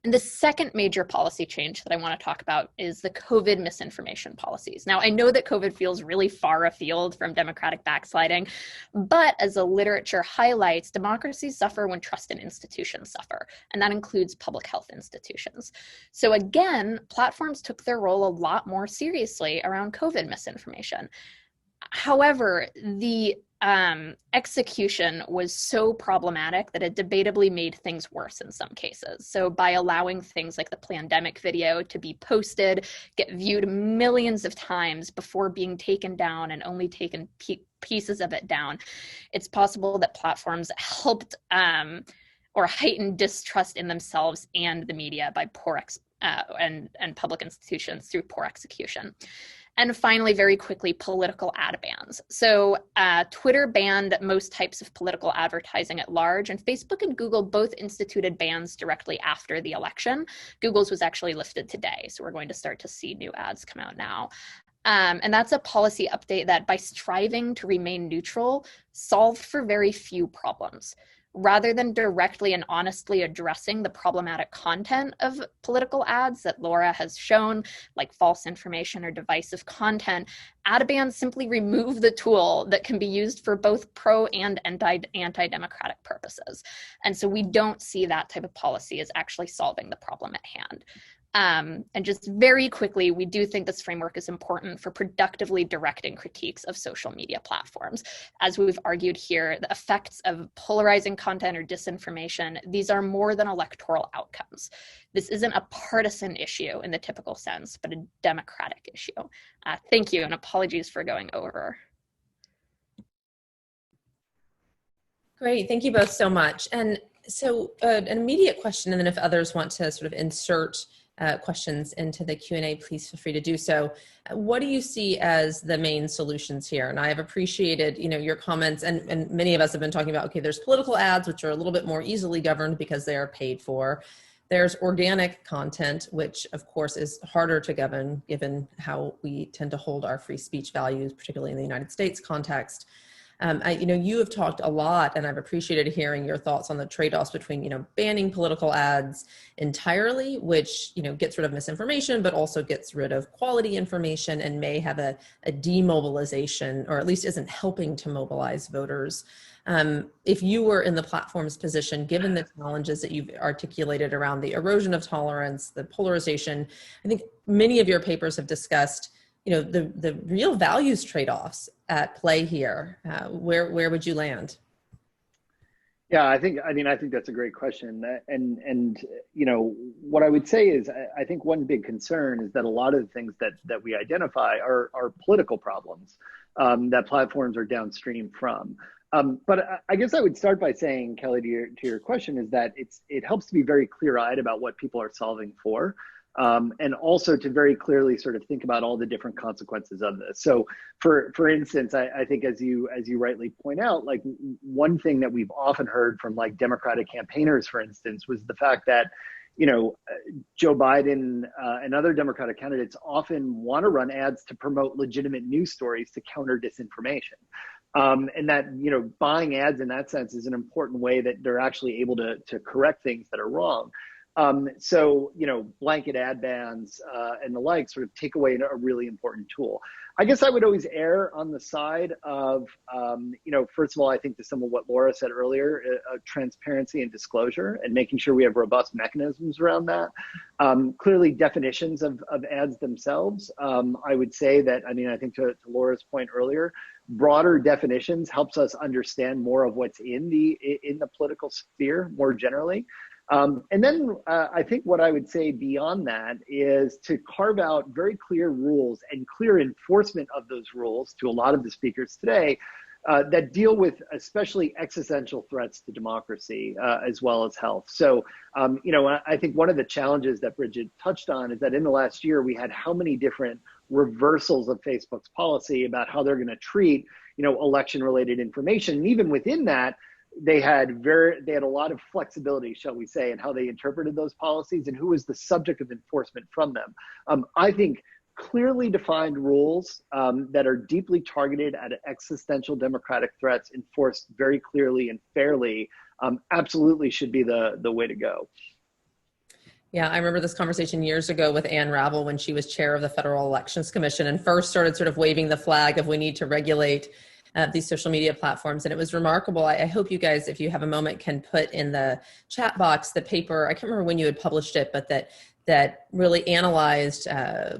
And the second major policy change that I want to talk about is the COVID misinformation policies. Now, I know that COVID feels really far afield from democratic backsliding, but as the literature highlights, democracies suffer when trust in institutions suffer, and that includes public health institutions. So again, platforms took their role a lot more seriously around COVID misinformation. However, the execution was so problematic that it debatably made things worse in some cases. So by allowing things like the pandemic video to be posted, get viewed millions of times before being taken down and only taken pieces of it down, it's possible that platforms helped or heightened distrust in themselves and the media by poor and public institutions through poor execution. And finally, very quickly, political ad bans. So Twitter banned most types of political advertising at large, and Facebook and Google both instituted bans directly after the election. Google's was actually lifted today, so we're going to start to see new ads come out now. And that's a policy update that, by striving to remain neutral, solved for very few problems. rather than directly and honestly addressing the problematic content of political ads that Laura has shown, like false information or divisive content, ad bans simply remove the tool that can be used for both pro and anti-democratic purposes. And so we don't see that type of policy as actually solving the problem at hand. And just very quickly, we do think this framework is important for productively directing critiques of social media platforms. As we've argued here, the effects of polarizing content or disinformation, these are more than electoral outcomes. This isn't a partisan issue in the typical sense, but a democratic issue. Thank you, and apologies for going over. Great, thank you both so much. And so an immediate question, and then if others want to sort of insert questions into the Q&A, please feel free to do so. What do you see as the main solutions here? And I have appreciated, your comments, and many of us have been talking about, okay, there's political ads, which are a little bit more easily governed because they are paid for. There's organic content, which of course is harder to govern given how we tend to hold our free speech values, particularly in the United States context. You have talked a lot, and I've appreciated hearing your thoughts on the trade-offs between, banning political ads entirely, which, gets rid of misinformation, but also gets rid of quality information and may have a demobilization, or at least isn't helping to mobilize voters. If you were in the platform's position, given the challenges that you've articulated around the erosion of tolerance, the polarization, I think many of your papers have discussed the real values trade-offs at play here. Where would you land? Yeah, I think that's a great question. And what I would say is I think one big concern is that a lot of the things that we identify are political problems that platforms are downstream from. But I guess I would start by saying, Kelly, to your question, is that it helps to be very clear-eyed about what people are solving for. And also to very clearly sort of think about all the different consequences of this. So for instance, I think as you rightly point out, like one thing that we've often heard from like Democratic campaigners, for instance, was the fact that, Joe Biden and other Democratic candidates often want to run ads to promote legitimate news stories to counter disinformation. And that, buying ads in that sense is an important way that they're actually able to correct things that are wrong. So, blanket ad bans and the like sort of take away a really important tool. I guess I would always err on the side of, first of all, I think to some of what Laura said earlier, transparency and disclosure and making sure we have robust mechanisms around that. Clearly definitions of ads themselves. I would say that, I think to Laura's point earlier, broader definitions helps us understand more of what's in the political sphere more generally. And then I think what I would say beyond that is to carve out very clear rules and clear enforcement of those rules to a lot of the speakers today that deal with especially existential threats to democracy as well as health. So, I think one of the challenges that Bridget touched on is that in the last year, we had how many different reversals of Facebook's policy about how they're going to treat, election-related information. And even within that, they had a lot of flexibility, shall we say, in how they interpreted those policies and who was the subject of enforcement from them. I think clearly defined rules that are deeply targeted at existential democratic threats enforced very clearly and fairly absolutely should be the way to go. Yeah, I remember this conversation years ago with Ann Ravel when she was chair of the Federal Elections Commission and first started sort of waving the flag of we need to regulate these social media platforms. And it was remarkable. I hope you guys, if you have a moment, can put in the chat box the paper. I can't remember when you had published it, but that really analyzed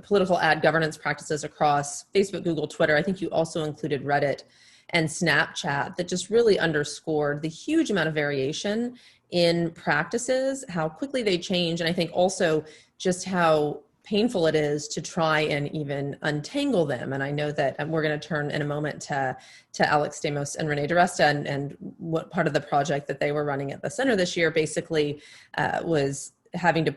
political ad governance practices across Facebook, Google, Twitter. I think you also included Reddit and Snapchat that just really underscored the huge amount of variation in practices, how quickly they change. And I think also just how painful it is to try and even untangle them. And I know that we're going to turn in a moment to Alex Stamos and Renee DiResta and what part of the project that they were running at the center this year basically was having to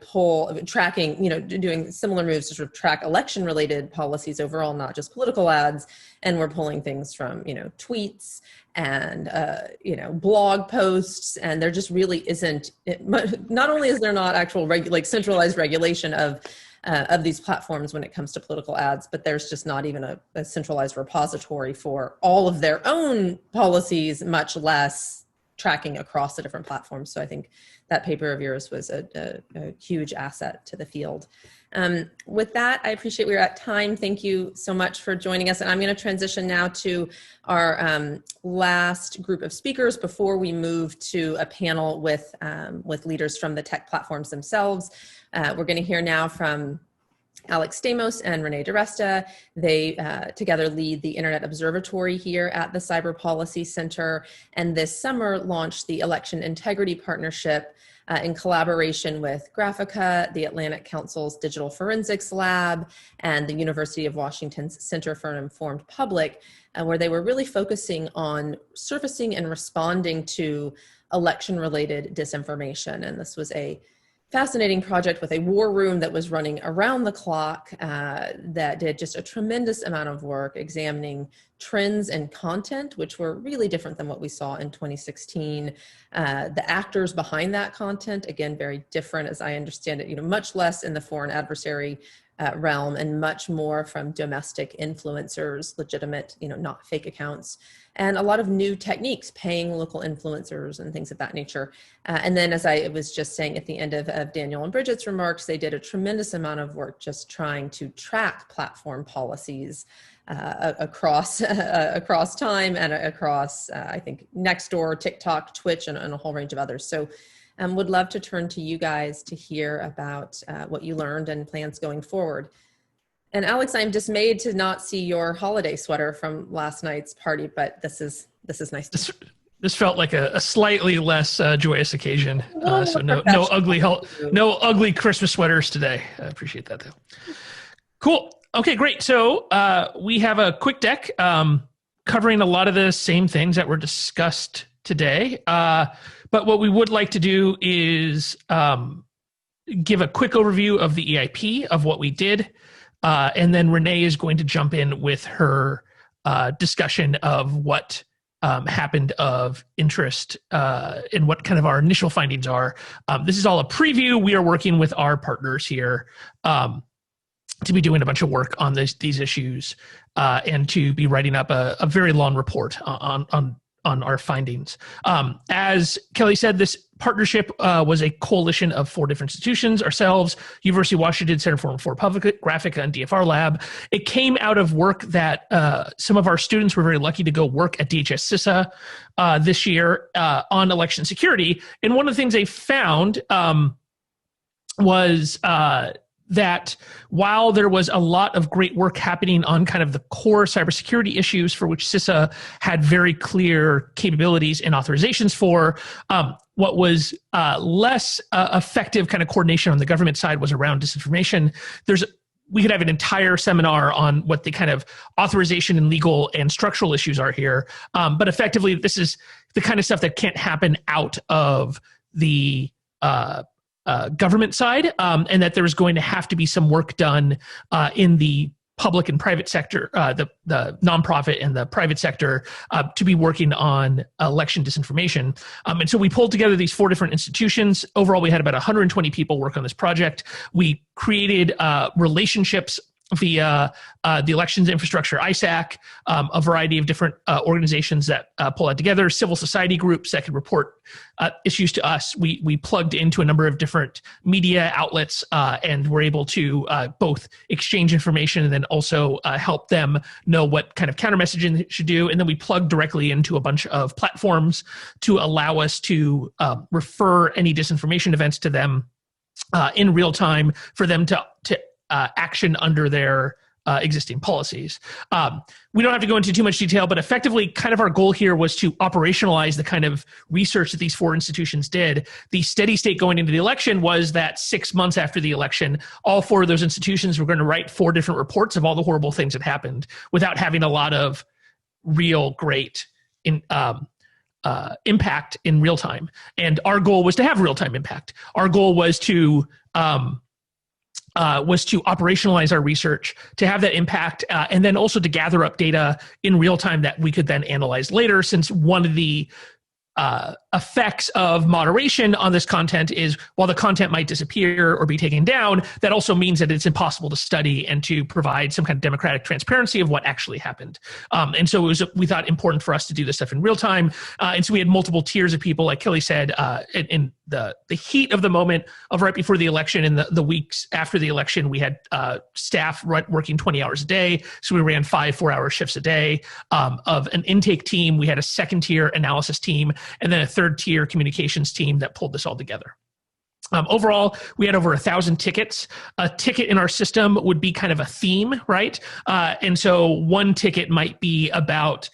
tracking, doing similar moves to sort of track election related policies overall, not just political ads. And we're pulling things from, tweets and, blog posts. And there just really isn't, not only is there not actual centralized regulation of these platforms when it comes to political ads, but there's just not even a centralized repository for all of their own policies, much less tracking across the different platforms. So I think that paper of yours was a huge asset to the field. With that, I appreciate we're at time. Thank you so much for joining us. And I'm going to transition now to our last group of speakers before we move to a panel with leaders from the tech platforms themselves. We're going to hear now from Alex Stamos and Renee DiResta. They together lead the Internet Observatory here at the Cyber Policy Center, and this summer launched the Election Integrity Partnership in collaboration with Graphica, the Atlantic Council's Digital Forensics Lab, and the University of Washington's Center for an Informed Public, where they were really focusing on surfacing and responding to election-related disinformation. And this was a fascinating project with a war room that was running around the clock that did just a tremendous amount of work examining trends and content, which were really different than what we saw in 2016. The actors behind that content, again, very different as I understand it, much less in the foreign adversary realm and much more from domestic influencers, legitimate, not fake accounts, and a lot of new techniques, paying local influencers and things of that nature. And then, as I was just saying at the end of Daniel and Bridget's remarks, they did a tremendous amount of work just trying to track platform policies across time and across, I think, Nextdoor, TikTok, Twitch, and a whole range of others. So would love to turn to you guys to hear about what you learned and plans going forward. And Alex, I'm dismayed to not see your holiday sweater from last night's party, but this is nice. This felt like a slightly less joyous occasion. So no ugly Christmas sweaters today. I appreciate that though. Cool. Okay, great. So we have a quick deck covering a lot of the same things that were discussed today. But what we would like to do is give a quick overview of the EIP, of what we did. And then Renee is going to jump in with her discussion of what happened of interest and what kind of our initial findings are. This is all a preview. We are working with our partners here to be doing a bunch of work on these issues and to be writing up a very long report on our findings. As Kelly said, this partnership was a coalition of 4 different institutions: ourselves, University of Washington Center for Informed Public, Graphica, and DFR Lab. It came out of work that some of our students were very lucky to go work at DHS CISA this year on election security. And one of the things they found was that while there was a lot of great work happening on kind of the core cybersecurity issues for which CISA had very clear capabilities and authorizations for, what was less effective kind of coordination on the government side was around disinformation. We could have an entire seminar on what the kind of authorization and legal and structural issues are here. But effectively, this is the kind of stuff that can't happen out of the government side, and that there's going to have to be some work done in the public and private sector, the nonprofit and the private sector, to be working on election disinformation. And so we pulled together these 4 different institutions. Overall, we had about 120 people work on this project. We created relationships via the elections infrastructure, ISAC, a variety of different organizations that pull that together, civil society groups that can report issues to us. We plugged into a number of different media outlets and were able to both exchange information and then also help them know what kind of counter messaging they should do. And then we plugged directly into a bunch of platforms to allow us to refer any disinformation events to them in real time for them to action under their existing policies. We don't have to go into too much detail, but effectively kind of our goal here was to operationalize the kind of research that these 4 institutions did. The steady state going into the election was that 6 months after the election, all 4 of those institutions were going to write 4 different reports of all the horrible things that happened without having a lot of real great impact in real time. And our goal was to have real-time impact. Our goal was to operationalize our research, to have that impact, and then also to gather up data in real time that we could then analyze later, since one of the effects of moderation on this content is while the content might disappear or be taken down, that also means that it's impossible to study and to provide some kind of democratic transparency of what actually happened. And so we thought important for us to do this stuff in real time. And so we had multiple tiers of people, like Kelly said, in the heat of the moment of right before the election and the weeks after the election, we had staff working 20 hours a day. So we ran 5 4-hour shifts a day. Of an intake team, we had a second tier analysis team, and then a third tier communications team that pulled this all together. Overall, we had over 1,000 tickets. A ticket in our system would be kind of a theme, right? And so one ticket might be about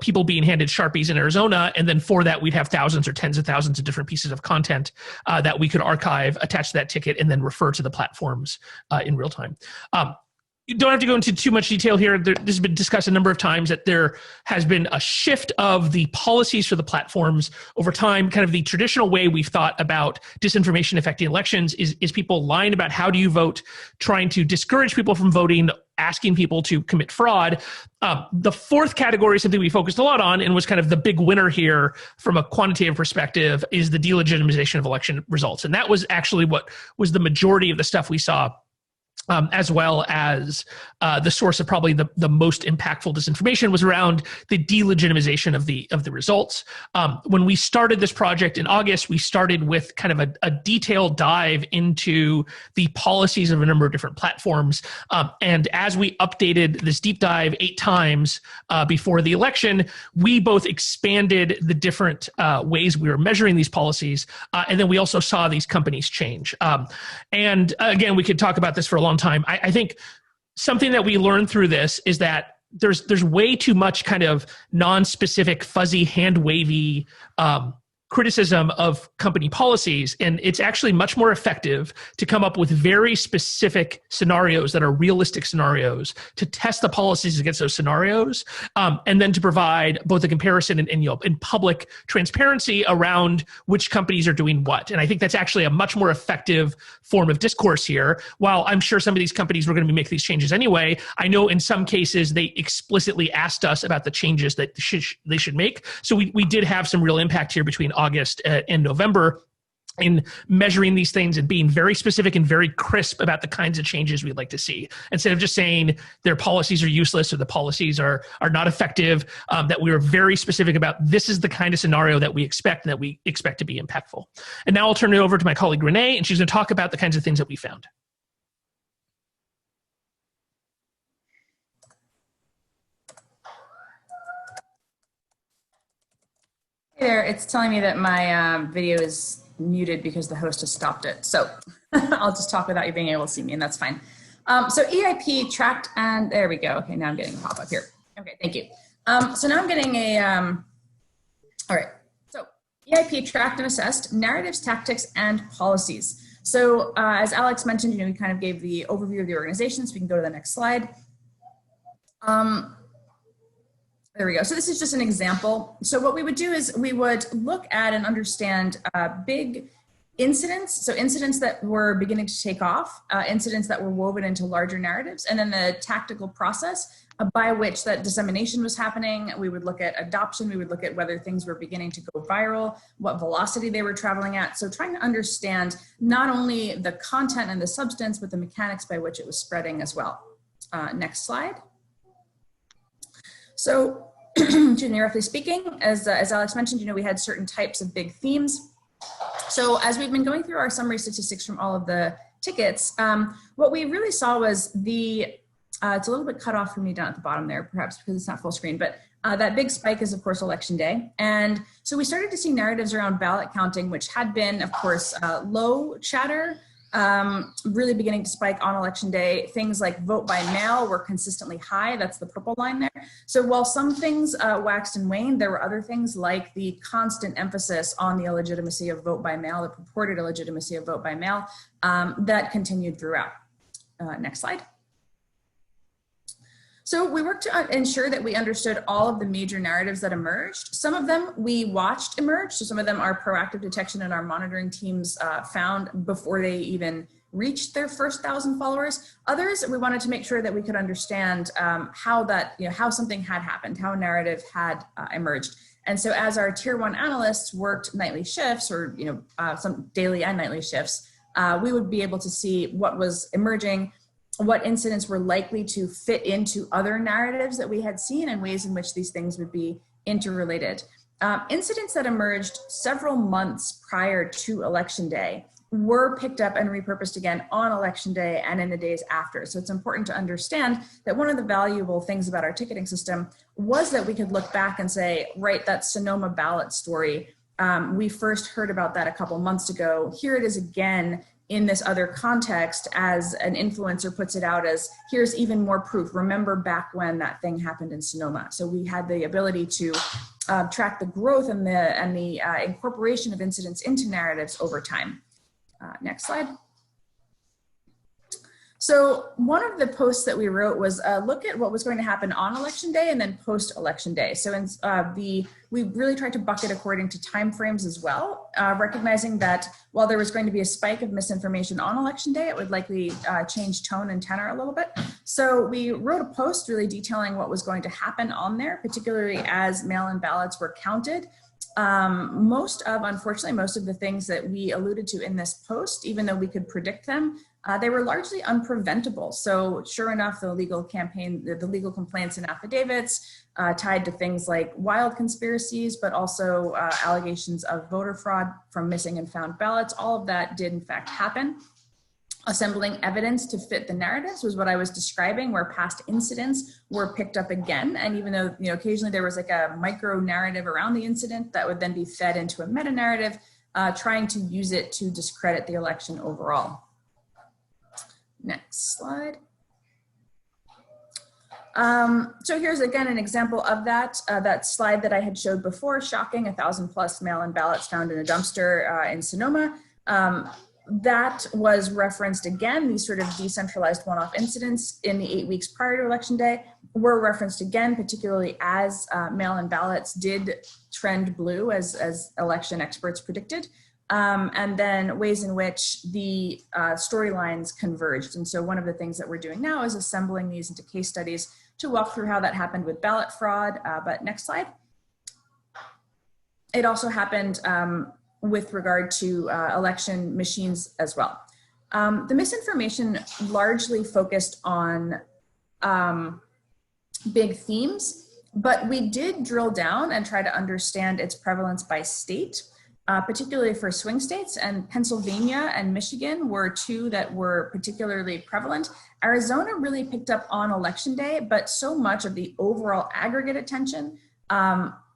people being handed Sharpies in Arizona, and then for that we'd have thousands or tens of thousands of different pieces of content that we could archive, attach to that ticket, and then refer to the platforms in real time. You don't have to go into too much detail here. This has been discussed a number of times that there has been a shift of the policies for the platforms over time. Kind of the traditional way we've thought about disinformation affecting elections is people lying about how do you vote, trying to discourage people from voting, asking people to commit fraud. The fourth category is something we focused a lot on and was kind of the big winner here from a quantitative perspective is the delegitimization of election results. And that was actually what was the majority of the stuff we saw. As well as the source of probably the most impactful disinformation was around the delegitimization of the results. When we started this project in August, we started with kind of a detailed dive into the policies of a number of different platforms. And as we updated this deep dive 8 times before the election, we both expanded the different ways we were measuring these policies, and then we also saw these companies change. And again, we could talk about this for a long time. I think something that we learned through this is that there's way too much kind of non-specific, fuzzy, hand-wavy criticism of company policies, and it's actually much more effective to come up with very specific scenarios that are realistic scenarios to test the policies against those scenarios, and then to provide both a comparison and public transparency around which companies are doing what. And I think that's actually a much more effective form of discourse here. While I'm sure some of these companies were going to make these changes anyway, I know in some cases they explicitly asked us about the changes that they should make. So we did have some real impact here between August and November in measuring these things and being very specific and very crisp about the kinds of changes we'd like to see. Instead of just saying their policies are useless or the policies are not effective, that we were very specific about this is the kind of scenario that we expect and that we expect to be impactful. And now I'll turn it over to my colleague Renee, and she's going to talk about the kinds of things that we found. Hey there, it's telling me that my video is muted because the host has stopped it. So I'll just talk without you being able to see me, and that's fine. So EIP tracked, and there we go. Okay, now I'm getting a pop-up here. Okay, thank you. So now I'm getting all right. So EIP tracked and assessed narratives, tactics, and policies. So as Alex mentioned, we kind of gave the overview of the organization, so we can go to the next slide. There we go. So this is just an example. So what we would do is we would look at and understand big incidents. So incidents that were beginning to take off, incidents that were woven into larger narratives, and then the tactical process by which that dissemination was happening. We would look at adoption. We would look at whether things were beginning to go viral, what velocity they were traveling at. So trying to understand not only the content and the substance, but the mechanics by which it was spreading as well. Next slide. So, roughly speaking, as Alex mentioned, we had certain types of big themes. So as we've been going through our summary statistics from all of the tickets, what we really saw was it's a little bit cut off for me down at the bottom there, perhaps because it's not full screen, but that big spike is, of course, election day. And so we started to see narratives around ballot counting, which had been, of course, low chatter, really beginning to spike on election day. Things like vote by mail were consistently high. That's the purple line there. So while some things waxed and waned, there were other things like the constant emphasis on the illegitimacy of vote by mail, the purported illegitimacy of vote by mail, that continued throughout. Next slide. So we worked to ensure that we understood all of the major narratives that emerged. Some of them we watched emerge. So some of them our proactive detection and our monitoring teams found before they even reached their first 1,000 followers. Others, we wanted to make sure that we could understand how that, how something had happened, how a narrative had emerged. And so as our tier 1 analysts worked nightly shifts, or some daily and nightly shifts, we would be able to see what was emerging, what incidents were likely to fit into other narratives that we had seen, and ways in which these things would be interrelated. Incidents that emerged several months prior to Election Day were picked up and repurposed again on Election Day and in the days after. So it's important to understand that one of the valuable things about our ticketing system was that we could look back and say, right, that Sonoma ballot story, we first heard about that a couple months ago. Here it is again in this other context, as an influencer puts it out as, here's even more proof. Remember back when that thing happened in Sonoma. So we had the ability to track the growth and the incorporation of incidents into narratives over time. Next slide. So one of the posts that we wrote was look at what was going to happen on Election Day and then post-Election Day. So we really tried to bucket according to timeframes as well, recognizing that while there was going to be a spike of misinformation on Election Day, it would likely change tone and tenor a little bit. So we wrote a post really detailing what was going to happen on there, particularly as mail-in ballots were counted. Unfortunately, most of the things that we alluded to in this post, even though we could predict them, they were largely unpreventable. So sure enough, the legal complaints and affidavits tied to things like wild conspiracies, but also allegations of voter fraud from missing and found ballots, all of that did in fact happen. Assembling evidence to fit the narratives was what I was describing, where past incidents were picked up again. And even though, occasionally there was like a micro narrative around the incident that would then be fed into a meta narrative, trying to use it to discredit the election overall. Next slide. So here's again an example of that slide that I had showed before, shocking, 1,000+ mail-in ballots found in a dumpster in Sonoma. That was referenced again, these sort of decentralized one-off incidents in the 8 weeks prior to Election Day were referenced again, particularly as mail-in ballots did trend blue as election experts predicted. And then ways in which the storylines converged. And so one of the things that we're doing now is assembling these into case studies to walk through how that happened with ballot fraud. But next slide. It also happened with regard to election machines as well. The misinformation largely focused on big themes, but we did drill down and try to understand its prevalence by state. Particularly for swing states, and Pennsylvania and Michigan were two that were particularly prevalent. Arizona really picked up on Election Day, but so much of the overall aggregate attention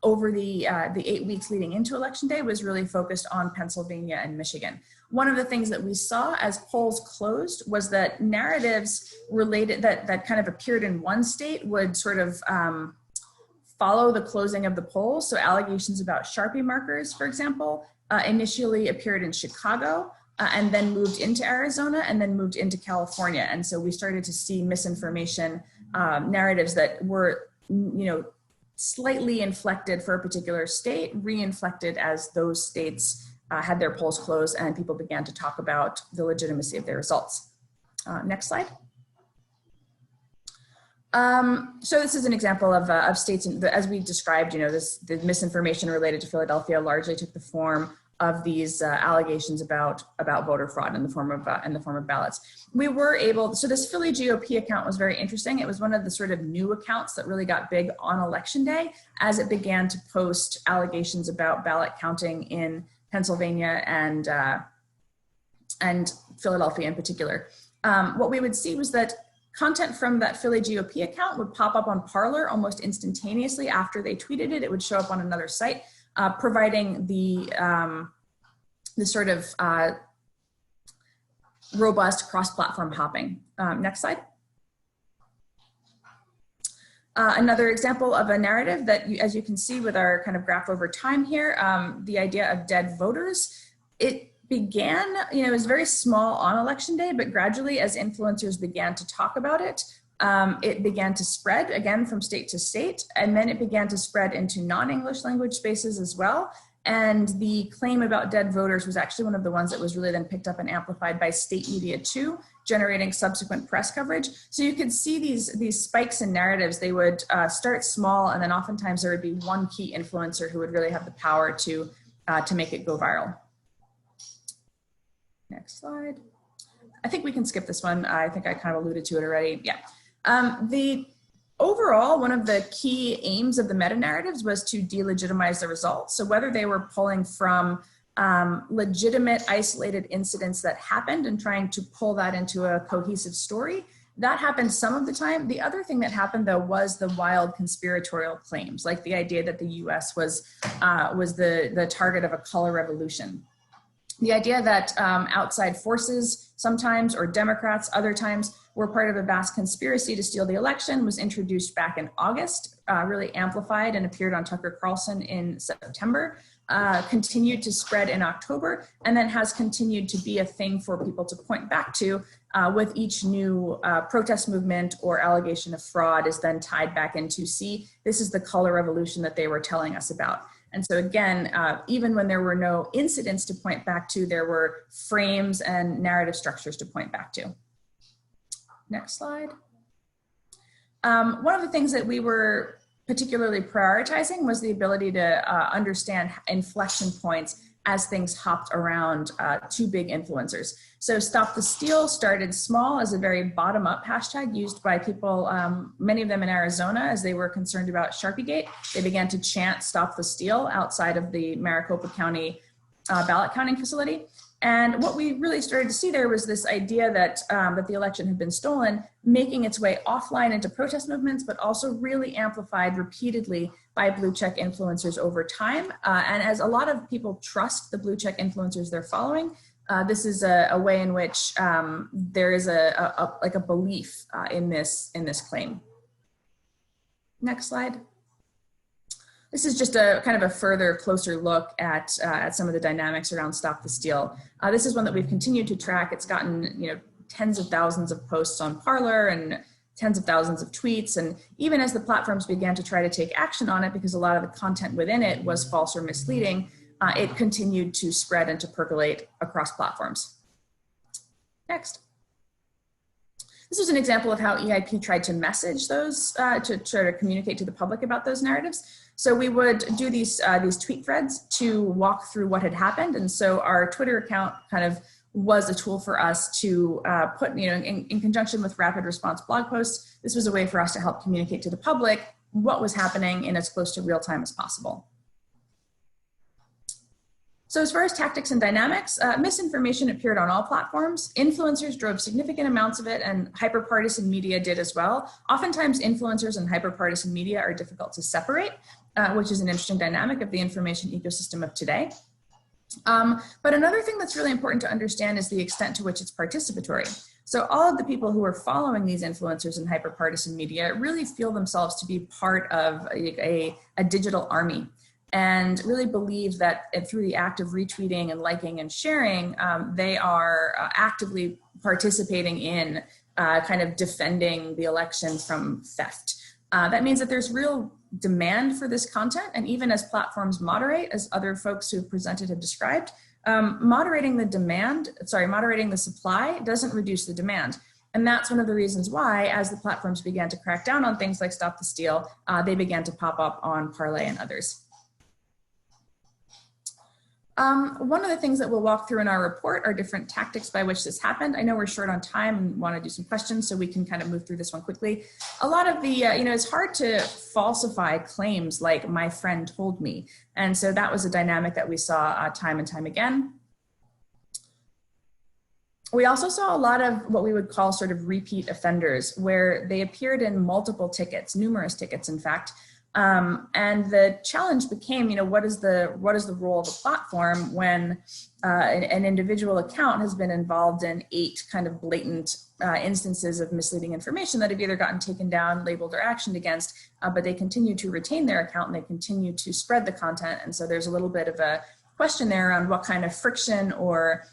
over the 8 weeks leading into Election Day was really focused on Pennsylvania and Michigan. One of the things that we saw as polls closed was that narratives related that kind of appeared in one state would sort of follow the closing of the polls. So allegations about Sharpie markers, for example, initially appeared in Chicago and then moved into Arizona and then moved into California. And so we started to see misinformation narratives that were, slightly inflected for a particular state, re-inflected as those states had their polls closed and people began to talk about the legitimacy of their results. Next slide. So this is an example of states, as we described, the misinformation related to Philadelphia largely took the form of these allegations about voter fraud in the form of ballots. We were able, so this Philly GOP account was very interesting. It was one of the sort of new accounts that really got big on Election Day as it began to post allegations about ballot counting in Pennsylvania and Philadelphia in particular. What we would see was that content from that Philly GOP account would pop up on Parler almost instantaneously after they tweeted it. It would show up on another site, providing the sort of robust cross-platform hopping. Next slide. Another example of a narrative that, as you can see with our kind of graph over time here, the idea of dead voters, it began, it was very small on Election Day, but gradually as influencers began to talk about it, it began to spread again from state to state, and then it began to spread into non-English language spaces as well. And the claim about dead voters was actually one of the ones that was really then picked up and amplified by state media too, generating subsequent press coverage. So you could see these spikes in narratives. They would start small, and then oftentimes there would be one key influencer who would really have the power to make it go viral. Next slide. I think we can skip this one. I think I kind of alluded to it already. Yeah. Overall, one of the key aims of the meta-narratives was to delegitimize the results. So whether they were pulling from legitimate isolated incidents that happened and trying to pull that into a cohesive story, that happened some of the time. The other thing that happened though was the wild conspiratorial claims, like the idea that the US was the target of a color revolution. The idea that outside forces sometimes, or Democrats other times, were part of a vast conspiracy to steal the election was introduced back in August, really amplified and appeared on Tucker Carlson in September, continued to spread in October, and then has continued to be a thing for people to point back to with each new protest movement or allegation of fraud is then tied back into, see, this is the color revolution that they were telling us about. And so again, even when there were no incidents to point back to, there were frames and narrative structures to point back to. Next slide. One of the things that we were particularly prioritizing was the ability to understand inflection points as things hopped around two big influencers. So Stop the Steal started small as a very bottom-up hashtag used by people, many of them in Arizona, as they were concerned about Sharpiegate. They began to chant Stop the Steal outside of the Maricopa County ballot counting facility. And what we really started to see there was this idea that, that the election had been stolen, making its way offline into protest movements, but also really amplified repeatedly by blue check influencers over time. And as a lot of people trust the blue check influencers they're following, this is a way in which there is like a belief in this claim. Next slide. This is just a kind of a further closer look at some of the dynamics around Stop the Steal. This is one that we've continued to track. It's gotten tens of thousands of posts on Parler and tens of thousands of tweets. And even as the platforms began to try to take action on it, because a lot of the content within it was false or misleading, it continued to spread and to percolate across platforms. Next. This is an example of how EIP tried to message those, to try to communicate to the public about those narratives. So we would do these tweet threads to walk through what had happened. And so our Twitter account kind of was a tool for us to put, in conjunction with rapid response blog posts, this was a way for us to help communicate to the public what was happening in as close to real time as possible. So as far as tactics and dynamics, misinformation appeared on all platforms. Influencers drove significant amounts of it, and hyperpartisan media did as well. Oftentimes, influencers and hyperpartisan media are difficult to separate, which is an interesting dynamic of the information ecosystem of today. But another thing that's really important to understand is the extent to which it's participatory. So all of the people who are following these influencers and hyperpartisan media really feel themselves to be part of a digital army, and really believe that through the act of retweeting and liking and sharing, they are actively participating in kind of defending the election from theft. That means that there's real demand for this content, and even as platforms moderate, as other folks who have presented have described, moderating the supply doesn't reduce the demand. And that's one of the reasons why, as the platforms began to crack down on things like Stop the Steal, they began to pop up on Parler and others. One of the things that we'll walk through in our report are different tactics by which this happened. I know we're short on time and want to do some questions, so we can kind of move through this one quickly. A lot of the, it's hard to falsify claims like "my friend told me." And so that was a dynamic that we saw time and time again. We also saw a lot of what we would call sort of repeat offenders, where they appeared in multiple tickets, numerous tickets, in fact. And the challenge became, what is the role of the platform when an individual account has been involved in 8 kind of blatant instances of misleading information that have either gotten taken down, labeled, or actioned against, but they continue to retain their account and they continue to spread the content. And so there's a little bit of a question there around what kind of friction or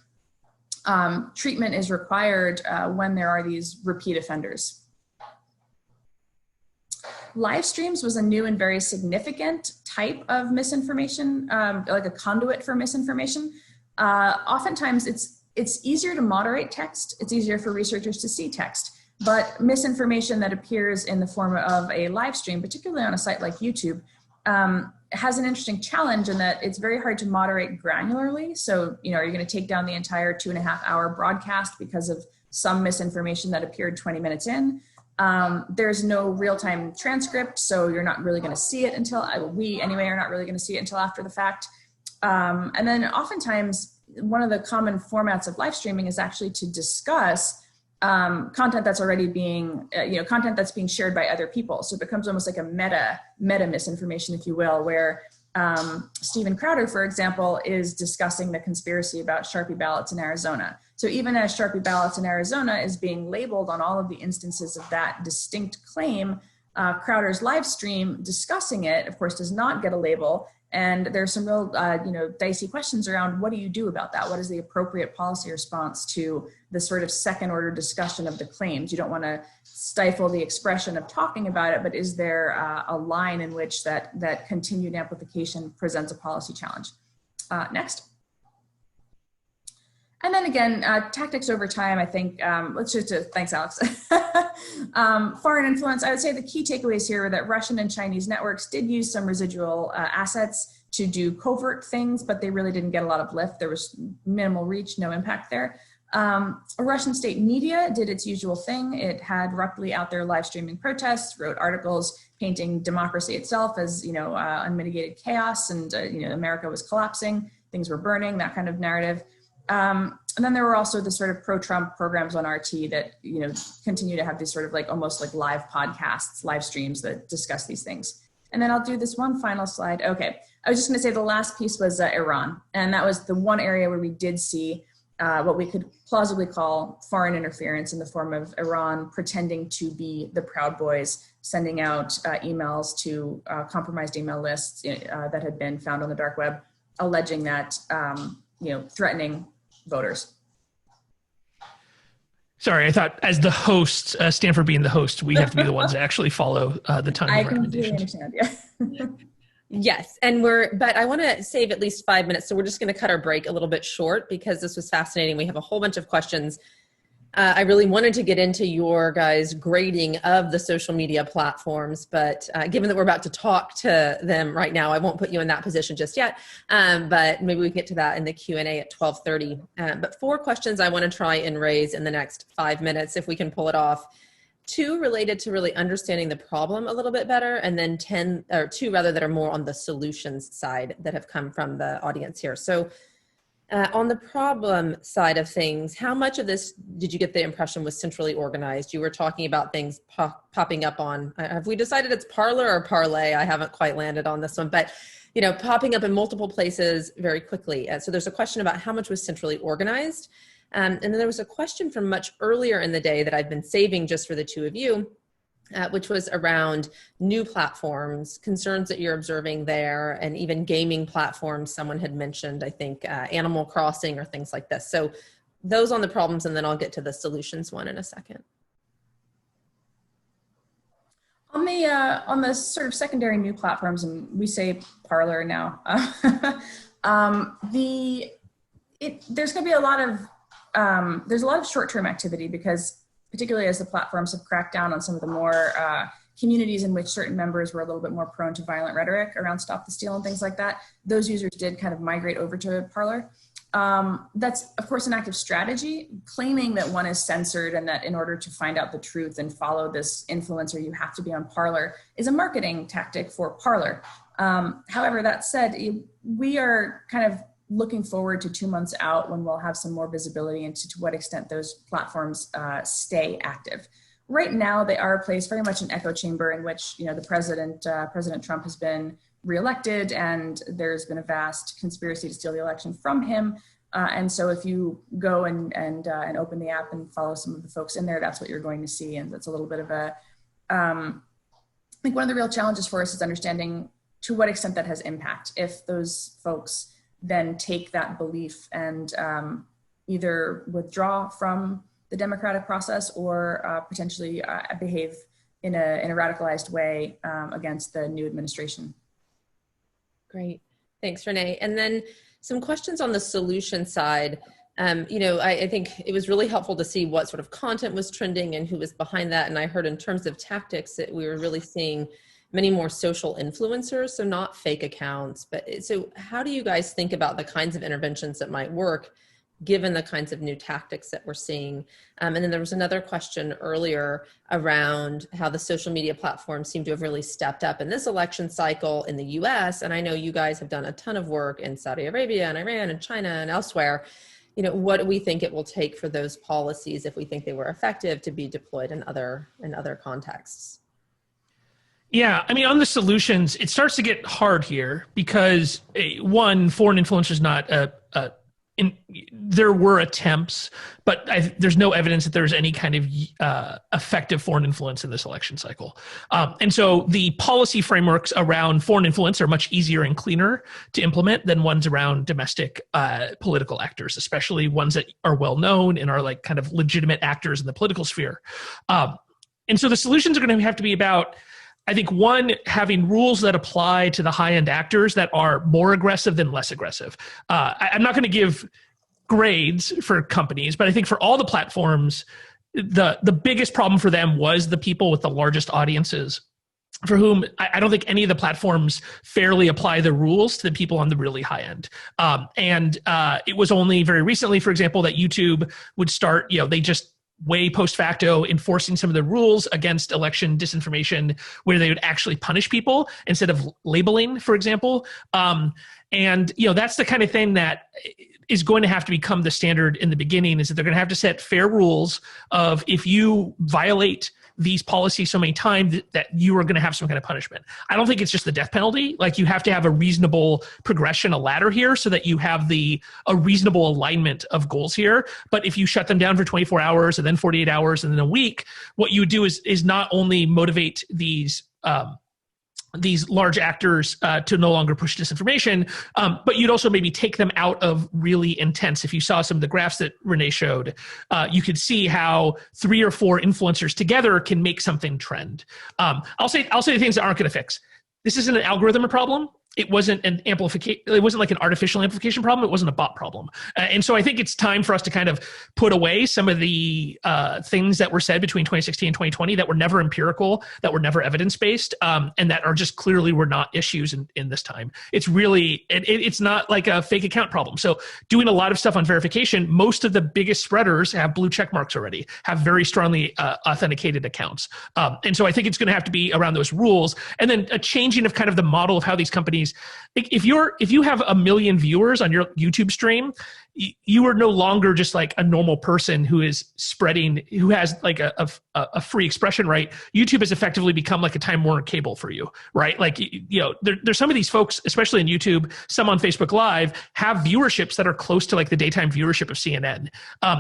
treatment is required when there are these repeat offenders. Live streams was a new and very significant type of misinformation, like a conduit for misinformation. Oftentimes it's easier to moderate text. It's easier for researchers to see text, but misinformation that appears in the form of a live stream, particularly on a site like YouTube, has an interesting challenge in that it's very hard to moderate granularly. So, are you going to take down the entire 2.5-hour broadcast because of some misinformation that appeared 20 minutes in? There's no real-time transcript, so you're not really going to see it until, we anyway are not really going to see it until after the fact. And then oftentimes, one of the common formats of live streaming is actually to discuss content that's already being, content that's being shared by other people. So it becomes almost like a meta misinformation, if you will, where Steven Crowder, for example, is discussing the conspiracy about Sharpie ballots in Arizona. So even as Sharpie ballots in Arizona is being labeled on all of the instances of that distinct claim, Crowder's live stream discussing it, of course, does not get a label. And there's some real, dicey questions around what do you do about that? What is the appropriate policy response to the sort of second order discussion of the claims? You don't want to stifle the expression of talking about it, but is there a line in which that continued amplification presents a policy challenge? Next. And then again, tactics over time, I think, thanks, Alex. Foreign influence, I would say the key takeaways here are that Russian and Chinese networks did use some residual assets to do covert things, but they really didn't get a lot of lift. There was minimal reach, no impact there. Russian state media did its usual thing. It had roughly out there live streaming protests, wrote articles painting democracy itself as, unmitigated chaos and, America was collapsing, things were burning, that kind of narrative. And then there were also the sort of pro-Trump programs on RT that, continue to have these sort of almost like live podcasts, live streams that discuss these things. And then I'll do this one final slide. Okay. I was just going to say the last piece was Iran. And that was the one area where we did see what we could plausibly call foreign interference in the form of Iran pretending to be the Proud Boys, sending out emails to compromised email lists that had been found on the dark web, alleging that, threatening voters. Sorry, I thought as the host, Stanford being the host, we have to be the ones that actually follow the time of recommendations. I completely understand, yeah. Yes, but I want to save at least 5 minutes, so we're just going to cut our break a little bit short because this was fascinating. We have a whole bunch of questions. I really wanted to get into your guys' grading of the social media platforms, but given that we're about to talk to them right now, I won't put you in that position just yet, but maybe we can get to that in the Q&A at 12:30. But 4 questions I want to try and raise in the next 5 minutes, if we can pull it off. 2 related to really understanding the problem a little bit better, and then 2 that are more on the solutions side that have come from the audience here. So on the problem side of things, how much of this did you get the impression was centrally organized? You were talking about things popping up on, have we decided it's Parler or Parlay? I haven't quite landed on this one, but popping up in multiple places very quickly. So there's a question about how much was centrally organized. And then there was a question from much earlier in the day that I've been saving just for the 2 of you, which was around new platforms, concerns that you're observing there, and even gaming platforms. Someone had mentioned, I think, Animal Crossing or things like this. So those on the problems, and then I'll get to the solutions one in a second. On the sort of secondary new platforms, and we say Parler now, there's going to be a lot of short-term activity because, particularly as the platforms have cracked down on some of the more communities in which certain members were a little bit more prone to violent rhetoric around Stop the Steal and things like that, those users did kind of migrate over to Parler. That's, of course, an active strategy. Claiming that one is censored and that in order to find out the truth and follow this influencer, you have to be on Parler is a marketing tactic for Parler. However, that said, we are kind of looking forward to 2 months out when we'll have some more visibility into to what extent those platforms stay active. Right now, they are a place very much an echo chamber in which the President Trump has been reelected, and there's been a vast conspiracy to steal the election from him. And so, if you go and open the app and follow some of the folks in there, that's what you're going to see, and that's a little bit of a. I think one of the real challenges for us is understanding to what extent that has impact. If those folks then take that belief and either withdraw from the democratic process or potentially behave in a radicalized way against the new administration. Great. Thanks, Renee. And then some questions on the solution side. I think it was really helpful to see what sort of content was trending and who was behind that. And I heard in terms of tactics that we were really seeing many more social influencers, so not fake accounts. But so how do you guys think about the kinds of interventions that might work given the kinds of new tactics that we're seeing? And then there was another question earlier around how the social media platforms seem to have really stepped up in this election cycle in the US. And I know you guys have done a ton of work in Saudi Arabia and Iran and China and elsewhere. What do we think it will take for those policies, if we think they were effective, to be deployed in other contexts? Yeah, I mean, on the solutions, it starts to get hard here because one, foreign influence is not there were attempts, but there's no evidence that there's any kind of effective foreign influence in this election cycle. And so the policy frameworks around foreign influence are much easier and cleaner to implement than ones around domestic political actors, especially ones that are well known and are like kind of legitimate actors in the political sphere. And so the solutions are going to have to be about, I think, one, having rules that apply to the high-end actors that are more aggressive than less aggressive. I'm not going to give grades for companies, but I think for all the platforms, the biggest problem for them was the people with the largest audiences, for whom I don't think any of the platforms fairly apply the rules to the people on the really high end. And it was only very recently, for example, that YouTube would start, they just way post facto enforcing some of the rules against election disinformation, where they would actually punish people instead of labeling, for example. And that's the kind of thing that is going to have to become the standard in the beginning, is that they're going to have to set fair rules of, if you violate these policies so many times, that you are going to have some kind of punishment. I don't think it's just the death penalty. Like, you have to have a reasonable progression, a ladder here, so that you have a reasonable alignment of goals here. But if you shut them down for 24 hours and then 48 hours and then a week, what you do is not only motivate these large actors to no longer push disinformation, but you'd also maybe take them out of really intense. If you saw some of the graphs that Renee showed, you could see how 3 or 4 influencers together can make something trend. I'll say the things that aren't going to fix. This isn't an algorithm problem. It wasn't an amplification. It wasn't like an artificial amplification problem. It wasn't a bot problem. And so I think it's time for us to kind of put away some of the things that were said between 2016 and 2020 that were never empirical, that were never evidence-based, and that are just clearly were not issues in this time. It's really, it's not like a fake account problem. So doing a lot of stuff on verification, most of the biggest spreaders have blue check marks already, have very strongly authenticated accounts. And so I think it's going to have to be around those rules, and then a changing of kind of the model of how these companies. If you have 1 million viewers on your YouTube stream, you are no longer just like a normal person who is spreading, who has like a free expression right. YouTube has effectively become like a Time Warner Cable for you, right? Like, there's some of these folks, especially on YouTube, some on Facebook Live, have viewerships that are close to like the daytime viewership of CNN.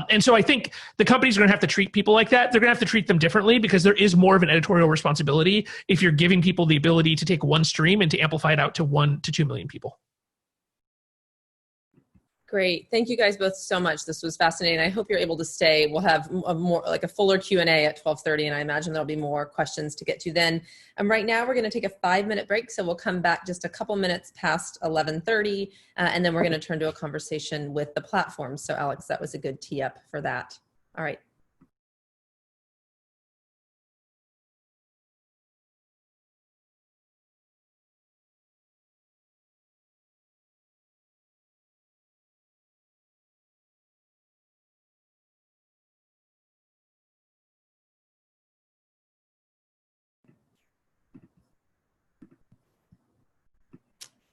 And so I think the companies are going to have to treat people like that. They're going to have to treat them differently, because there is more of an editorial responsibility if you're giving people the ability to take one stream and to amplify it out to 1 to 2 million people. Great. Thank you guys both so much. This was fascinating. I hope you're able to stay. We'll have a fuller Q&A at 12:30, and I imagine there'll be more questions to get to then. Right now, we're going to take a 5-minute break, so we'll come back just a couple minutes past 11:30, and then we're going to turn to a conversation with the platform. So Alex, that was a good tee up for that. All right.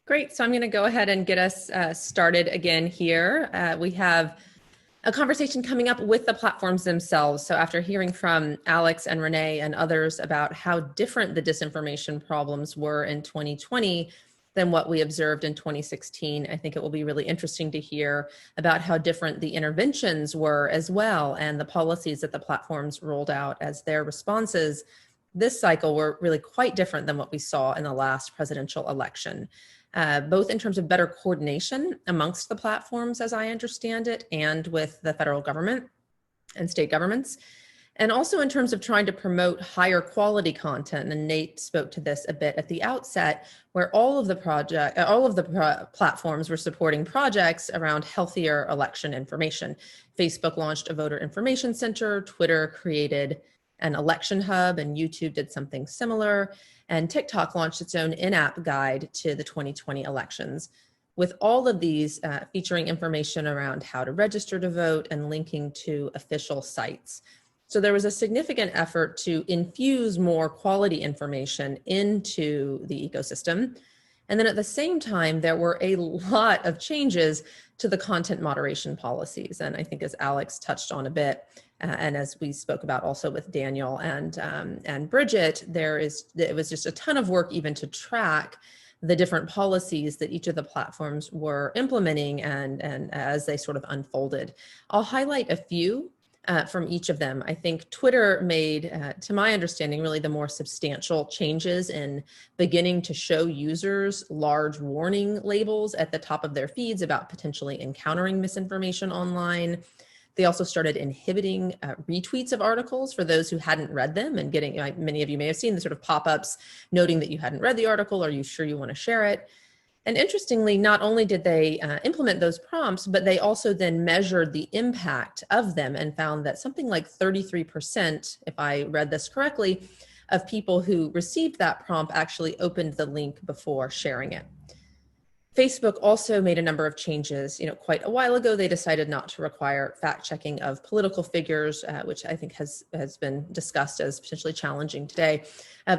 Great. So I'm going to go ahead and get us started again here. We have a conversation coming up with the platforms themselves. So after hearing from Alex and Renee and others about how different the disinformation problems were in 2020 than what we observed in 2016, I think it will be really interesting to hear about how different the interventions were as well, and the policies that the platforms rolled out as their responses this cycle were really quite different than what we saw in the last presidential election. Both in terms of better coordination amongst the platforms, as I understand it, and with the federal government and state governments. And also in terms of trying to promote higher quality content, and Nate spoke to this a bit at the outset, where all of the platforms were supporting projects around healthier election information. Facebook launched a voter information center, Twitter created an election hub, and YouTube did something similar, and TikTok launched its own in-app guide to the 2020 elections, with all of these featuring information around how to register to vote and linking to official sites. So there was a significant effort to infuse more quality information into the ecosystem. And then at the same time, there were a lot of changes to the content moderation policies. And I think as Alex touched on a bit, and as we spoke about also with Daniel and Bridget, it was just a ton of work even to track the different policies that each of the platforms were implementing and as they sort of unfolded. I'll highlight a few from each of them. I think Twitter made, to my understanding, really the more substantial changes in beginning to show users large warning labels at the top of their feeds about potentially encountering misinformation online. They also started inhibiting retweets of articles for those who hadn't read them and getting, many of you may have seen the sort of pop-ups noting that you hadn't read the article. Are you sure you want to share it? And interestingly, not only did they implement those prompts, but they also then measured the impact of them and found that something like 33%, if I read this correctly, of people who received that prompt actually opened the link before sharing it. Facebook also made a number of changes. Quite a while ago, they decided not to require fact-checking of political figures, which I think has been discussed as potentially challenging today.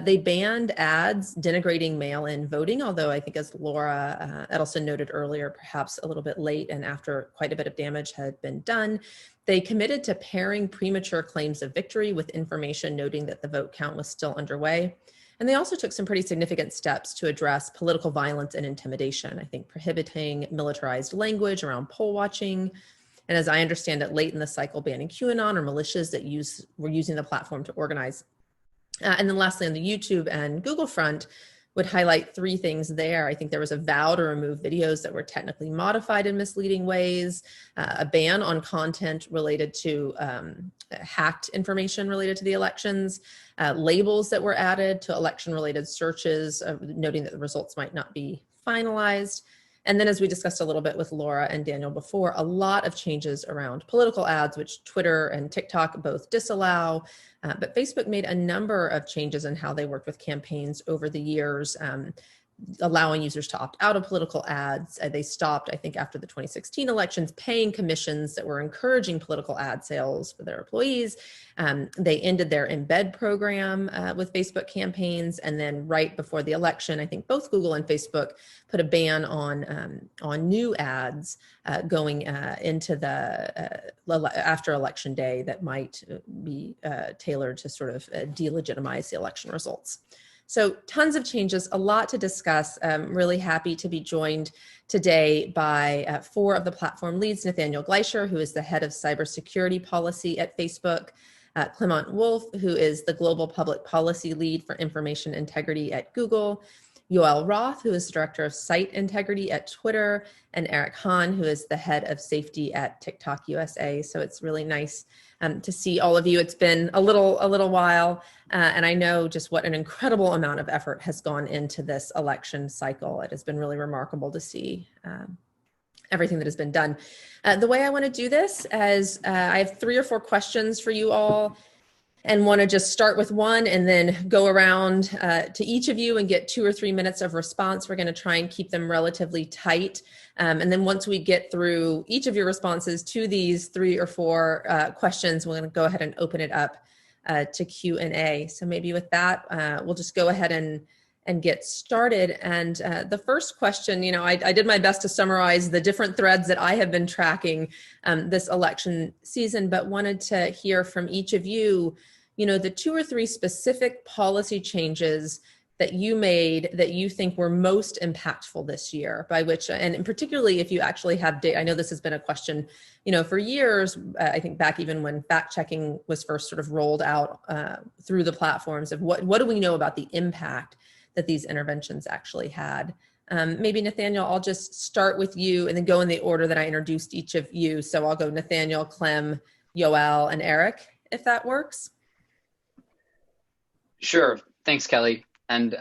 They banned ads denigrating mail-in voting, although I think as Laura Edelson noted earlier, perhaps a little bit late and after quite a bit of damage had been done. They committed to pairing premature claims of victory with information noting that the vote count was still underway. And they also took some pretty significant steps to address political violence and intimidation, I think prohibiting militarized language around poll watching. And as I understand it, late in the cycle, banning QAnon or militias that were using the platform to organize. And then lastly, on the YouTube and Google front, would highlight three things there. I think there was a vow to remove videos that were technically modified in misleading ways, a ban on content related to hacked information related to the elections, labels that were added to election-related searches, noting that the results might not be finalized. And then as we discussed a little bit with Laura and Daniel before, a lot of changes around political ads, which Twitter and TikTok both disallow, but Facebook made a number of changes in how they worked with campaigns over the years, allowing users to opt out of political ads. They stopped, I think, after the 2016 elections, paying commissions that were encouraging political ad sales for their employees. They ended their embed program with Facebook campaigns. And then right before the election, I think both Google and Facebook put a ban on new ads going into the after election day that might be tailored to sort of delegitimize the election results. So tons of changes, a lot to discuss. I'm really happy to be joined today by four of the platform leads: Nathaniel Gleischer, who is the head of cybersecurity policy at Facebook; Clement Wolf, who is the global public policy lead for information integrity at Google; Yoel Roth, who is the director of site integrity at Twitter; and Eric Hahn, who is the head of safety at TikTok USA. So it's really nice to see all of you. It's been a little while, and I know just what an incredible amount of effort has gone into this election cycle. It has been really remarkable to see everything that has been done. The way I want to do this is I have 3 or 4 questions for you all, and want to just start with one and then go around to each of you and get 2 or 3 minutes of response. We're going to try and keep them relatively tight. And then once we get through each of your responses to these 3 or 4 questions, we're going to go ahead and open it up to Q&A. So maybe with that, we'll just go ahead and get started. And the first question, I did my best to summarize the different threads that I have been tracking this election season, but wanted to hear from each of you, the 2 or 3 specific policy changes that you made that you think were most impactful this year, by which, and particularly if you actually have data. I know this has been a question, for years, I think back even when fact checking was first sort of rolled out through the platforms of what do we know about the impact that these interventions actually had. Maybe Nathaniel, I'll just start with you and then go in the order that I introduced each of you. So I'll go Nathaniel, Clem, Yoel, and Eric, if that works. Sure. Thanks, Kelly. And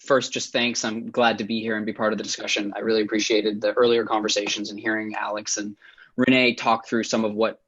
first, just thanks. I'm glad to be here and be part of the discussion. I really appreciated the earlier conversations and hearing Alex and Renee talk through some of what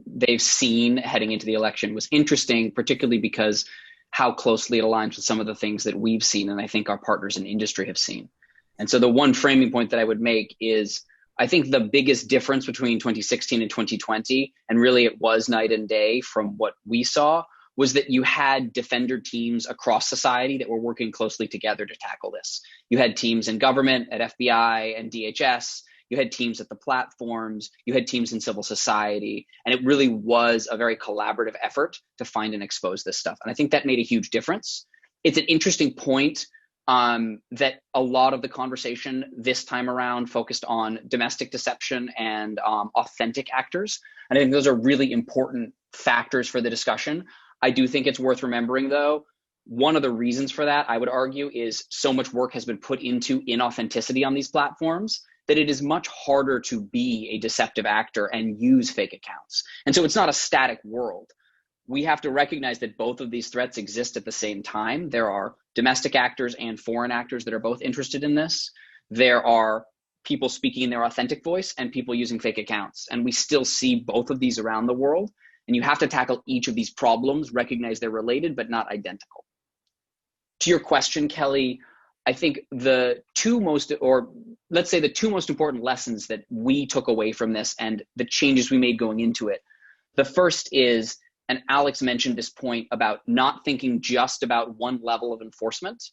they've seen heading into the election was interesting, particularly because how closely it aligns with some of the things that we've seen and I think our partners in industry have seen. And so the one framing point that I would make is I think the biggest difference between 2016 and 2020, and really it was night and day from what we saw, was that you had defender teams across society that were working closely together to tackle this. You had teams in government, at FBI and DHS, you had teams at the platforms, you had teams in civil society, and it really was a very collaborative effort to find and expose this stuff. And I think that made a huge difference. It's an interesting point that a lot of the conversation this time around focused on domestic deception and authentic actors. And I think those are really important factors for the discussion. I do think it's worth remembering, though, one of the reasons for that, I would argue, is so much work has been put into inauthenticity on these platforms that it is much harder to be a deceptive actor and use fake accounts. And so it's not a static world. We have to recognize that both of these threats exist at the same time. There are domestic actors and foreign actors that are both interested in this. There are people speaking in their authentic voice and people using fake accounts. And we still see both of these around the world. And you have to tackle each of these problems, recognize they're related, but not identical. To your question, Kelly, I think the two most important lessons that we took away from this and the changes we made going into it. The first is, and Alex mentioned this point about not thinking just about one level of enforcement.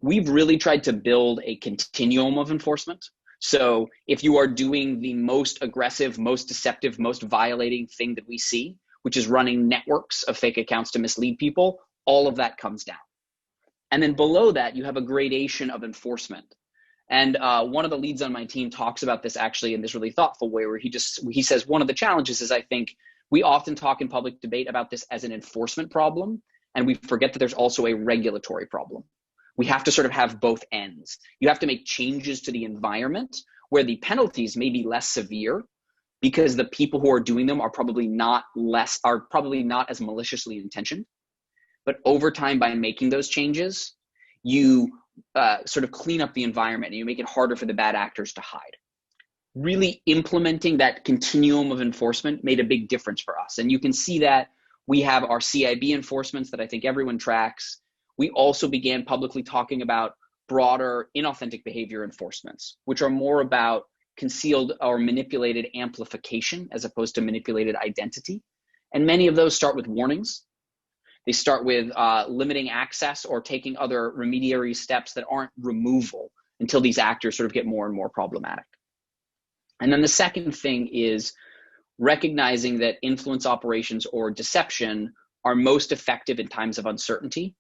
We've really tried to build a continuum of enforcement. So if you are doing the most aggressive, most deceptive, most violating thing that we see, which is running networks of fake accounts to mislead people, all of that comes down. And then below that, you have a gradation of enforcement. And one of the leads on my team talks about this actually in this really thoughtful way, where he says one of the challenges is, I think, we often talk in public debate about this as an enforcement problem, and we forget that there's also a regulatory problem. We have to sort of have both ends. You have to make changes to the environment where the penalties may be less severe because the people who are doing them are probably not as maliciously intentioned. But over time, by making those changes, you sort of clean up the environment and you make it harder for the bad actors to hide. Really implementing that continuum of enforcement made a big difference for us. And you can see that we have our CIB enforcements that I think everyone tracks. We also began publicly talking about broader inauthentic behavior enforcements, which are more about concealed or manipulated amplification as opposed to manipulated identity. And many of those start with warnings. They start with limiting access or taking other remediary steps that aren't removal until these actors sort of get more and more problematic. And then the second thing is recognizing that influence operations or deception are most effective in times of uncertainty.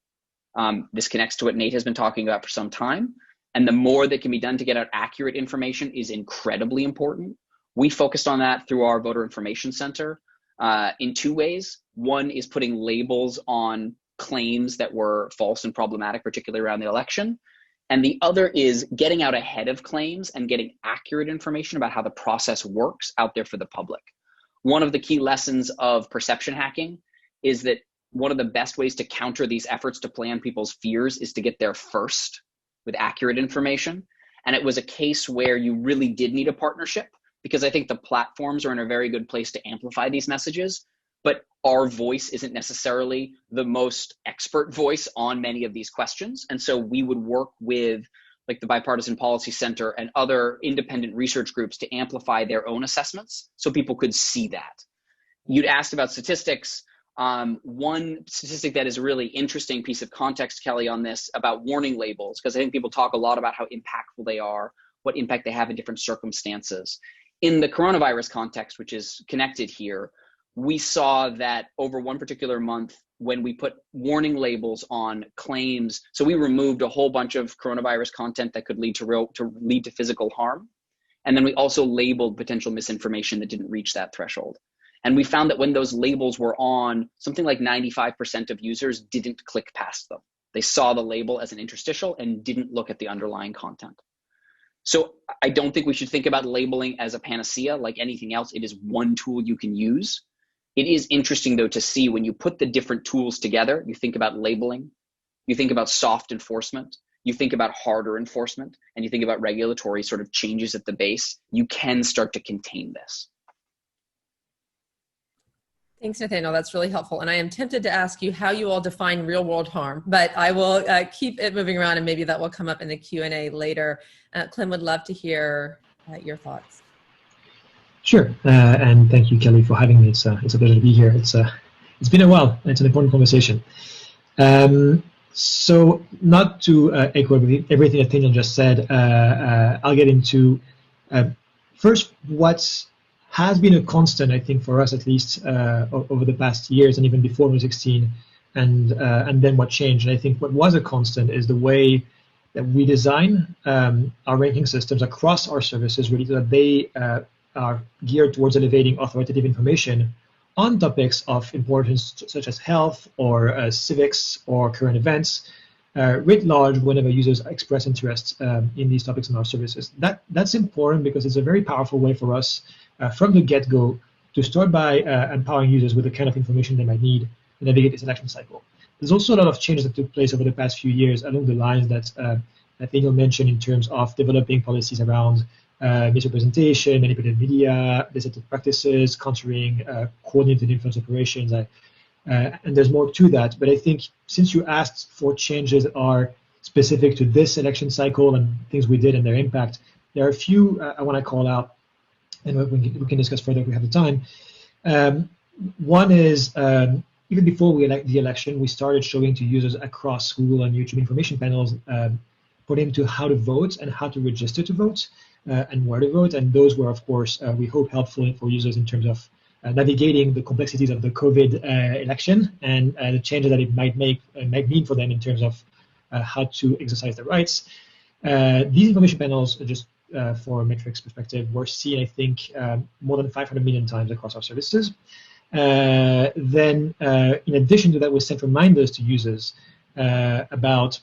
This connects to what Nate has been talking about for some time. And the more that can be done to get out accurate information is incredibly important. We focused on that through our Voter Information Center in two ways. One is putting labels on claims that were false and problematic, particularly around the election. And the other is getting out ahead of claims and getting accurate information about how the process works out there for the public. One of the key lessons of perception hacking is that one of the best ways to counter these efforts to play on people's fears is to get there first with accurate information. And it was a case where you really did need a partnership, because I think the platforms are in a very good place to amplify these messages, but our voice isn't necessarily the most expert voice on many of these questions. And so we would work with like the Bipartisan Policy Center and other independent research groups to amplify their own assessments so people could see that. You'd asked about statistics. One statistic that is a really interesting piece of context, Kelly, on this about warning labels, because I think people talk a lot about how impactful they are, what impact they have in different circumstances. In the coronavirus context, which is connected here, we saw that over one particular month when we put warning labels on claims, so we removed a whole bunch of coronavirus content that could lead to physical harm. And then we also labeled potential misinformation that didn't reach that threshold. And we found that when those labels were on, something like 95% of users didn't click past them. They saw the label as an interstitial and didn't look at the underlying content. So I don't think we should think about labeling as a panacea like anything else. It is one tool you can use. It is interesting, though, to see when you put the different tools together, you think about labeling, you think about soft enforcement, you think about harder enforcement, and you think about regulatory sort of changes at the base, you can start to contain this. Thanks, Nathaniel. That's really helpful. And I am tempted to ask you how you all define real world harm, but I will keep it moving around, and maybe that will come up in the Q&A later. Clem, would love to hear your thoughts. Sure, and thank you, Kelly, for having me. It's a pleasure to be here. It's been a while. It's an important conversation. So not to echo everything Nathaniel just said, I'll get into first what has been a constant, I think, for us at least over the past years and even before 2016, and then what changed. And I think what was a constant is the way that we design our ranking systems across our services, really, so that they are geared towards elevating authoritative information on topics of importance such as health or civics or current events, writ large whenever users express interest in these topics in our services. That's important because it's a very powerful way for us from the get-go to start by empowering users with the kind of information they might need to navigate this election cycle. There's also a lot of changes that took place over the past few years along the lines that Nathaniel mentioned in terms of developing policies around misrepresentation, manipulated media, deceptive practices, countering coordinated influence operations, and there's more to that. But I think since you asked for changes that are specific to this election cycle and things we did and their impact, there are a few I want to call out, and we can discuss further if we have the time. One is even before the election, we started showing to users across Google and YouTube information panels pertaining to how to vote and how to register to vote. And where to vote, and those were, of course, we hope helpful for users in terms of navigating the complexities of the COVID election and the changes that it might mean for them in terms of how to exercise their rights. These information panels, just for a metrics perspective, were seen, I think, more than 500 million times across our services. Then, in addition to that, we sent reminders to users about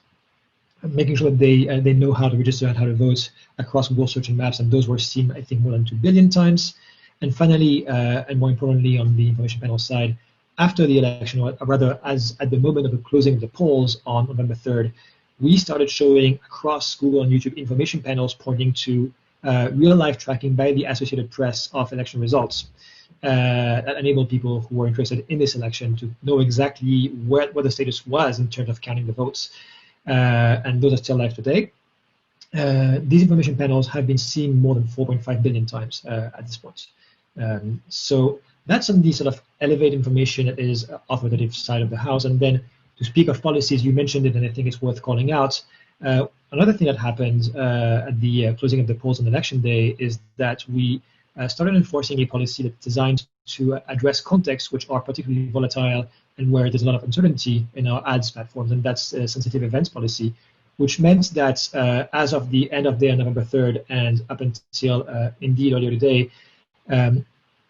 making sure that they know how to register and how to vote across Google Search and Maps, and those were seen, I think, more than 2 billion times. And finally, and more importantly, on the information panel side, after the election, or rather, as at the moment of the closing of the polls on November 3rd, we started showing across Google and YouTube information panels pointing to real-life tracking by the Associated Press of election results that enabled people who were interested in this election to know exactly what the status was in terms of counting the votes. And those are still live today. These information panels have been seen more than 4.5 billion times at this point. So that's on the sort of elevate information that is authoritative side of the house. And then to speak of policies, you mentioned it, and I think it's worth calling out. Another thing that happened at the closing of the polls on election day is that we started enforcing a policy that's designed to address contexts which are particularly volatile and where there's a lot of uncertainty in our ads platforms, and that's a sensitive events policy, which meant that as of the end of day on November 3rd and up until indeed earlier today,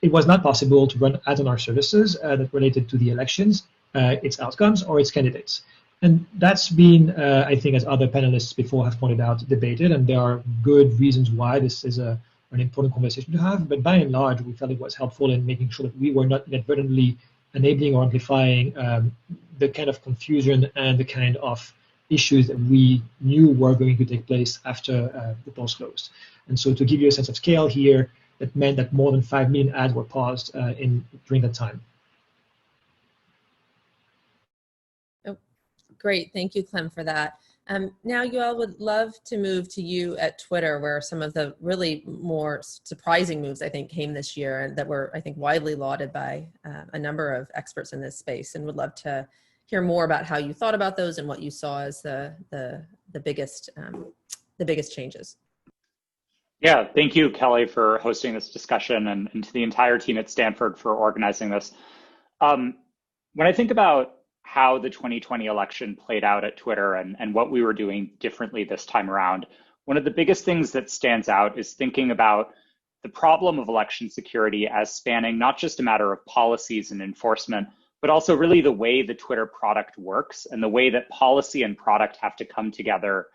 it was not possible to run ads on our services that related to the elections, its outcomes, or its candidates. And that's been, I think, as other panelists before have pointed out, debated, and there are good reasons why this is an important conversation to have. But by and large, we felt it was helpful in making sure that we were not inadvertently enabling or amplifying the kind of confusion and the kind of issues that we knew were going to take place after the polls closed. And so to give you a sense of scale here, that meant that more than 5 million ads were paused during that time. Oh, great. Thank you, Clem, for that. Now, Yoel, would love to move to you at Twitter, where some of the really more surprising moves, I think, came this year and that were, I think, widely lauded by a number of experts in this space, and would love to hear more about how you thought about those and what you saw as the biggest changes. Yeah, thank you, Kelly, for hosting this discussion, and to the entire team at Stanford for organizing this. When I think about how the 2020 election played out at Twitter and what we were doing differently this time around, one of the biggest things that stands out is thinking about the problem of election security as spanning not just a matter of policies and enforcement, but also really the way the Twitter product works and the way that policy and product have to come together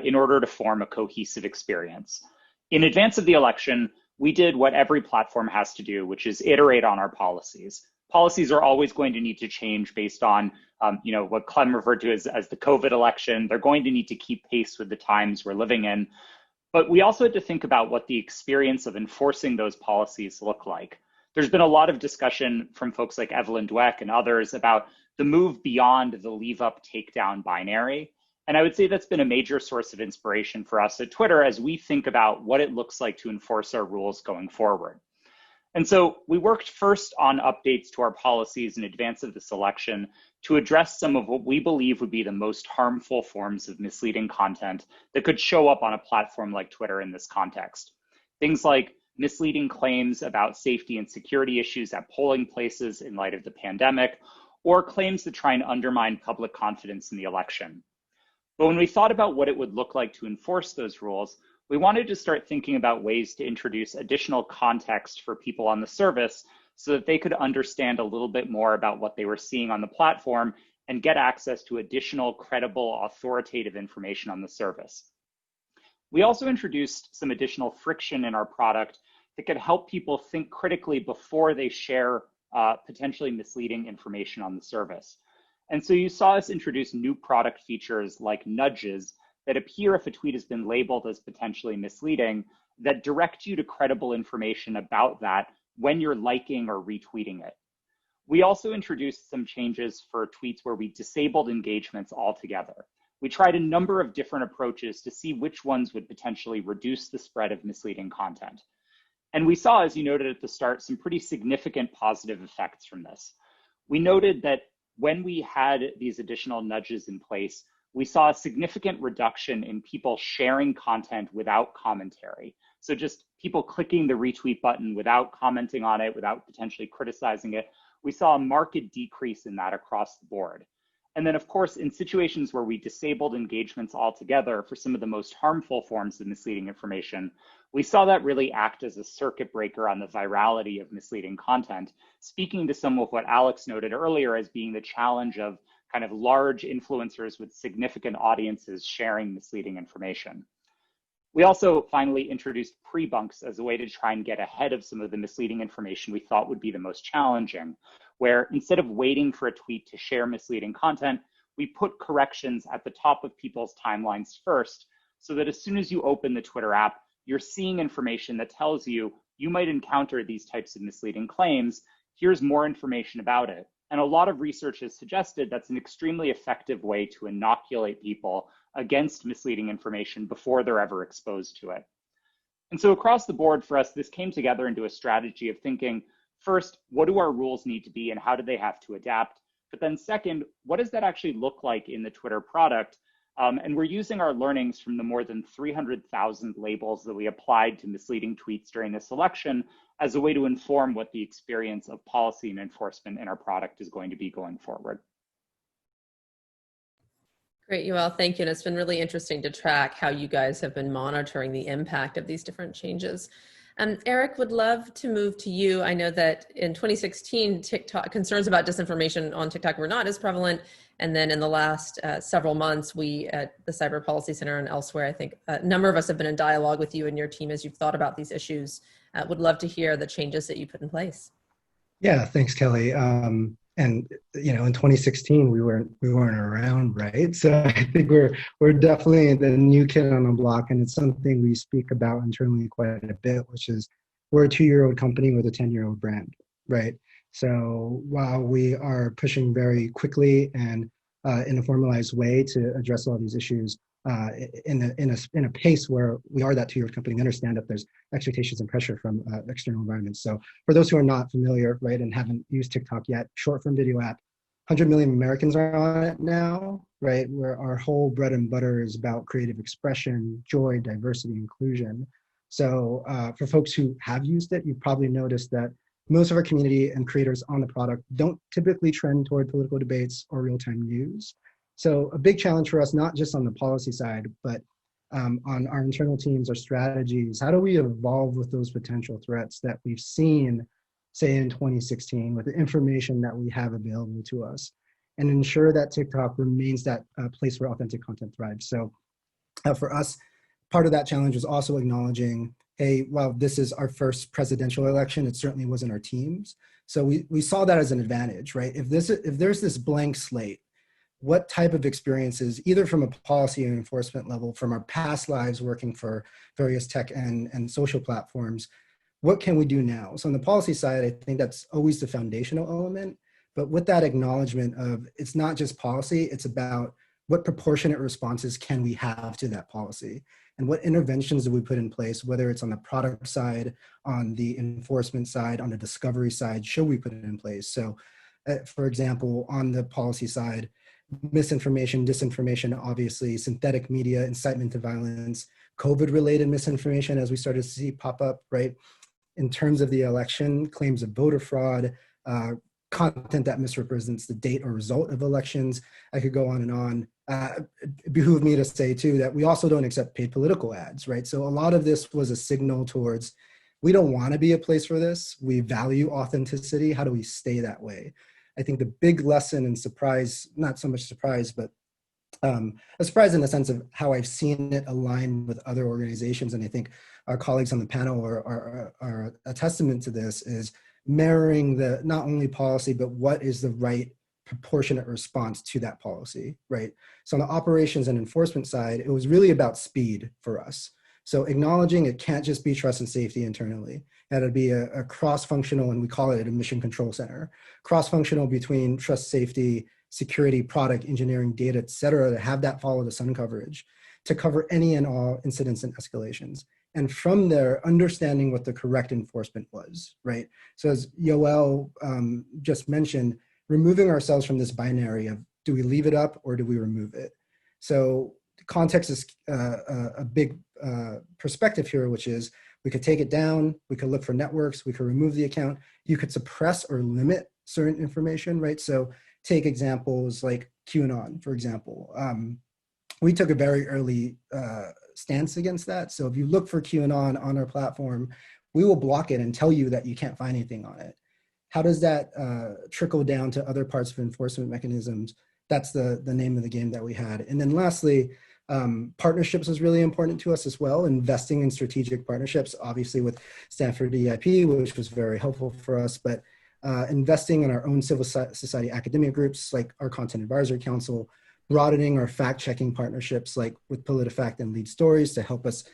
in order to form a cohesive experience. In advance of the election, we did what every platform has to do, which is iterate on our policies. policies are always going to need to change based on what Clem referred to as the COVID election. They're going to need to keep pace with the times we're living in. But we also had to think about what the experience of enforcing those policies look like. There's been a lot of discussion from folks like Evelyn Dweck and others about the move beyond the leave up, take down binary. And I would say that's been a major source of inspiration for us at Twitter as we think about what it looks like to enforce our rules going forward. And so we worked first on updates to our policies in advance of this election to address some of what we believe would be the most harmful forms of misleading content that could show up on a platform like Twitter in this context. Things like misleading claims about safety and security issues at polling places in light of the pandemic, or claims that try and undermine public confidence in the election. But when we thought about what it would look like to enforce those rules, we wanted to start thinking about ways to introduce additional context for people on the service so that they could understand a little bit more about what they were seeing on the platform and get access to additional credible, authoritative information on the service. We also introduced some additional friction in our product that could help people think critically before they share potentially misleading information on the service. And so you saw us introduce new product features like nudges that appear if a tweet has been labeled as potentially misleading, that direct you to credible information about that when you're liking or retweeting it. We also introduced some changes for tweets where we disabled engagements altogether. We tried a number of different approaches to see which ones would potentially reduce the spread of misleading content. And we saw, as you noted at the start, some pretty significant positive effects from this. We noted that when we had these additional nudges in place, we saw a significant reduction in people sharing content without commentary. So just people clicking the retweet button without commenting on it, without potentially criticizing it. We saw a marked decrease in that across the board. And then of course, in situations where we disabled engagements altogether for some of the most harmful forms of misleading information, we saw that really act as a circuit breaker on the virality of misleading content, speaking to some of what Alex noted earlier as being the challenge of kind of large influencers with significant audiences sharing misleading information. We also finally introduced pre-bunks as a way to try and get ahead of some of the misleading information we thought would be the most challenging, where instead of waiting for a tweet to share misleading content, we put corrections at the top of people's timelines first, so that as soon as you open the Twitter app, you're seeing information that tells you, you might encounter these types of misleading claims, here's more information about it. And a lot of research has suggested that's an extremely effective way to inoculate people against misleading information before they're ever exposed to it. And so across the board for us, this came together into a strategy of thinking, first, what do our rules need to be and how do they have to adapt? But then second, what does that actually look like in the Twitter product? And we're using our learnings from the more than 300,000 labels that we applied to misleading tweets during this election as a way to inform what the experience of policy and enforcement in our product is going to be going forward. Great, Yoel, thank you. And it's been really interesting to track how you guys have been monitoring the impact of these different changes. Eric, would love to move to you. I know that in 2016, concerns about disinformation on TikTok were not as prevalent. And then in the last several months, we at the Cyber Policy Center and elsewhere, I think a number of us have been in dialogue with you and your team as you've thought about these issues. Would love to hear the changes that you put in place. Yeah, thanks, Kelly. And you know, in 2016, we weren't around, right? So I think we're definitely the new kid on the block, and it's something we speak about internally quite a bit, which is we're a 2-year-old company with a 10-year-old brand, right? So while we are pushing very quickly and in a formalized way to address all these issues in a pace where we are that 2-year-old company, we understand that there's expectations and pressure from external environments. So for those who are not familiar, right, and haven't used TikTok yet, short-form video app, 100 million Americans are on it now, right, where our whole bread and butter is about creative expression, joy, diversity, inclusion. So for folks who have used it, you've probably noticed that most of our community and creators on the product don't typically trend toward political debates or real-time news. So a big challenge for us, not just on the policy side, but on our internal teams, our strategies. How do we evolve with those potential threats that we've seen, say in 2016, with the information that we have available to us, and ensure that TikTok remains that place where authentic content thrives? So for us, part of that challenge was also acknowledging hey, well, this is our first presidential election. It certainly wasn't our team's. So we saw that as an advantage, right? If there's this blank slate, what type of experiences, either from a policy and enforcement level, from our past lives working for various tech and social platforms, what can we do now? So on the policy side, I think that's always the foundational element. But with that acknowledgement of it's not just policy, it's about what proportionate responses can we have to that policy? And what interventions do we put in place, whether it's on the product side, on the enforcement side, on the discovery side, should we put it in place? So for example, on the policy side, misinformation, disinformation, obviously, synthetic media, incitement to violence, COVID-related misinformation, as we started to see pop up, right? In terms of the election, claims of voter fraud, content that misrepresents the date or result of elections. I could go on and on. It behooved me to say too that we also don't accept paid political ads, right? So a lot of this was a signal towards, we don't want to be a place for this. We value authenticity. How do we stay that way? I think the big lesson and surprise, not so much surprise, but a surprise in the sense of how I've seen it align with other organizations, and I think our colleagues on the panel are a testament to this, is mirroring the not only policy, but what is the right proportionate response to that policy, right? So on the operations and enforcement side, it was really about speed for us. So acknowledging it can't just be trust and safety internally. That would be a cross-functional, and we call it a mission control center, cross-functional between trust, safety, security, product, engineering, data, et cetera, to have that follow the sun coverage, to cover any and all incidents and escalations. And from there, understanding what the correct enforcement was, right? So as Yoel just mentioned, removing ourselves from this binary of, do we leave it up or do we remove it? So context is a big perspective here, which is we could take it down, we could look for networks, we could remove the account, you could suppress or limit certain information, right? So take examples like QAnon, for example. We took a very early stance against that. So if you look for QAnon on our platform, we will block it and tell you that you can't find anything on it. How does that trickle down to other parts of enforcement mechanisms? That's the name of the game that we had. And then lastly, partnerships was really important to us as well, investing in strategic partnerships, obviously with Stanford EIP, which was very helpful for us, but investing in our own civil society academia groups like our Content Advisory Council, broadening our fact-checking partnerships like with PolitiFact and Lead Stories to help us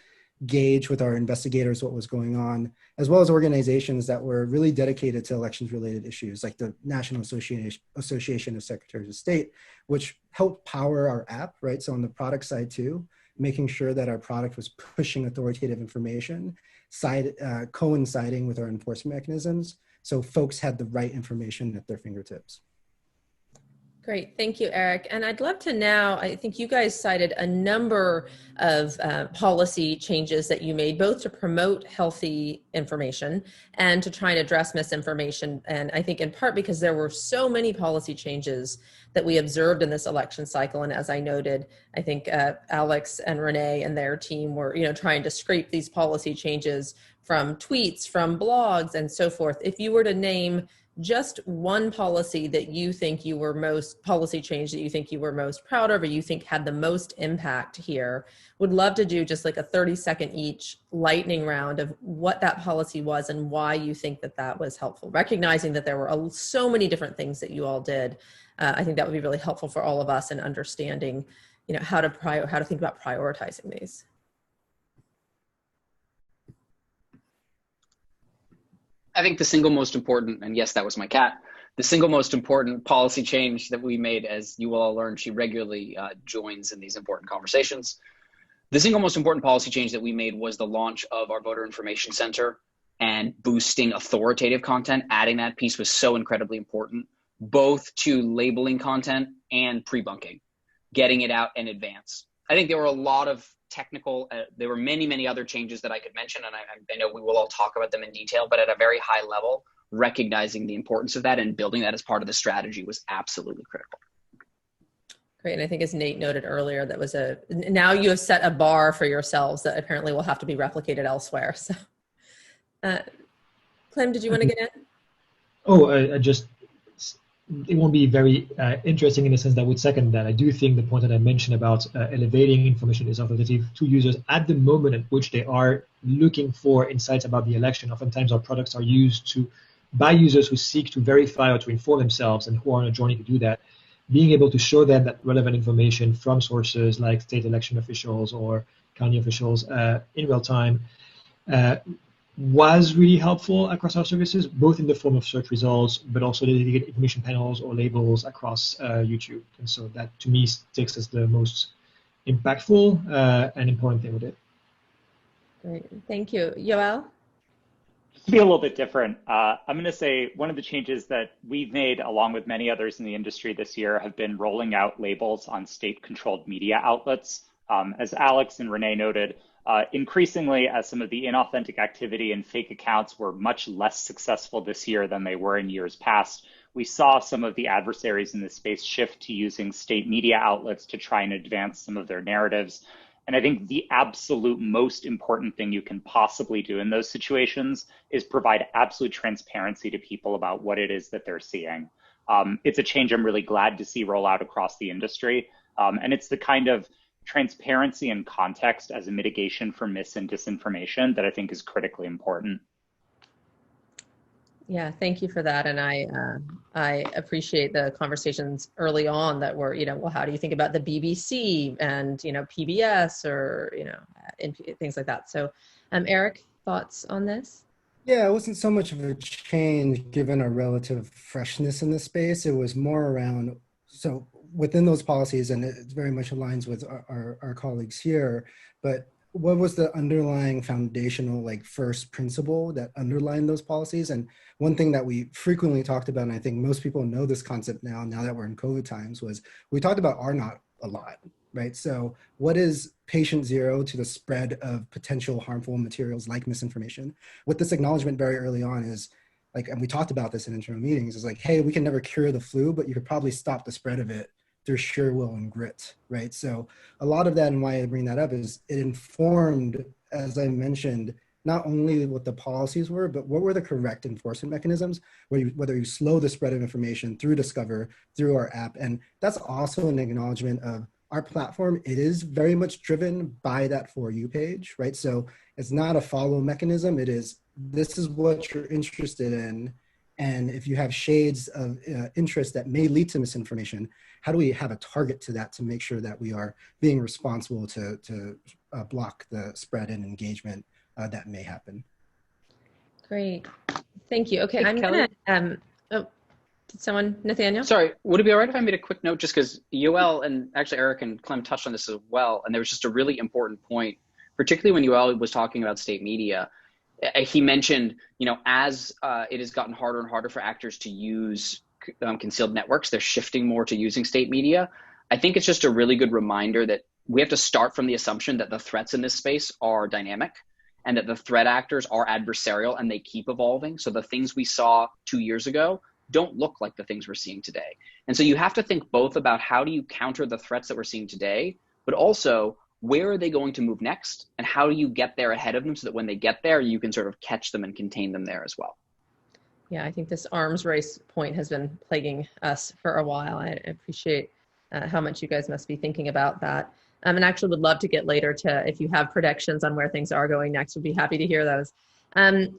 gauge with our investigators what was going on, as well as organizations that were really dedicated to elections-related issues like the National Association of Secretaries of State, which helped power our app, right? So on the product side too, making sure that our product was pushing authoritative information, coinciding with our enforcement mechanisms, so folks had the right information at their fingertips. Great, thank you, Eric. And I'd love to now, I think you guys cited a number of policy changes that you made, both to promote healthy information and to try and address misinformation. And I think in part because there were so many policy changes that we observed in this election cycle. And as I noted, I think Alex and Renee and their team were, trying to scrape these policy changes from tweets, from blogs, and so forth. If you were to name just one policy that you think you were policy change that you think you were most proud of, or you think had the most impact here, would love to do just like a 30-second each lightning round of what that policy was and why you think that was helpful. Recognizing that there were so many different things that you all did, I think that would be really helpful for all of us in understanding, how to think about prioritizing these. I think the single most important, and yes, that was my cat, the single most important policy change that we made, as you will all learn, she regularly joins in these important conversations. The single most important policy change that we made was the launch of our Voter Information Center, and boosting authoritative content. Adding that piece was so incredibly important, both to labeling content and pre-bunking, getting it out in advance. I think there were a lot of technical, there were many other changes that I could mention, and I know we will all talk about them in detail, but at a very high level, recognizing the importance of that and building that as part of the strategy was absolutely critical. Great, and I think as Nate noted earlier, that was now you have set a bar for yourselves that apparently will have to be replicated elsewhere. So, Clem, did you want to get in? Oh, it won't be very interesting in the sense that I would second that. I do think the point that I mentioned about elevating information is authoritative to users at the moment at which they are looking for insights about the election. Oftentimes our products are used by users who seek to verify or to inform themselves and who are on a journey to do that. Being able to show them that relevant information from sources like state election officials or county officials in real time was really helpful across our services, both in the form of search results, but also dedicated information panels or labels across YouTube. And so that, to me, takes as the most impactful and important thing with it. Great, thank you. Yoel? To be a little bit different, I'm going to say one of the changes that we've made, along with many others in the industry this year, have been rolling out labels on state-controlled media outlets. As Alex and Renee noted, increasingly, as some of the inauthentic activity and fake accounts were much less successful this year than they were in years past, we saw some of the adversaries in this space shift to using state media outlets to try and advance some of their narratives. And I think the absolute most important thing you can possibly do in those situations is provide absolute transparency to people about what it is that they're seeing. It's a change I'm really glad to see roll out across the industry. And it's the kind of transparency and context as a mitigation for mis and disinformation that I think is critically important. Yeah, thank you for that. And I appreciate the conversations early on that were, well, how do you think about the BBC and, PBS or, things like that. So Eric, thoughts on this? Yeah, it wasn't so much of a change given our relative freshness in the space. It was more around, so within those policies, and it very much aligns with our colleagues here, but what was the underlying foundational first principle that underlined those policies? And one thing that we frequently talked about, and I think most people know this concept now that we're in COVID times, was we talked about R naught a lot, right? So what is patient zero to the spread of potential harmful materials like misinformation? With this acknowledgement very early on is and we talked about this in internal meetings, is hey, we can never cure the flu, but you could probably stop the spread of it through sheer will and grit, right? So a lot of that, and why I bring that up, is it informed, as I mentioned, not only what the policies were, but what were the correct enforcement mechanisms, whether you slow the spread of information through Discover, through our app. And that's also an acknowledgement of our platform. It is very much driven by that For You page, right? So it's not a follow mechanism. It is, this is what you're interested in. And if you have shades of interest that may lead to misinformation, how do we have a target to that to make sure that we are being responsible to block the spread and engagement that may happen? Great, thank you. Okay, hey, I'm Kelly. Gonna, did someone, Nathaniel? Sorry, would it be all right if I made a quick note, just because Yoel and actually Eric and Clem touched on this as well, and there was just a really important point, particularly when Yoel was talking about state media. He mentioned, as it has gotten harder and harder for actors to use concealed networks, they're shifting more to using state media. I think it's just a really good reminder that we have to start from the assumption that the threats in this space are dynamic and that the threat actors are adversarial and they keep evolving. So the things we saw 2 years ago don't look like the things we're seeing today. And so you have to think both about how do you counter the threats that we're seeing today, but also where are they going to move next, and how do you get there ahead of them so that when they get there, you can sort of catch them and contain them there as well. Yeah, I think this arms race point has been plaguing us for a while. I appreciate how much you guys must be thinking about that. And actually would love to get later to, if you have predictions on where things are going next, would be happy to hear those.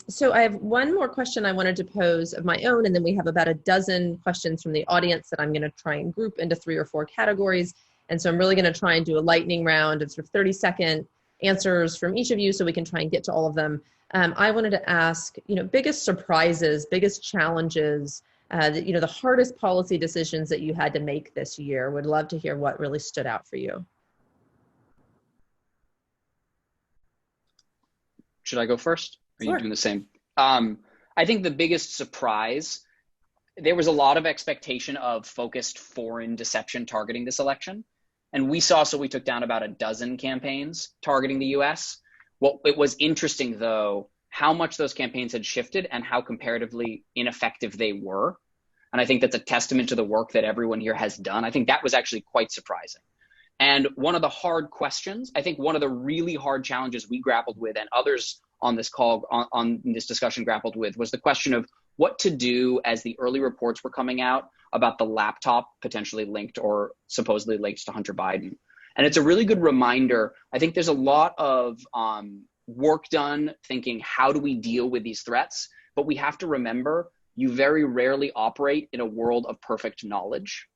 So I have one more question I wanted to pose of my own, and then we have about a dozen questions from the audience that I'm going to try and group into 3 or 4 categories. And so I'm really going to try and do a lightning round of sort of 30-second answers from each of you so we can try and get to all of them. I wanted to ask, biggest surprises, biggest challenges, the hardest policy decisions that you had to make this year. Would love to hear what really stood out for you. Should I go first? Are Sure. You doing the same? I think the biggest surprise, there was a lot of expectation of focused foreign deception targeting this election. And we took down about a dozen campaigns targeting the US. Well, it was interesting, though, how much those campaigns had shifted and how comparatively ineffective they were. And I think that's a testament to the work that everyone here has done. I think that was actually quite surprising. And one of the hard questions, I think one of the really hard challenges we grappled with, and others on this call, on this discussion grappled with, was the question of what to do as the early reports were coming out about the laptop potentially linked or supposedly linked to Hunter Biden. And it's a really good reminder. I think there's a lot of work done thinking, how do we deal with these threats? But we have to remember, you very rarely operate in a world of perfect knowledge.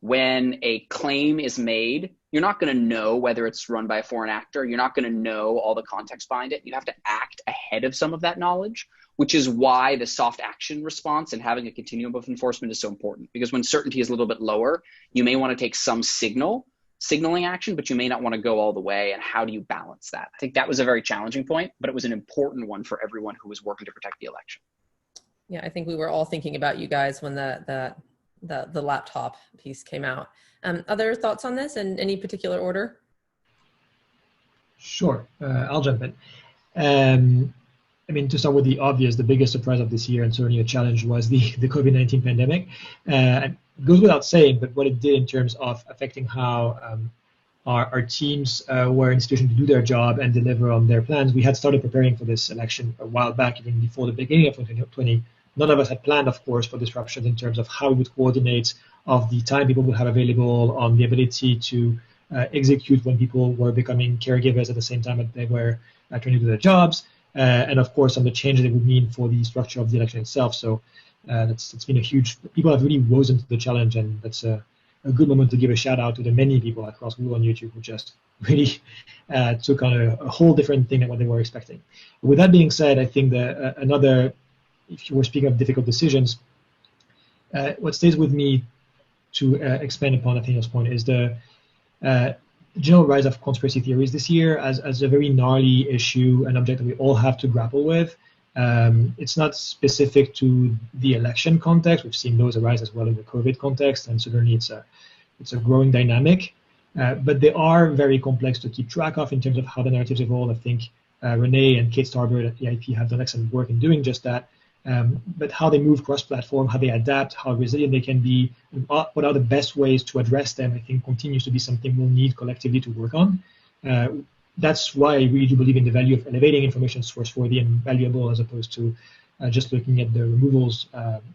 When a claim is made, you're not going to know whether it's run by a foreign actor. You're not going to know all the context behind it. You have to act ahead of some of that knowledge, which is why the soft action response and having a continuum of enforcement is so important. Because when certainty is a little bit lower, you may want to take some signaling action, but you may not want to go all the way. And how do you balance that? I think that was a very challenging point, but it was an important one for everyone who was working to protect the election. Yeah, I think we were all thinking about you guys when the laptop piece came out. Other thoughts on this in any particular order? Sure, I'll jump in. I mean, to start with the obvious, the biggest surprise of this year and certainly a challenge was the COVID-19 pandemic. It goes without saying, but what it did in terms of affecting how our teams were in a situation to do their job and deliver on their plans. We had started preparing for this election a while back, even before the beginning of 2020. None of us had planned, of course, for disruptions in terms of how we would coordinate, of the time people would have available, on the ability to execute when people were becoming caregivers at the same time that they were trying to do their jobs, and of course on the changes it would mean for the structure of the election itself. So it's been a huge, people have really risen to the challenge, and that's a good moment to give a shout out to the many people across Google and YouTube who just really took on a whole different thing than what they were expecting. With that being said, I think that another, if you were speaking of difficult decisions, what stays with me to expand upon Nathaniel's point is the general rise of conspiracy theories this year as a very gnarly issue, an object that we all have to grapple with. It's not specific to the election context. We've seen those arise as well in the COVID context, and certainly it's a growing dynamic. But they are very complex to keep track of in terms of how the narratives evolve. I think Renee and Kate Starbird at the EIP have done excellent work in doing just that. But how they move cross-platform, how they adapt, how resilient they can be, what are the best ways to address them, I think continues to be something we'll need collectively to work on. That's why I really do believe in the value of elevating information source worthy and valuable as opposed to just looking at the removals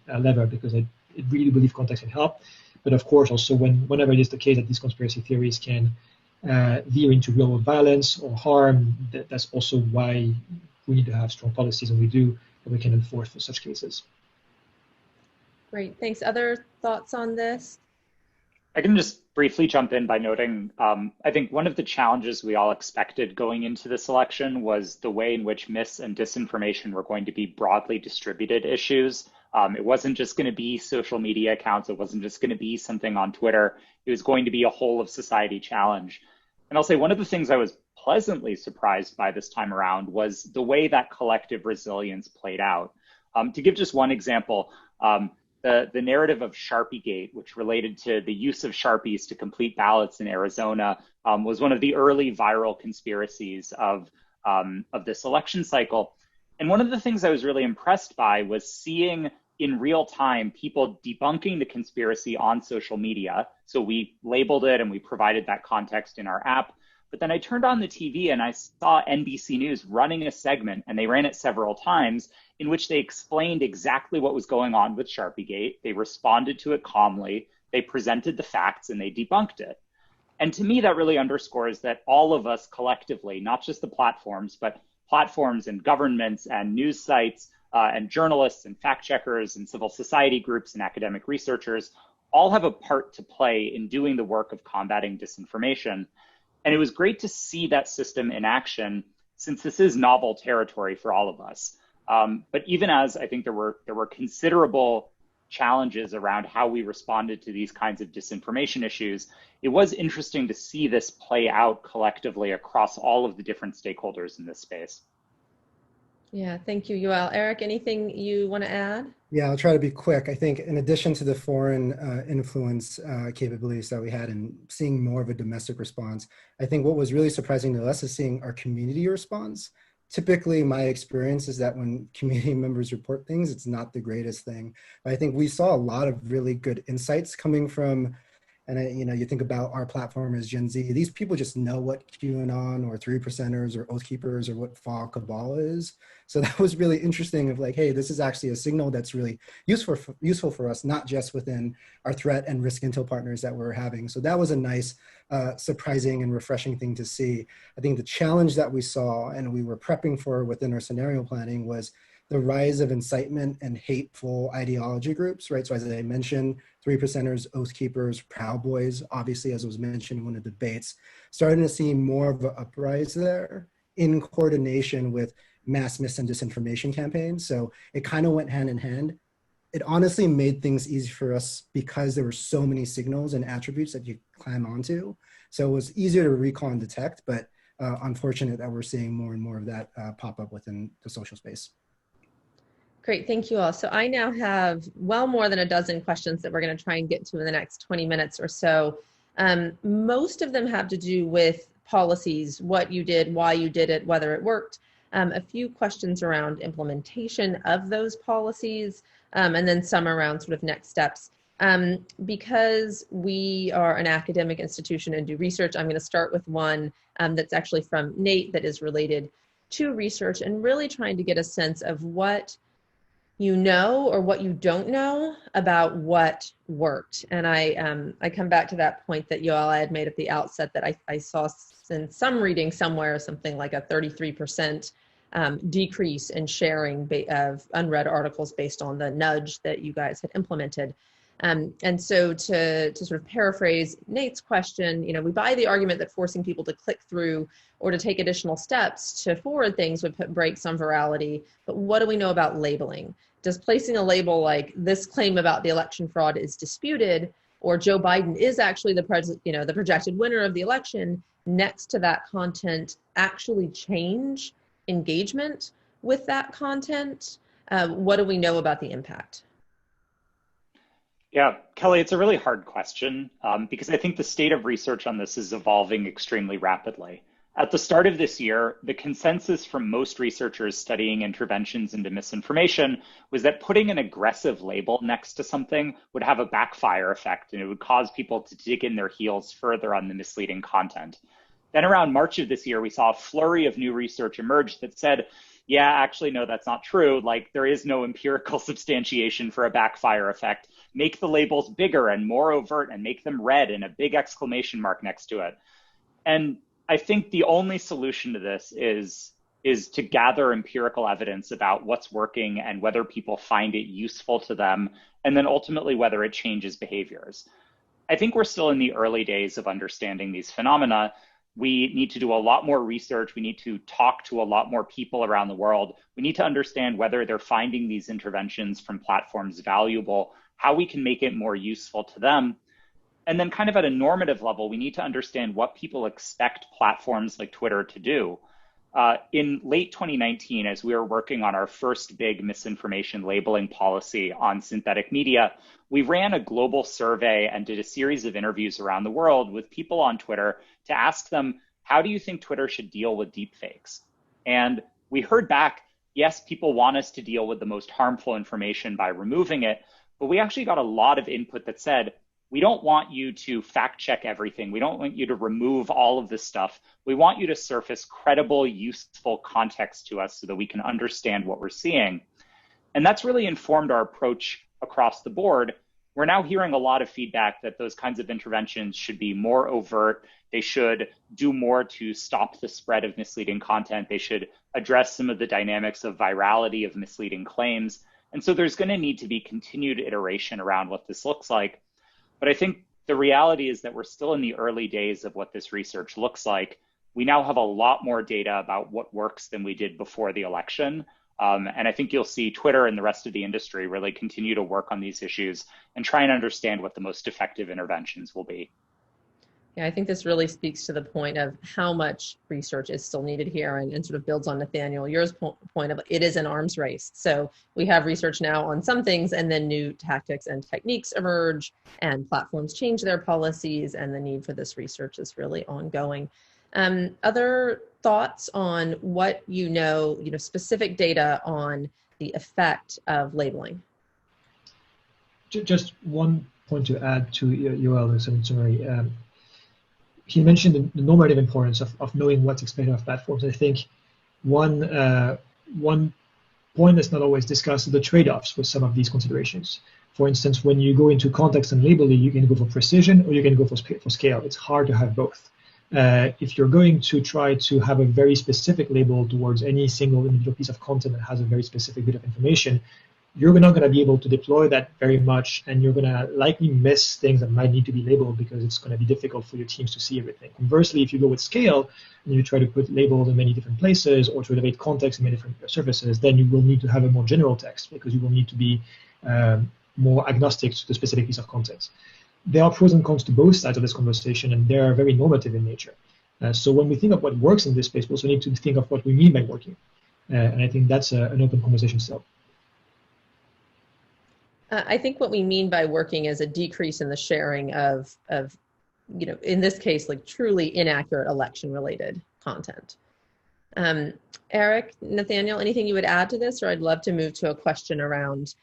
lever, because I really believe context can help. But of course, also whenever it is the case that these conspiracy theories can veer into real-world violence or harm, that's also why we need to have strong policies, and we do, that we can enforce for such cases. Great, thanks. Other thoughts on this? I can just briefly jump in by noting, I think one of the challenges we all expected going into this election was the way in which mis and disinformation were going to be broadly distributed issues. It wasn't just going to be social media accounts. It wasn't just going to be something on Twitter. It was going to be a whole of society challenge. And I'll say one of the things I was pleasantly surprised by this time around was the way that collective resilience played out. To give just one example, the narrative of Sharpiegate, which related to the use of Sharpies to complete ballots in Arizona, was one of the early viral conspiracies of this election cycle. And one of the things I was really impressed by was seeing in real time people debunking the conspiracy on social media. So we labeled it and we provided that context in our app. But then I turned on the TV and I saw NBC News running a segment, and they ran it several times, in which they explained exactly what was going on with Sharpiegate. They responded to it calmly, they presented the facts, and they debunked it. And to me, that really underscores that all of us collectively, not just the platforms, but platforms and governments and news sites and journalists and fact checkers and civil society groups and academic researchers all have a part to play in doing the work of combating disinformation. And it was great to see that system in action, since this is novel territory for all of us. But even as I think there were considerable challenges around how we responded to these kinds of disinformation issues, it was interesting to see this play out collectively across all of the different stakeholders in this space. Yeah, thank you, Yoel. Eric, anything you want to add? Yeah, I'll try to be quick. I think in addition to the foreign influence capabilities that we had and seeing more of a domestic response, I think what was really surprising to us is seeing our community response. Typically, my experience is that when community members report things, it's not the greatest thing. But I think we saw a lot of really good insights coming from And you think about our platform as Gen Z, these people just know what QAnon or 3%ers or Oath Keepers or what Fall Cabal is. So that was really interesting of like, hey, this is actually a signal that's really useful for us, not just within our threat and risk intel partners that we're having. So that was a nice, surprising and refreshing thing to see. I think the challenge that we saw and we were prepping for within our scenario planning was the rise of incitement and hateful ideology groups, right? So as I mentioned, 3%ers, Oath Keepers, Proud Boys, obviously, as was mentioned in one of the debates, starting to see more of an uprise there in coordination with mass mis and disinformation campaigns. So it kind of went hand in hand. It honestly made things easy for us because there were so many signals and attributes that you climb onto. So it was easier to recall and detect, but unfortunate that we're seeing more and more of that pop up within the social space. Great, thank you all. So I now have well more than a dozen questions that we're going to try and get to in the next 20 minutes or so. Most of them have to do with policies, what you did, why you did it, whether it worked. A few questions around implementation of those policies, and then some around sort of next steps. Because we are an academic institution and do research, I'm going to start with one that's actually from Nate that is related to research and really trying to get a sense of what you know or what you don't know about what worked. And I come back to that point that I had made at the outset that I saw in some reading somewhere something like a 33% decrease in sharing of unread articles based on the nudge that you guys had implemented. And so to sort of paraphrase Nate's question, we buy the argument that forcing people to click through or to take additional steps to forward things would put brakes on virality. But what do we know about labeling? Does placing a label like this claim about the election fraud is disputed, or Joe Biden is actually the projected winner of the election next to that content actually change engagement with that content? What do we know about the impact? Yeah, Kelly, it's a really hard question because I think the state of research on this is evolving extremely rapidly. At the start of this year, the consensus from most researchers studying interventions into misinformation was that putting an aggressive label next to something would have a backfire effect and it would cause people to dig in their heels further on the misleading content. Then around March of this year, we saw a flurry of new research emerge that said, yeah, actually, no, that's not true. Like, there is no empirical substantiation for a backfire effect. Make the labels bigger and more overt and make them red and a big exclamation mark next to it. And I think the only solution to this is to gather empirical evidence about what's working and whether people find it useful to them, and then ultimately whether it changes behaviors. I think we're still in the early days of understanding these phenomena. We need to do a lot more research. We need to talk to a lot more people around the world. We need to understand whether they're finding these interventions from platforms valuable, how we can make it more useful to them. And then kind of at a normative level, we need to understand what people expect platforms like Twitter to do. In late 2019, as we were working on our first big misinformation labeling policy on synthetic media, we ran a global survey and did a series of interviews around the world with people on Twitter to ask them, how do you think Twitter should deal with deepfakes? And we heard back, yes, people want us to deal with the most harmful information by removing it, but we actually got a lot of input that said, we don't want you to fact check everything. We don't want you to remove all of this stuff. We want you to surface credible, useful context to us so that we can understand what we're seeing. And that's really informed our approach across the board. We're now hearing a lot of feedback that those kinds of interventions should be more overt. They should do more to stop the spread of misleading content. They should address some of the dynamics of virality of misleading claims. And so there's going to need to be continued iteration around what this looks like. But I think the reality is that we're still in the early days of what this research looks like. We now have a lot more data about what works than we did before the election. And I think you'll see Twitter and the rest of the industry really continue to work on these issues and try and understand what the most effective interventions will be. Yeah, I think this really speaks to the point of how much research is still needed here and sort of builds on Nathaniel, your point of it is an arms race. So we have research now on some things and then new tactics and techniques emerge and platforms change their policies and the need for this research is really ongoing. Other thoughts on what you know, specific data on the effect of labeling? Just one point to add to Yoel's summary. He mentioned the normative importance of knowing what's expected of platforms. I think one point that's not always discussed is the trade-offs with some of these considerations. For instance, when you go into context and labeling, you can go for precision or you can go for scale. It's hard to have both. If you're going to try to have a very specific label towards any single individual piece of content that has a very specific bit of information, you're not going to be able to deploy that very much, and you're going to likely miss things that might need to be labeled because it's going to be difficult for your teams to see everything. Conversely, if you go with scale and you try to put labels in many different places or to elevate context in many different surfaces, then you will need to have a more general text because you will need to be more agnostic to the specific piece of content. There are pros and cons to both sides of this conversation, and they are very normative in nature. So when we think of what works in this space, we also need to think of what we mean by working. And I think that's an open conversation still. I think what we mean by working is a decrease in the sharing of in this case, like truly inaccurate election-related content. Eric, Nathaniel, anything you would add to this? Or I'd love to move to a question around,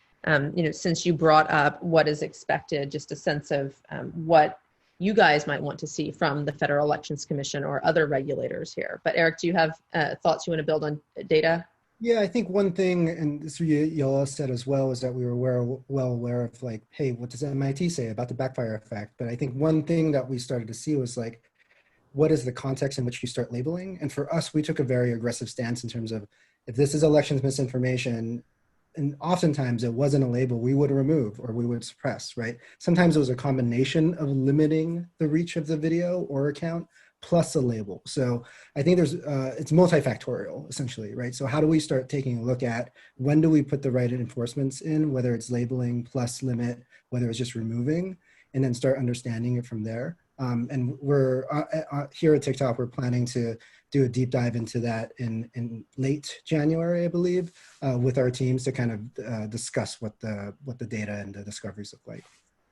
since you brought up what is expected, just a sense of what you guys might want to see from the Federal Elections Commission or other regulators here. But Eric, do you have thoughts you want to build on data? Yeah, I think one thing, and this Yoel said as well, is that we were well aware of like, hey, what does MIT say about the backfire effect? But I think one thing that we started to see was like, what is the context in which you start labeling? And for us, we took a very aggressive stance in terms of if this is elections misinformation, and oftentimes it wasn't a label, we would remove or we would suppress, right? Sometimes it was a combination of limiting the reach of the video or account plus a label. So I think it's multifactorial essentially, right? So how do we start taking a look at when do we put the right enforcements in, whether it's labeling plus limit, whether it's just removing, and then start understanding it from there. And we're here at TikTok, we're planning to do a deep dive into that in late January, I believe, with our teams to kind of discuss what the data and the discoveries look like.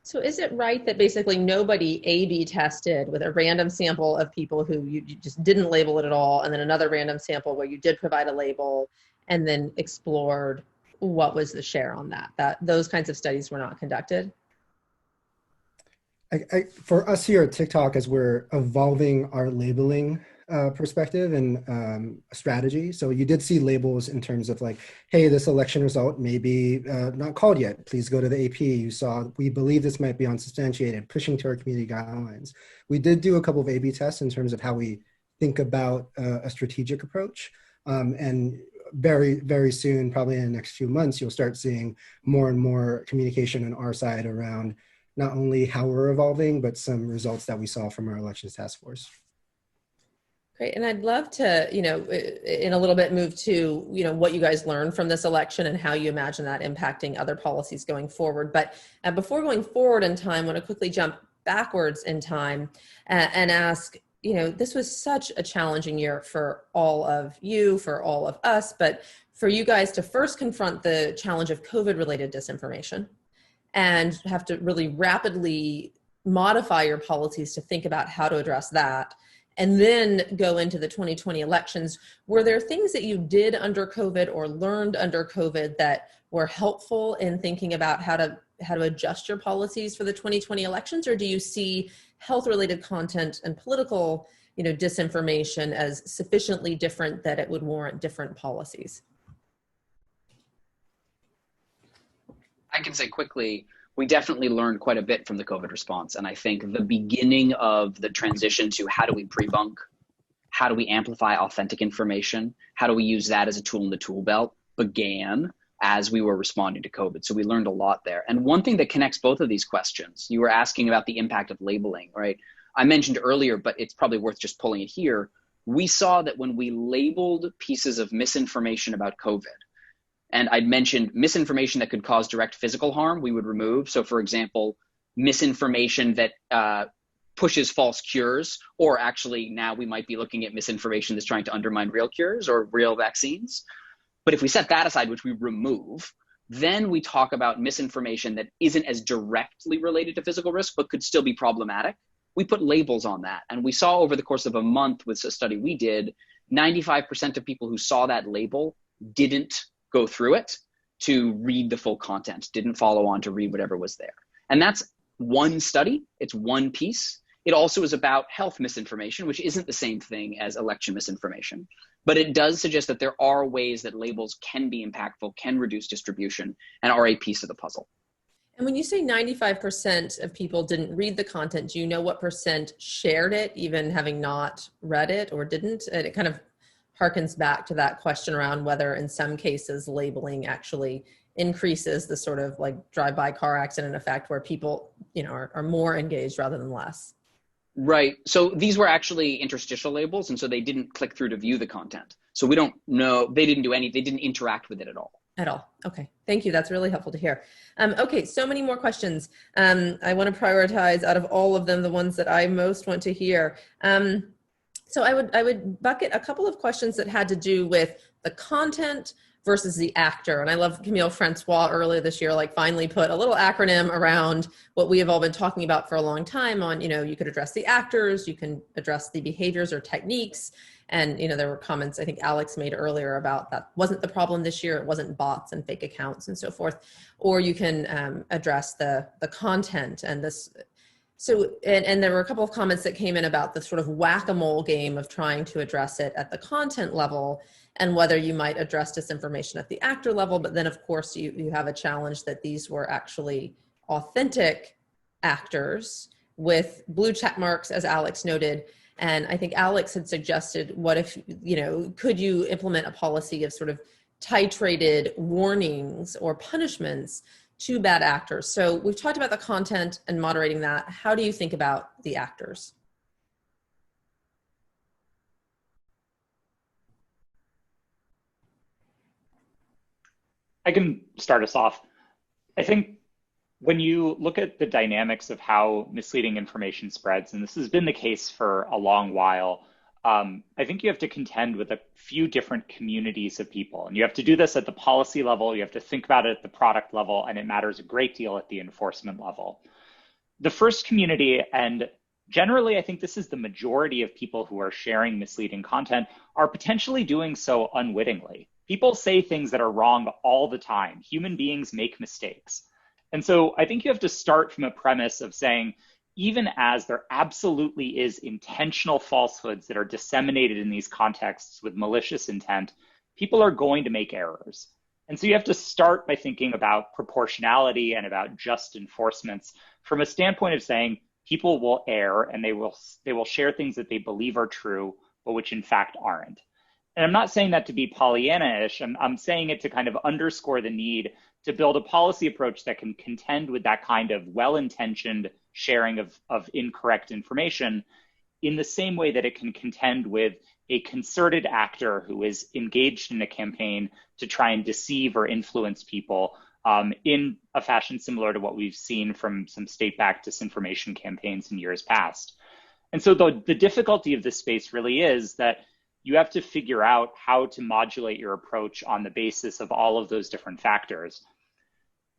So is it right that basically nobody A/B tested with a random sample of people who you just didn't label it at all, and then another random sample where you did provide a label, and then explored what was the share on that those kinds of studies were not conducted? For us here at TikTok, as we're evolving our labeling perspective and strategy. So you did see labels in terms of like, hey, this election result may be not called yet. Please go to the AP. You saw, we believe this might be unsubstantiated, pushing to our community guidelines. We did do a couple of A/B tests in terms of how we think about a strategic approach. And very, very soon, probably in the next few months, you'll start seeing more and more communication on our side around not only how we're evolving, but some results that we saw from our elections task force. Great, and I'd love to, in a little bit move to, what you guys learned from this election and how you imagine that impacting other policies going forward. But before going forward in time, I want to quickly jump backwards in time and ask, this was such a challenging year for all of you, for all of us, but for you guys to first confront the challenge of COVID-related disinformation and have to really rapidly modify your policies to think about how to address that, and then go into the 2020 elections. Were there things that you did under COVID or learned under COVID that were helpful in thinking about how to adjust your policies for the 2020 elections? Or do you see health-related content and political, disinformation as sufficiently different that it would warrant different policies? I can say quickly, we definitely learned quite a bit from the COVID response. And I think the beginning of the transition to how do we pre-bunk, how do we amplify authentic information, how do we use that as a tool in the tool belt began as we were responding to COVID. So we learned a lot there. And one thing that connects both of these questions, you were asking about the impact of labeling, right? I mentioned earlier, but it's probably worth just pulling it here. We saw that when we labeled pieces of misinformation about COVID, and I'd mentioned misinformation that could cause direct physical harm, we would remove. So for example, misinformation that pushes false cures, or actually now we might be looking at misinformation that's trying to undermine real cures or real vaccines. But if we set that aside, which we remove, then we talk about misinformation that isn't as directly related to physical risk, but could still be problematic. We put labels on that. And we saw over the course of a month with a study we did, 95% of people who saw that label didn't go through it to read the full content, didn't follow on to read whatever was there. And that's one study, it's one piece. It also is about health misinformation, which isn't the same thing as election misinformation. But it does suggest that there are ways that labels can be impactful, can reduce distribution, and are a piece of the puzzle. And when you say 95% of people didn't read the content, do you know what percent shared it, even having not read it or didn't? And it kind of harkens back to that question around whether in some cases labeling actually increases the sort of like drive-by car accident effect where people, you know, are more engaged rather than less. Right. So these were actually interstitial labels, and so they didn't click through to view the content. So we don't know, they didn't interact with it at all. At all. Okay. Thank you. That's really helpful to hear. Okay. So many more questions. I want to prioritize out of all of them, the ones that I most want to hear. So I would bucket a couple of questions that had to do with the content versus the actor. And I love Camille Francois earlier this year, like finally put a little acronym around what we have all been talking about for a long time on, you know, you could address the actors, you can address the behaviors or techniques. And, you know, there were comments I think Alex made earlier about that wasn't the problem this year. It wasn't bots and fake accounts and so forth. Or you can address the content and this. So, and there were a couple of comments that came in about the sort of whack-a-mole game of trying to address it at the content level and whether you might address disinformation at the actor level. But then of course you have a challenge that these were actually authentic actors with blue check marks, as Alex noted. And I think Alex had suggested, what if, you know, could you implement a policy of sort of titrated warnings or punishments to bad actors? So we've talked about the content and moderating that. How do you think about the actors? I can start us off. I think when you look at the dynamics of how misleading information spreads, and this has been the case for a long while, I think you have to contend with a few different communities of people. And you have to do this at the policy level, you have to think about it at the product level, and it matters a great deal at the enforcement level. The first community, and generally I think this is the majority of people who are sharing misleading content, are potentially doing so unwittingly. People say things that are wrong all the time. Human beings make mistakes. And so I think you have to start from a premise of saying, even as there absolutely is intentional falsehoods that are disseminated in these contexts with malicious intent, people are going to make errors. And so you have to start by thinking about proportionality and about just enforcements from a standpoint of saying people will err and they will share things that they believe are true, but which in fact aren't. And I'm not saying that to be Pollyanna-ish, I'm saying it to kind of underscore the need to build a policy approach that can contend with that kind of well-intentioned sharing of incorrect information in the same way that it can contend with a concerted actor who is engaged in a campaign to try and deceive or influence people in a fashion similar to what we've seen from some state-backed disinformation campaigns in years past. And so the difficulty of this space really is that you have to figure out how to modulate your approach on the basis of all of those different factors.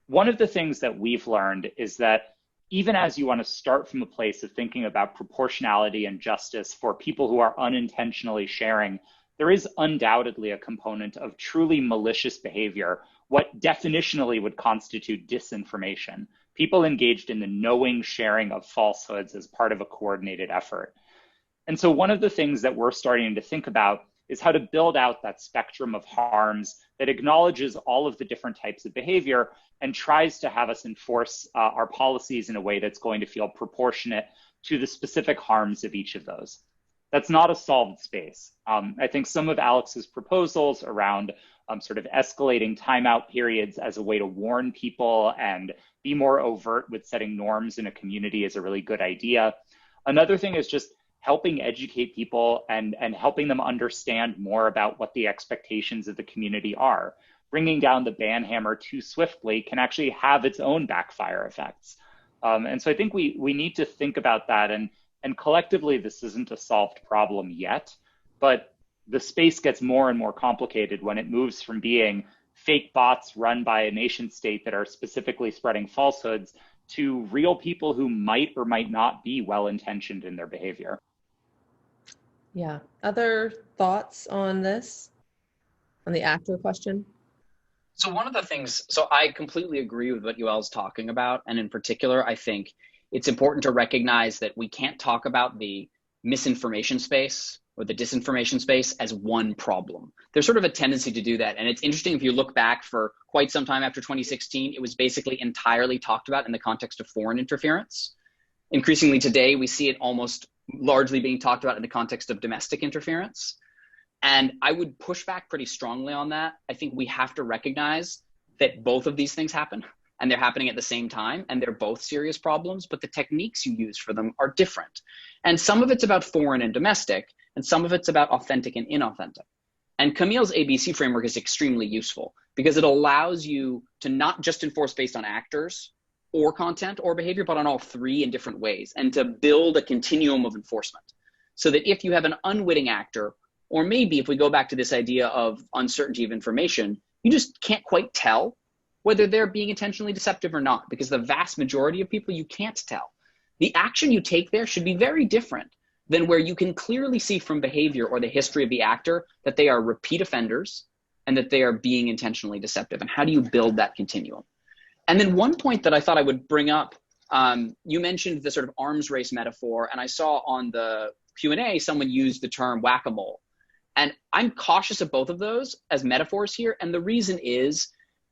One of the things that we've learned is that even as you want to start from a place of thinking about proportionality and justice for people who are unintentionally sharing, there is undoubtedly a component of truly malicious behavior, what definitionally would constitute disinformation, people engaged in the knowing sharing of falsehoods as part of a coordinated effort. And so one of the things that we're starting to think about is how to build out that spectrum of harms that acknowledges all of the different types of behavior and tries to have us enforce our policies in a way that's going to feel proportionate to the specific harms of each of those. That's not a solved space. I think some of Alex's proposals around sort of escalating timeout periods as a way to warn people and be more overt with setting norms in a community is a really good idea. Another thing is just helping educate people and helping them understand more about what the expectations of the community are. Bringing down the ban hammer too swiftly can actually have its own backfire effects. And so I think we need to think about that. And collectively, this isn't a solved problem yet, but the space gets more and more complicated when it moves from being fake bots run by a nation state that are specifically spreading falsehoods to real people who might or might not be well-intentioned in their behavior. Yeah. Other thoughts on this, on the actor question? So one of the things, so I completely agree with what Yoel's talking about. And in particular, I think it's important to recognize that we can't talk about the misinformation space or the disinformation space as one problem. There's sort of a tendency to do that. And it's interesting, if you look back for quite some time after 2016, it was basically entirely talked about in the context of foreign interference. Increasingly today, we see it almost largely being talked about in the context of domestic interference. And I would push back pretty strongly on that. I think we have to recognize that both of these things happen, and they're happening at the same time, and they're both serious problems, but the techniques you use for them are different. And some of it's about foreign and domestic, and some of it's about authentic and inauthentic. And Camille's ABC framework is extremely useful because it allows you to not just enforce based on actors or content or behavior, but on all three in different ways, and to build a continuum of enforcement. So that if you have an unwitting actor, or maybe if we go back to this idea of uncertainty of information, you just can't quite tell whether they're being intentionally deceptive or not, because the vast majority of people, you can't tell. The action you take there should be very different than where you can clearly see from behavior or the history of the actor that they are repeat offenders and that they are being intentionally deceptive. And how do you build that continuum? And then one point that I thought I would bring up, you mentioned the sort of arms race metaphor, and I saw on the Q&A someone used the term whack-a-mole. And I'm cautious of both of those as metaphors here. And the reason is,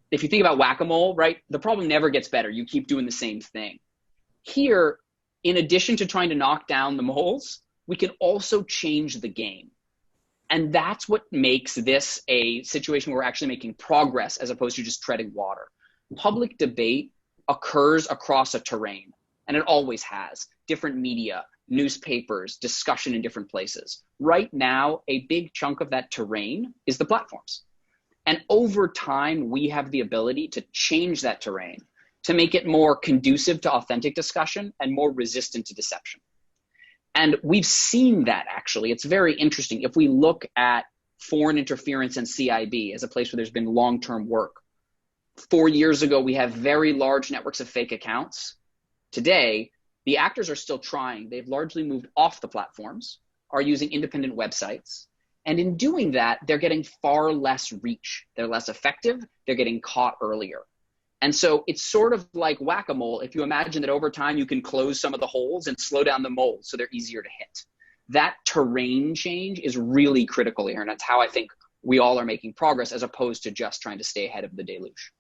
if you think about whack-a-mole, right, the problem never gets better. You keep doing the same thing. Here, in addition to trying to knock down the moles, we can also change the game. And that's what makes this a situation where we're actually making progress as opposed to just treading water. Public debate occurs across a terrain, and it always has. Different media, newspapers, discussion in different places. Right now, a big chunk of that terrain is the platforms. And over time, we have the ability to change that terrain to make it more conducive to authentic discussion and more resistant to deception. And we've seen that, actually. It's very interesting. If we look at foreign interference and CIB as a place where there's been long-term work, 4 years ago, we have very large networks of fake accounts. Today, the actors are still trying. They've largely moved off the platforms, are using independent websites. And in doing that, they're getting far less reach. They're less effective. They're getting caught earlier. And so it's sort of like whack-a-mole. If you imagine that over time, you can close some of the holes and slow down the moles so they're easier to hit. That terrain change is really critical here. And that's how I think we all are making progress as opposed to just trying to stay ahead of the deluge.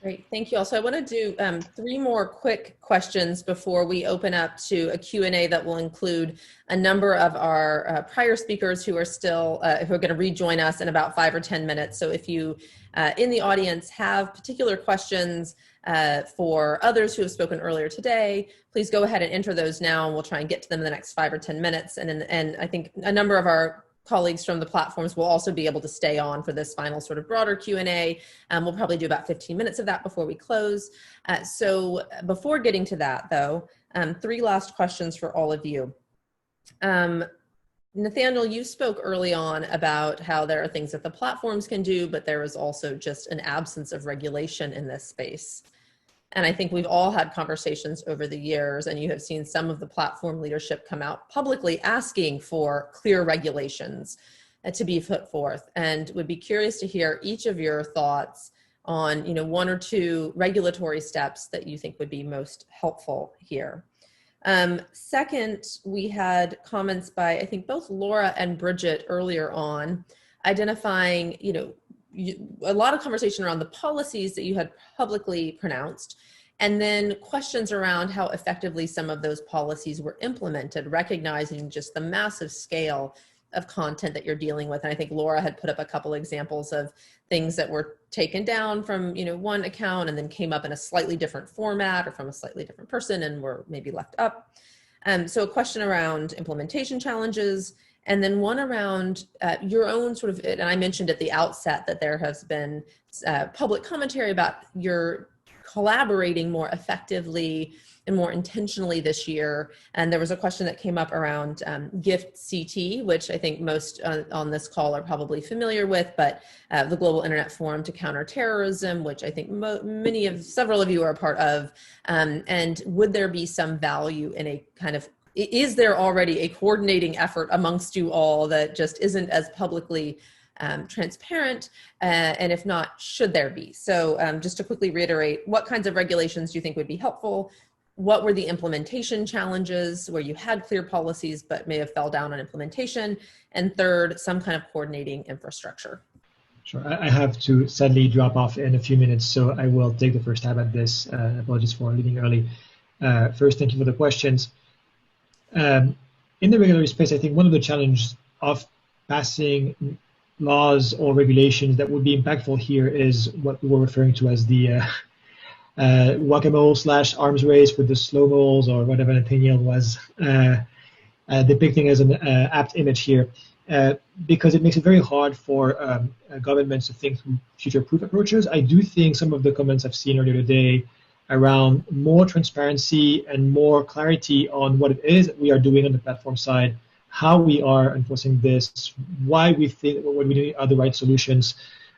Great, thank you all. So I want to do 3 more quick questions before we open up to a Q&A that will include a number of our prior speakers who are still, who are going to rejoin us in about 5 or 10 minutes. So if you in the audience have particular questions for others who have spoken earlier today, please go ahead and enter those now, and we'll try and get to them in the next 5 or 10 minutes. And I think a number of our colleagues from the platforms will also be able to stay on for this final sort of broader Q&A. We'll probably do about 15 minutes of that before we close. So before getting to that though, 3 last questions for all of you. Nathaniel, you spoke early on about how there are things that the platforms can do, but there is also just an absence of regulation in this space. And I think we've all had conversations over the years, and you have seen some of the platform leadership come out publicly asking for clear regulations to be put forth, and would be curious to hear each of your thoughts on, 1 or 2 regulatory steps that you think would be most helpful here. Second, we had comments by, I think, both Laura and Bridget earlier on, identifying, a lot of conversation around the policies that you had publicly pronounced, and then questions around how effectively some of those policies were implemented, recognizing just the massive scale of content that you're dealing with. And I think Laura had put up a couple examples of things that were taken down from, one account and then came up in a slightly different format or from a slightly different person and were maybe left up. So a question around implementation challenges, and then one around your own sort of, and I mentioned at the outset that there has been public commentary about your collaborating more effectively and more intentionally this year. And there was a question that came up around GIFT CT, which I think most on this call are probably familiar with, but the Global Internet Forum to Counter Terrorism, which I think several of you are a part of. And would there be some value in a kind of, is there already a coordinating effort amongst you all that just isn't as publicly transparent? And if not, should there be? So just to quickly reiterate, what kinds of regulations do you think would be helpful? what were the implementation challenges where you had clear policies but may have fell down on implementation? And third, some kind of coordinating infrastructure. Sure. I have to sadly drop off in a few minutes, so I will take the first stab at this. Apologies for leaving early. First, thank you for the questions. In the regulatory space, I think one of the challenges of passing laws or regulations that would be impactful here is what we were referring to as the whack-a-mole / arms race with the slow-moles, or whatever Nathaniel was depicting as an apt image here. Because it makes it very hard for governments to think through future-proof approaches. I do think some of the comments I've seen earlier today around more transparency and more clarity on what it is that we are doing on the platform side, how we are enforcing this, why we think what we do are the right solutions,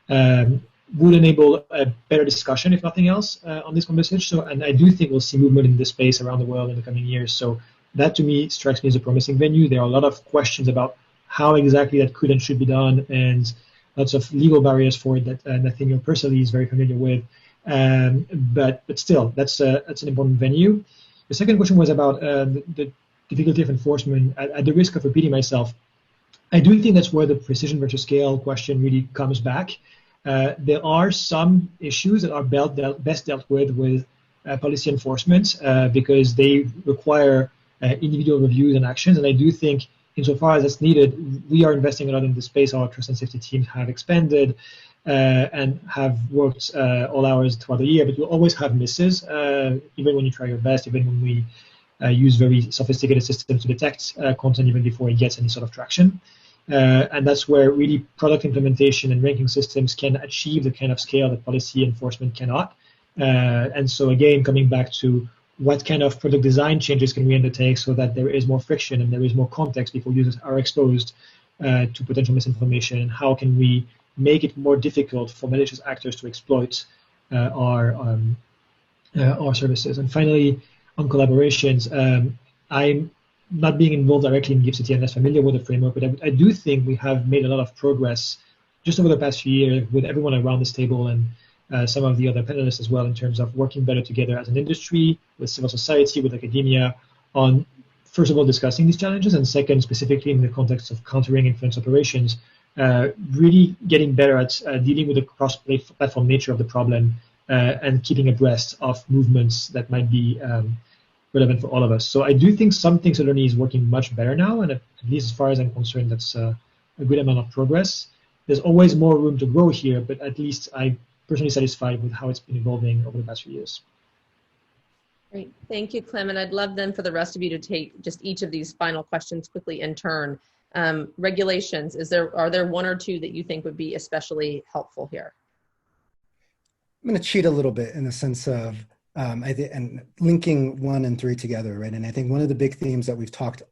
would enable a better discussion, if nothing else, on this conversation. So, and I do think we'll see movement in this space around the world in the coming years. So that, to me, strikes me as a promising venue. There are a lot of questions about how exactly that could and should be done, and lots of legal barriers for it that Nathaniel personally is very familiar with. But still, that's an important venue. The second question was about the difficulty of enforcement. At the risk of repeating myself, I do think that's where the precision versus scale question really comes back. There are some issues that are best dealt with policy enforcement because they require individual reviews and actions, and I do think insofar as it's needed, we are investing a lot in this space. Our trust and safety teams have expanded and have worked all hours throughout the year, but you'll always have misses, even when you try your best, even when we use very sophisticated systems to detect content even before it gets any sort of traction. And that's where really product implementation and ranking systems can achieve the kind of scale that policy enforcement cannot. And so again, coming back to what kind of product design changes can we undertake so that there is more friction and there is more context before users are exposed to potential misinformation, and how can we make it more difficult for malicious actors to exploit our services. And finally, on collaborations, I'm not being involved directly in Gift City and less familiar with the framework, but I do think we have made a lot of progress just over the past few years with everyone around this table and some of the other panelists as well, in terms of working better together as an industry, with civil society, with academia, on, first of all, discussing these challenges, and second, specifically in the context of countering influence operations, really getting better at dealing with the cross-platform nature of the problem and keeping abreast of movements that might be relevant for all of us. So I do think some things certainly is working much better now, and at least as far as I'm concerned, that's a good amount of progress. There's always more room to grow here, but at least I'm personally satisfied with how it's been evolving over the past few years. Great, thank you, Clem. And I'd love then for the rest of you to take just each of these final questions quickly in turn. Regulations, are there one or two that you think would be especially helpful here? I'm going to cheat a little bit in the sense of and linking 1 and 3 together, right? And I think one of the big themes that we've talked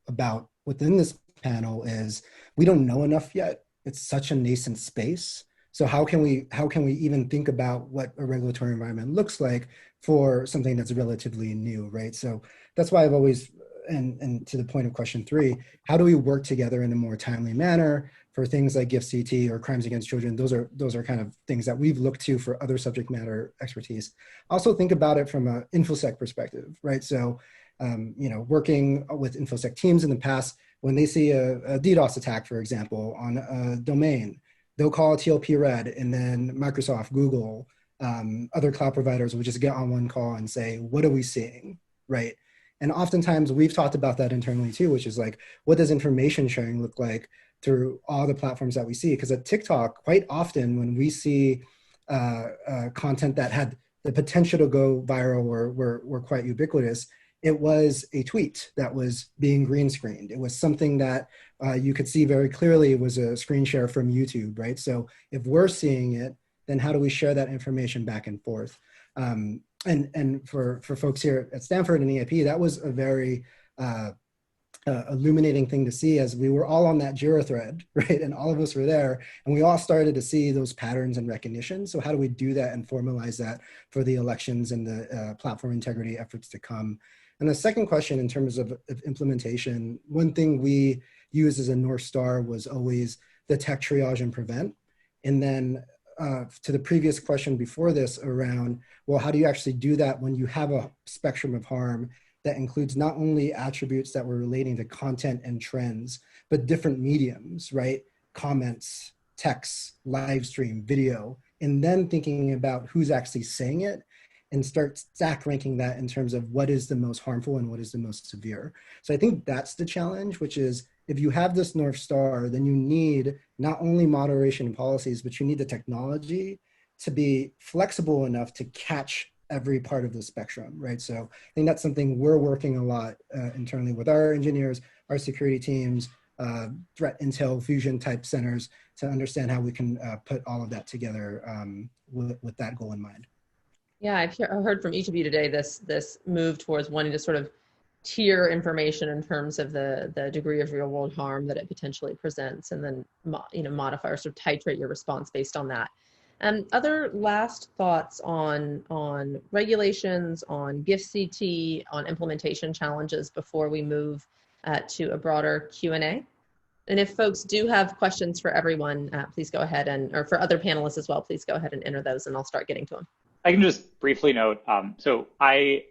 about within this panel is we don't know enough yet. It's such a nascent space. So how can we even think about what a regulatory environment looks like for something that's relatively new, right? So that's why I've always, and to the point of question 3, how do we work together in a more timely manner for things like Gift CT or crimes against children? Those are kind of things that we've looked to for other subject matter expertise. Also think about it from an InfoSec perspective, right? So, working with InfoSec teams in the past, when they see a DDoS attack, for example, on a domain, they'll call TLP Red, and then Microsoft, Google, other cloud providers will just get on one call and say, what are we seeing, right? And oftentimes we've talked about that internally too, which is like, what does information sharing look like through all the platforms that we see? Because at TikTok, quite often when we see content that had the potential to go viral or were quite ubiquitous, it was a tweet that was being green screened. It was something that you could see very clearly was a screen share from YouTube, right? So if we're seeing it, then how do we share that information back and forth? And for folks here at Stanford and EIP, that was a very illuminating thing to see, as we were all on that Jira thread, right? And all of us were there, and we all started to see those patterns and recognition. So how do we do that and formalize that for the elections and the platform integrity efforts to come? And the second question, in terms of implementation, one thing we used as a North Star was always the tech triage and prevent. And then to the previous question before this around, well, how do you actually do that when you have a spectrum of harm that includes not only attributes that were relating to content and trends, but different mediums, right? Comments, text, live stream, video, and then thinking about who's actually saying it and start stack ranking that in terms of what is the most harmful and what is the most severe. So I think that's the challenge, which is if you have this North Star, then you need not only moderation policies, but you need the technology to be flexible enough to catch every part of the spectrum, right? So I think that's something we're working a lot internally with our engineers, our security teams, threat intel fusion type centers to understand how we can put all of that together with that goal in mind. Yeah, I've heard from each of you today this move towards wanting to sort of tier information in terms of the degree of real world harm that it potentially presents, and then modify or sort of titrate your response based on that. Other last thoughts on regulations, on GIFT-CT, on implementation challenges before we move to a broader Q&A? And if folks do have questions for everyone, please go ahead or for other panelists as well, please go ahead and enter those and I'll start getting to them. I can just briefly note, so I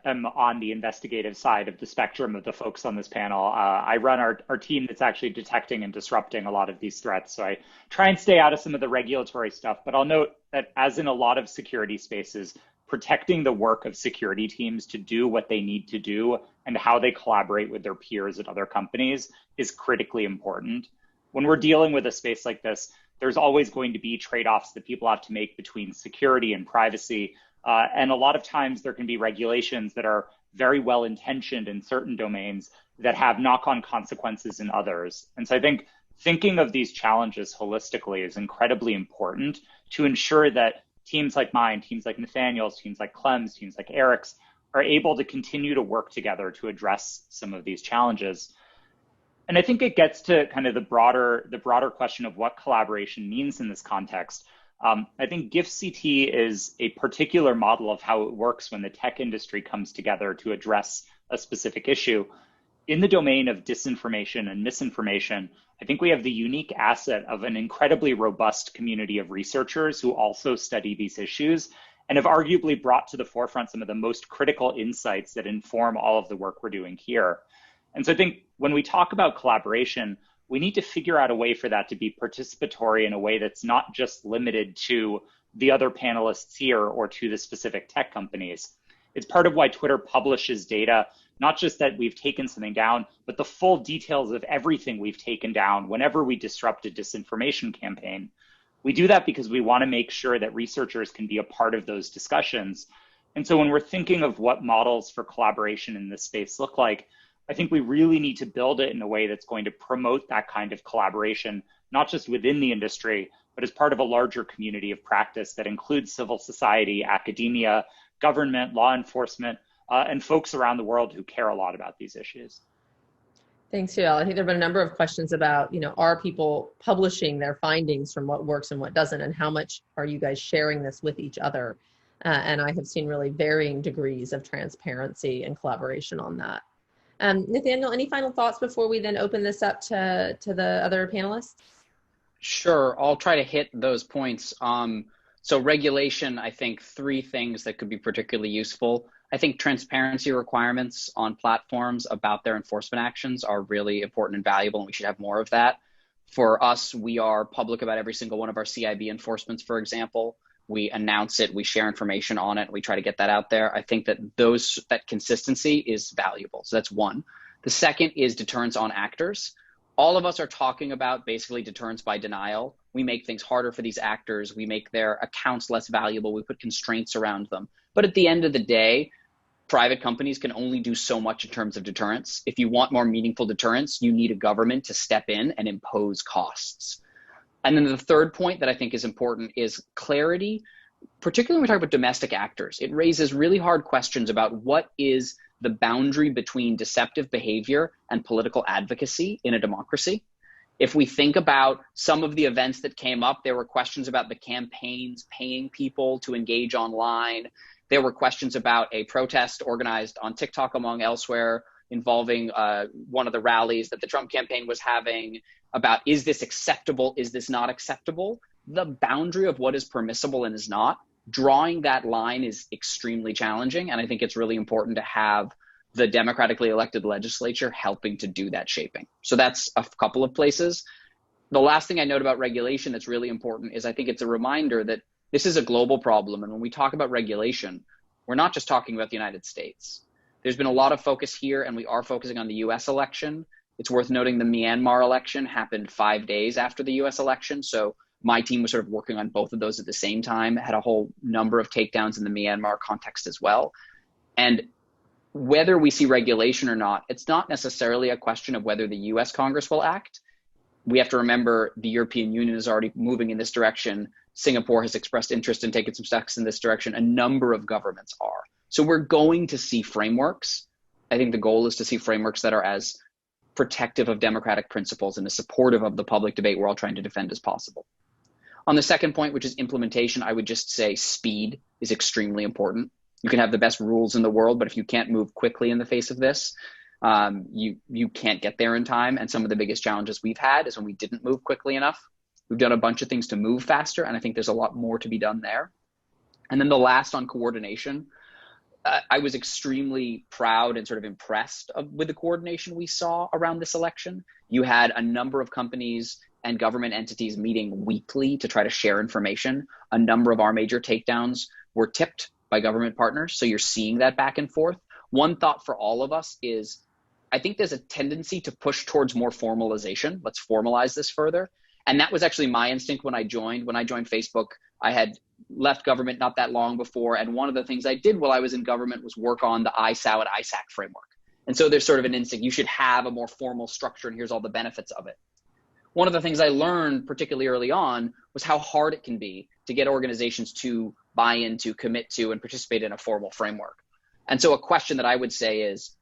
am on the investigative side of the spectrum of the folks on this panel. I run our team that's actually detecting and disrupting a lot of these threats. So I try and stay out of some of the regulatory stuff, but I'll note that as in a lot of security spaces, protecting the work of security teams to do what they need to do and how they collaborate with their peers at other companies is critically important. When we're dealing with a space like this, there's always going to be trade-offs that people have to make between security and privacy. And a lot of times there can be regulations that are very well intentioned in certain domains that have knock-on consequences in others. And so I think thinking of these challenges holistically is incredibly important to ensure that teams like mine, teams like Nathaniel's, teams like Clem's, teams like Eric's are able to continue to work together to address some of these challenges. And I think it gets to kind of the broader question of what collaboration means in this context. I think GIFT-CT is a particular model of how it works when the tech industry comes together to address a specific issue. In the domain of disinformation and misinformation, I think we have the unique asset of an incredibly robust community of researchers who also study these issues and have arguably brought to the forefront some of the most critical insights that inform all of the work we're doing here. And so I think when we talk about collaboration, we need to figure out a way for that to be participatory in a way that's not just limited to the other panelists here or to the specific tech companies. It's part of why Twitter publishes data, not just that we've taken something down, but the full details of everything we've taken down whenever we disrupt a disinformation campaign. We do that because we want to make sure that researchers can be a part of those discussions. And so when we're thinking of what models for collaboration in this space look like, I think we really need to build it in a way that's going to promote that kind of collaboration, not just within the industry, but as part of a larger community of practice that includes civil society, academia, government, law enforcement, and folks around the world who care a lot about these issues. Thanks, Yael. I think there have been a number of questions about, are people publishing their findings from what works and what doesn't, and how much are you guys sharing this with each other? And I have seen really varying degrees of transparency and collaboration on that. Nathaniel, any final thoughts before we then open this up to the other panelists? Sure, I'll try to hit those points. So regulation, I think 3 things that could be particularly useful. I think transparency requirements on platforms about their enforcement actions are really important and valuable, and we should have more of that. For us, we are public about every single one of our CIB enforcements, for example. We announce it, we share information on it, we try to get that out there. I think that that consistency is valuable. So that's one. The second is deterrence on actors. All of us are talking about basically deterrence by denial. We make things harder for these actors. We make their accounts less valuable. We put constraints around them. But at the end of the day, private companies can only do so much in terms of deterrence. If you want more meaningful deterrence, you need a government to step in and impose costs. And then the third point that I think is important is clarity, particularly when we talk about domestic actors. It raises really hard questions about what is the boundary between deceptive behavior and political advocacy in a democracy. If we think about some of the events that came up, there were questions about the campaigns paying people to engage online. There were questions about a protest organized on TikTok, among elsewhere, involving one of the rallies that the Trump campaign was having, about is this acceptable, is this not acceptable? the boundary of what is permissible and is not, drawing that line is extremely challenging. And I think it's really important to have the democratically elected legislature helping to do that shaping. So that's a couple of places. The last thing I note about regulation that's really important is I think it's a reminder that this is a global problem. And when we talk about regulation, we're not just talking about the United States. There's been a lot of focus here, and we are focusing on the US election. It's worth noting the Myanmar election happened 5 days after the US election. So my team was sort of working on both of those at the same time, had a whole number of takedowns in the Myanmar context as well. And whether we see regulation or not, it's not necessarily a question of whether the US Congress will act. We have to remember the European Union is already moving in this direction. Singapore has expressed interest in taking some steps in this direction. A number of governments are. So we're going to see frameworks. I think the goal is to see frameworks that are as protective of democratic principles and as supportive of the public debate we're all trying to defend as possible. On the second point, which is implementation, I would just say speed is extremely important. You can have the best rules in the world, but if you can't move quickly in the face of this, you can't get there in time. And some of the biggest challenges we've had is when we didn't move quickly enough. We've done a bunch of things to move faster, and I think there's a lot more to be done there. And then the last on coordination, I was extremely proud and sort of impressed with the coordination we saw around this election. You had a number of companies and government entities meeting weekly to try to share information. A number of our major takedowns were tipped by government partners, so you're seeing that back and forth. One thought for all of us is, I think there's a tendency to push towards more formalization. Let's formalize this further. And that was actually my instinct when I joined. When I joined Facebook, I had left government not that long before. And one of the things I did while I was in government was work on the ISAO and ISAC framework. And so there's sort of an instinct, you should have a more formal structure, and here's all the benefits of it. One of the things I learned particularly early on was how hard it can be to get organizations to buy into, commit to, and participate in a formal framework. And so a question that I would say is,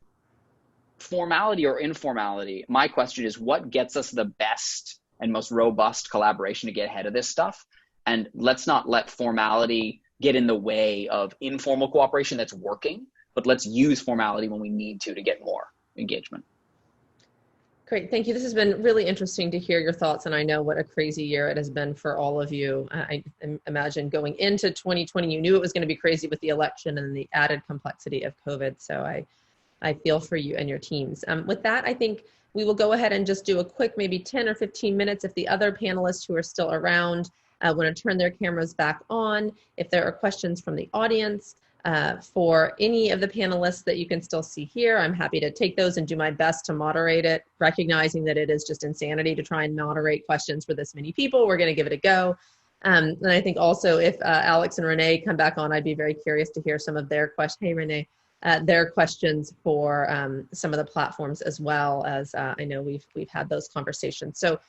formality or informality, my question is, what gets us the best and most robust collaboration to get ahead of this stuff? And let's not let formality get in the way of informal cooperation that's working, but let's use formality when we need to get more engagement. Great, thank you. This has been really interesting to hear your thoughts, and I know what a crazy year it has been for all of you. I imagine going into 2020, you knew it was going to be crazy with the election and the added complexity of COVID, so I feel for you and your teams. With that, I think we will go ahead and just do a quick, maybe 10 or 15 minutes if the other panelists who are still around want to turn their cameras back on. If there are questions from the audience for any of the panelists that you can still see here, I'm happy to take those and do my best to moderate it, recognizing that it is just insanity to try and moderate questions for this many people. We're going to give it a go. And I think also if Alex and Renee come back on, I'd be very curious to hear some of their questions. Hey, Renee. Their questions for some of the platforms, as well as I know we've had those conversations. So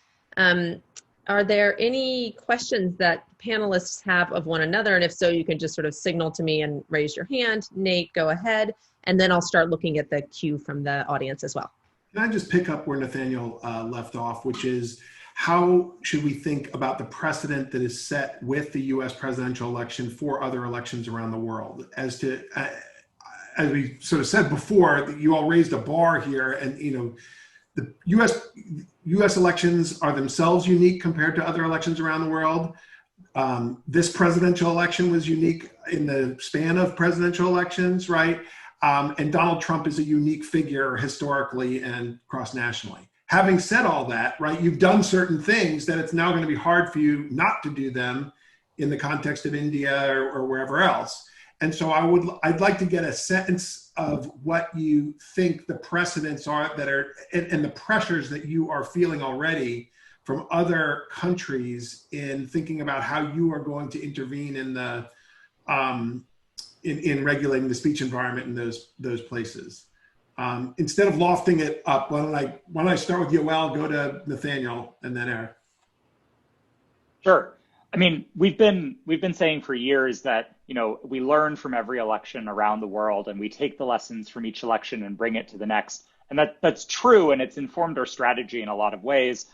are there any questions that panelists have of one another? And if so, you can just sort of signal to me and raise your hand. Nate, go ahead. And then I'll start looking at the queue from the audience as well. Can I just pick up where Nathaniel left off, which is, how should we think about the precedent that is set with the US presidential election for other elections around the world? As to, as we sort of said before, you all raised a bar here, and the U.S. elections are themselves unique compared to other elections around the world. This presidential election was unique in the span of presidential elections, right? And Donald Trump is a unique figure historically and cross-nationally. Having said all that, right, you've done certain things that it's now going to be hard for you not to do them in the context of India or wherever else. And so I'd like to get a sense of what you think the precedents are that are, and the pressures that you are feeling already from other countries in thinking about how you are going to intervene in the in regulating the speech environment in those places. Instead of lofting it up, why don't I start with Yoel, go to Nathaniel, and then Eric. Sure. I mean, we've been saying for years that, we learn from every election around the world, and we take the lessons from each election and bring it to the next. And that's true, and it's informed our strategy in a lot of ways.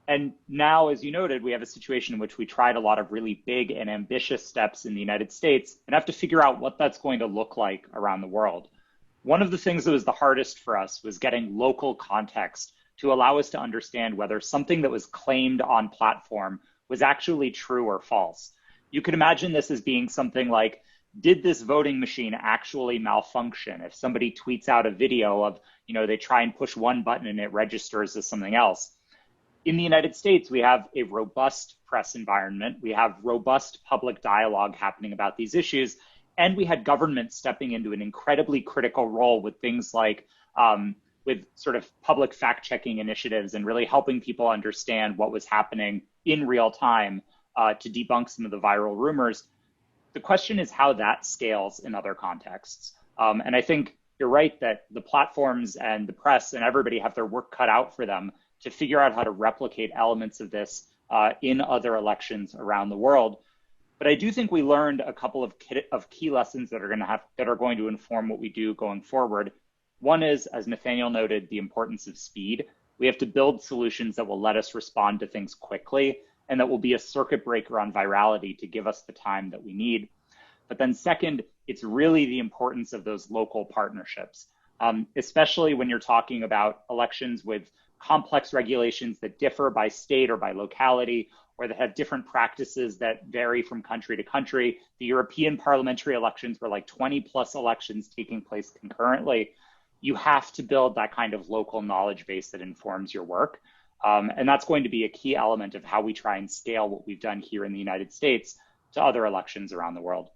And now, as you noted, we have a situation in which we tried a lot of really big and ambitious steps in the United States and have to figure out what that's going to look like around the world. One of the things that was the hardest for us was getting local context to allow us to understand whether something that was claimed on platform was actually true or false. You could imagine this as being something like, did this voting machine actually malfunction? If somebody tweets out a video of, they try and push one button and it registers as something else. In the United States, we have a robust press environment. We have robust public dialogue happening about these issues. And we had government stepping into an incredibly critical role with things like with sort of public fact-checking initiatives and really helping people understand what was happening in real time to debunk some of the viral rumors. The question is how that scales in other contexts. And I think you're right that the platforms and the press and everybody have their work cut out for them to figure out how to replicate elements of this in other elections around the world. But I do think we learned a couple of key lessons that are going to inform what we do going forward. One is, as Nathaniel noted, the importance of speed. We have to build solutions that will let us respond to things quickly and that will be a circuit breaker on virality to give us the time that we need. But then second, it's really the importance of those local partnerships, especially when you're talking about elections with complex regulations that differ by state or by locality, or that have different practices that vary from country to country. The European parliamentary elections were like 20 plus elections taking place concurrently. You have to build that kind of local knowledge base that informs your work. And that's going to be a key element of how we try and scale what we've done here in the United States to other elections around the world.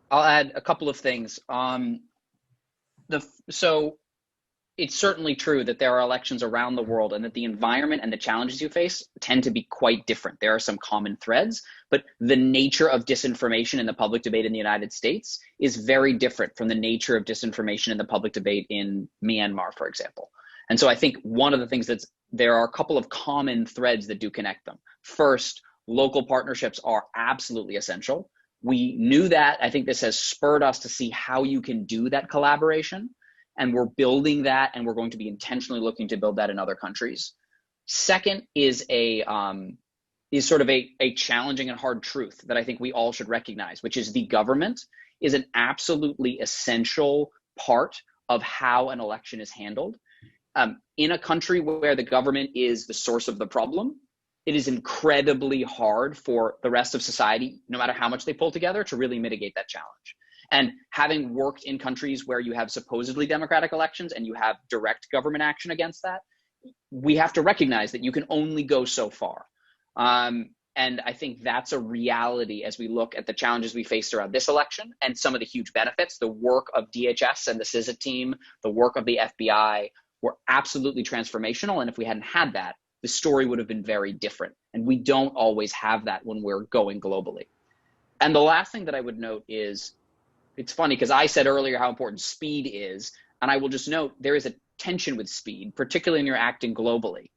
I'll add a couple of things. So it's certainly true that there are elections around the world and that the environment and the challenges you face tend to be quite different. There are some common threads, but the nature of disinformation in the public debate in the United States is very different from the nature of disinformation in the public debate in Myanmar, for example. And so I think one of the things there are a couple of common threads that do connect them. First, local partnerships are absolutely essential. We knew that. I think this has spurred us to see how you can do that collaboration. And we're building that, and we're going to be intentionally looking to build that in other countries. Second is sort of a challenging and hard truth that I think we all should recognize, which is the government is an absolutely essential part of how an election is handled. In a country where the government is the source of the problem, it is incredibly hard for the rest of society, no matter how much they pull together, to really mitigate that challenge. And having worked in countries where you have supposedly democratic elections and you have direct government action against that, we have to recognize that you can only go so far. And I think that's a reality as we look at the challenges we faced around this election and some of the huge benefits. The work of DHS and the CISA team, the work of the FBI were absolutely transformational. And if we hadn't had that, the story would have been very different. And we don't always have that when we're going globally. And the last thing that I would note is, it's funny because I said earlier how important speed is, and I will just note there is a tension with speed, particularly when you're acting globally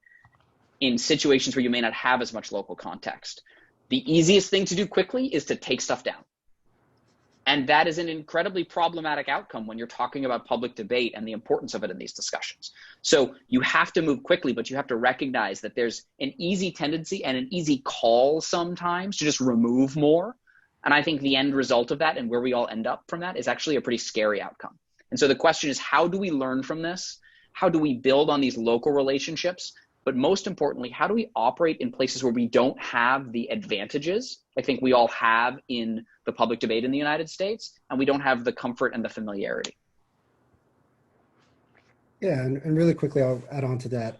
in situations where you may not have as much local context. The easiest thing to do quickly is to take stuff down. And that is an incredibly problematic outcome when you're talking about public debate and the importance of it in these discussions. So you have to move quickly, but you have to recognize that there's an easy tendency and an easy call sometimes to just remove more. And I think the end result of that and where we all end up from that is actually a pretty scary outcome. And so the question is, how do we learn from this? How do we build on these local relationships? But most importantly, how do we operate in places where we don't have the advantages I think we all have in the public debate in the United States, and we don't have the comfort and the familiarity? Yeah, and really quickly, I'll add on to that.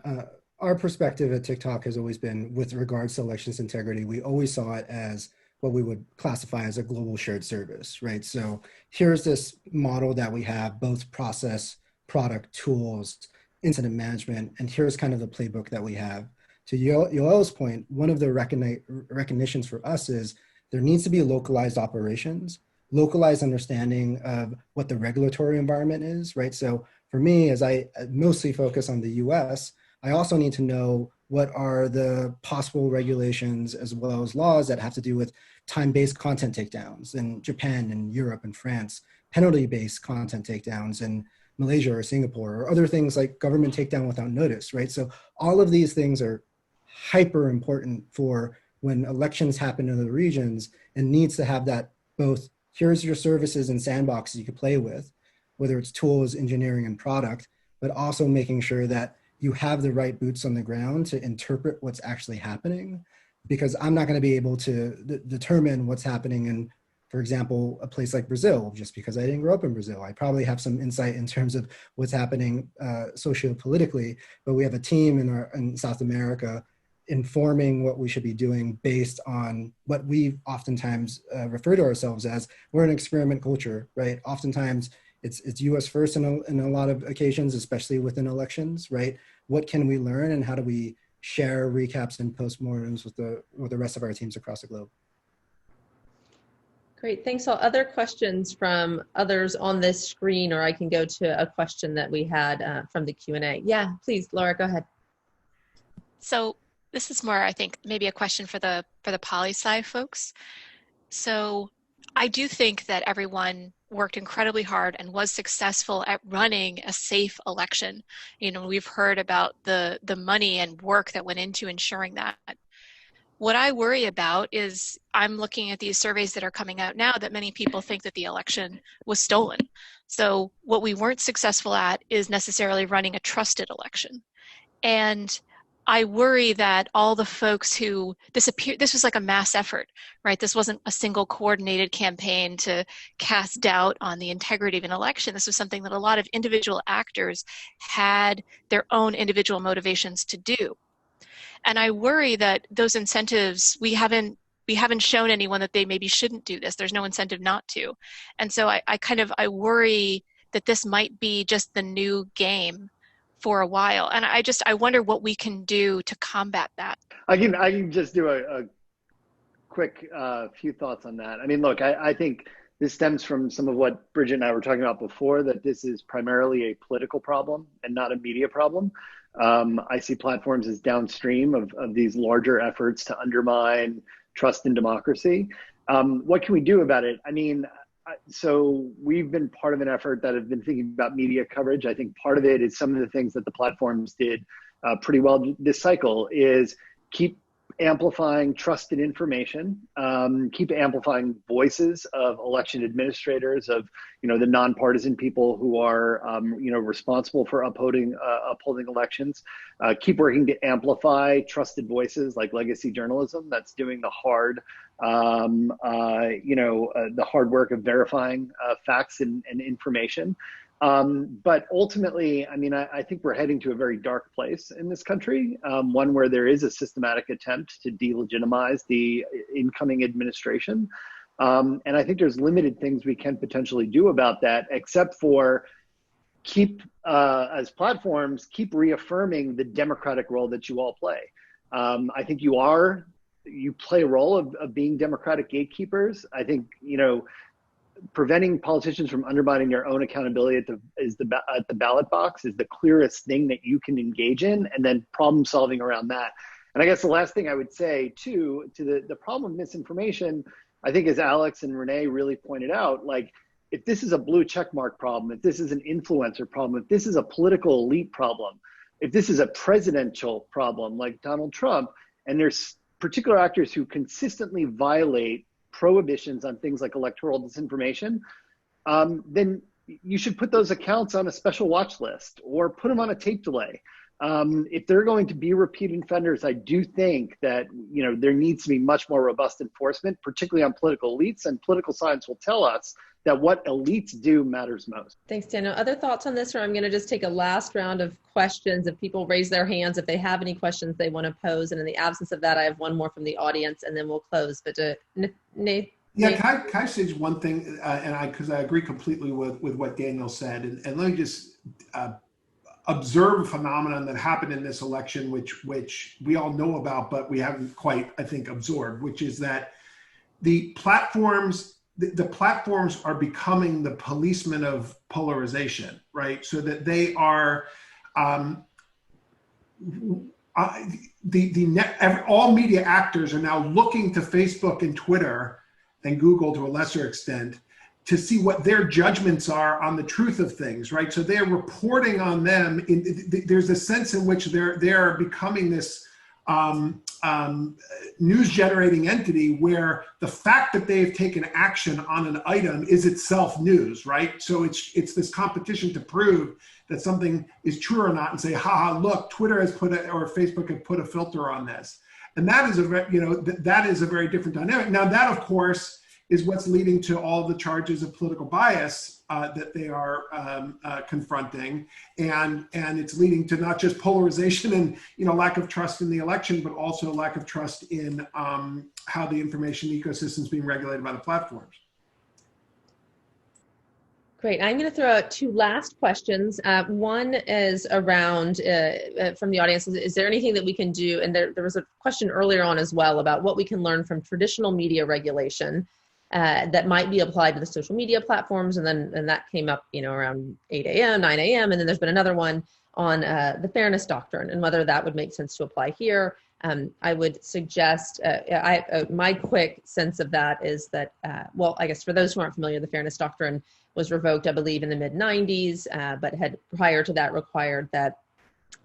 Our perspective at TikTok has always been, with regards to elections integrity, we always saw it as what we would classify as a global shared service, right? So here's this model that we have, both process, product, tools, incident management, and here's kind of the playbook that we have. To Yoel's point, one of the recognitions for us is there needs to be localized operations, localized understanding of what the regulatory environment is, right? So for me, as I mostly focus on the US, I also need to know what are the possible regulations as well as laws that have to do with time-based content takedowns in Japan and Europe and France, penalty-based content takedowns in Malaysia or Singapore, or other things like government takedown without notice, right? So all of these things are hyper important for when elections happen in the regions, and needs to have that both, here's your services and sandboxes you can play with, whether it's tools, engineering, and product, but also making sure that you have the right boots on the ground to interpret what's actually happening, because I'm not going to be able to determine what's happening in, for example, a place like Brazil, just because I didn't grow up in Brazil. I probably have some insight in terms of what's happening socio-politically, but we have a team in South America informing what we should be doing based on what we oftentimes refer to ourselves as. We're an experiment culture, right? Oftentimes it's US first in a lot of occasions, especially within elections, right? What can we learn and how do we share recaps and postmortems with the rest of our teams across the globe? Great, thanks all. Other questions from others on this screen, or I can go to a question that we had from the Q&A. Yeah, please, Laura, go ahead. So this is more, I think, maybe a question for the poli-sci folks. So I do think that everyone worked incredibly hard and was successful at running a safe election. You know, we've heard about the money and work that went into ensuring that. What I worry about is I'm looking at these surveys that are coming out now that many people think that the election was stolen. So what we weren't successful at is necessarily running a trusted election. And I worry that all the folks who this was like a mass effort, right? This wasn't a single coordinated campaign to cast doubt on the integrity of an election. This was something that a lot of individual actors had their own individual motivations to do. And I worry that those incentives, we haven't shown anyone that they maybe shouldn't do this. There's no incentive not to. And so I worry that this might be just the new game for a while. And I wonder what we can do to combat that. I can just do a quick few thoughts on that. I mean, look, I think this stems from some of what Bridget and I were talking about before, that this is primarily a political problem and not a media problem. I see platforms as downstream of these larger efforts to undermine trust in democracy. What can we do about it? I mean, so we've been part of an effort that have been thinking about media coverage. I think part of it is some of the things that the platforms did pretty well this cycle is keep amplifying trusted information, keep amplifying voices of election administrators, of the nonpartisan people who are responsible for upholding elections. Keep working to amplify trusted voices like legacy journalism that's doing the hard the hard work of verifying facts and information. But ultimately, I mean, I think we're heading to a very dark place in this country, one where there is a systematic attempt to delegitimize the incoming administration. And I think there's limited things we can potentially do about that, except for as platforms, keep reaffirming the democratic role that you all play. I think you play a role of being democratic gatekeepers. I think, preventing politicians from undermining their own accountability at the ballot box is the clearest thing that you can engage in, and then problem solving around that. And I guess the last thing I would say too, to the problem of misinformation, I think as Alex and Renee really pointed out, like if this is a blue checkmark problem, if this is an influencer problem, if this is a political elite problem, if this is a presidential problem like Donald Trump, and there's particular actors who consistently violate prohibitions on things like electoral disinformation, then you should put those accounts on a special watch list or put them on a tape delay. If they're going to be repeat offenders, I do think that there needs to be much more robust enforcement, particularly on political elites, and political science will tell us that what elites do matters most. Thanks, Daniel. Other thoughts on this, or I'm going to just take a last round of questions. If people raise their hands, if they have any questions they want to pose, and in the absence of that, I have one more from the audience, and then we'll close. But Nate. Yeah, can I say one thing? Because I agree completely with what Daniel said, and let me just observe a phenomenon that happened in this election, which we all know about, but we haven't quite, I think, absorbed, which is that the platforms are becoming the policemen of polarization, right? So that they are all media actors are now looking to Facebook and Twitter and Google to a lesser extent to see what their judgments are on the truth of things, right? So they're reporting on them. There's a sense in which they're becoming this news generating entity where the fact that they've taken action on an item is itself news, right? So it's this competition to prove that something is true or not, and say, haha, look, Twitter has put or Facebook have put a filter on this. And that is that is a very different dynamic. Now that, of course, is what's leading to all the charges of political bias that they are confronting, and it's leading to not just polarization and lack of trust in the election, but also lack of trust in how the information ecosystem is being regulated by the platforms. Great. I'm going to throw out two last questions. One is around from the audience. Is there anything that we can do? And there was a question earlier on as well about what we can learn from traditional media regulation that might be applied to the social media platforms. And that came up, around 8 a.m., 9 a.m. And then there's been another one on the fairness doctrine and whether that would make sense to apply here. I would suggest, my quick sense of that is that, well, I guess for those who aren't familiar, the fairness doctrine was revoked, I believe, in the mid-90s, but had prior to that required that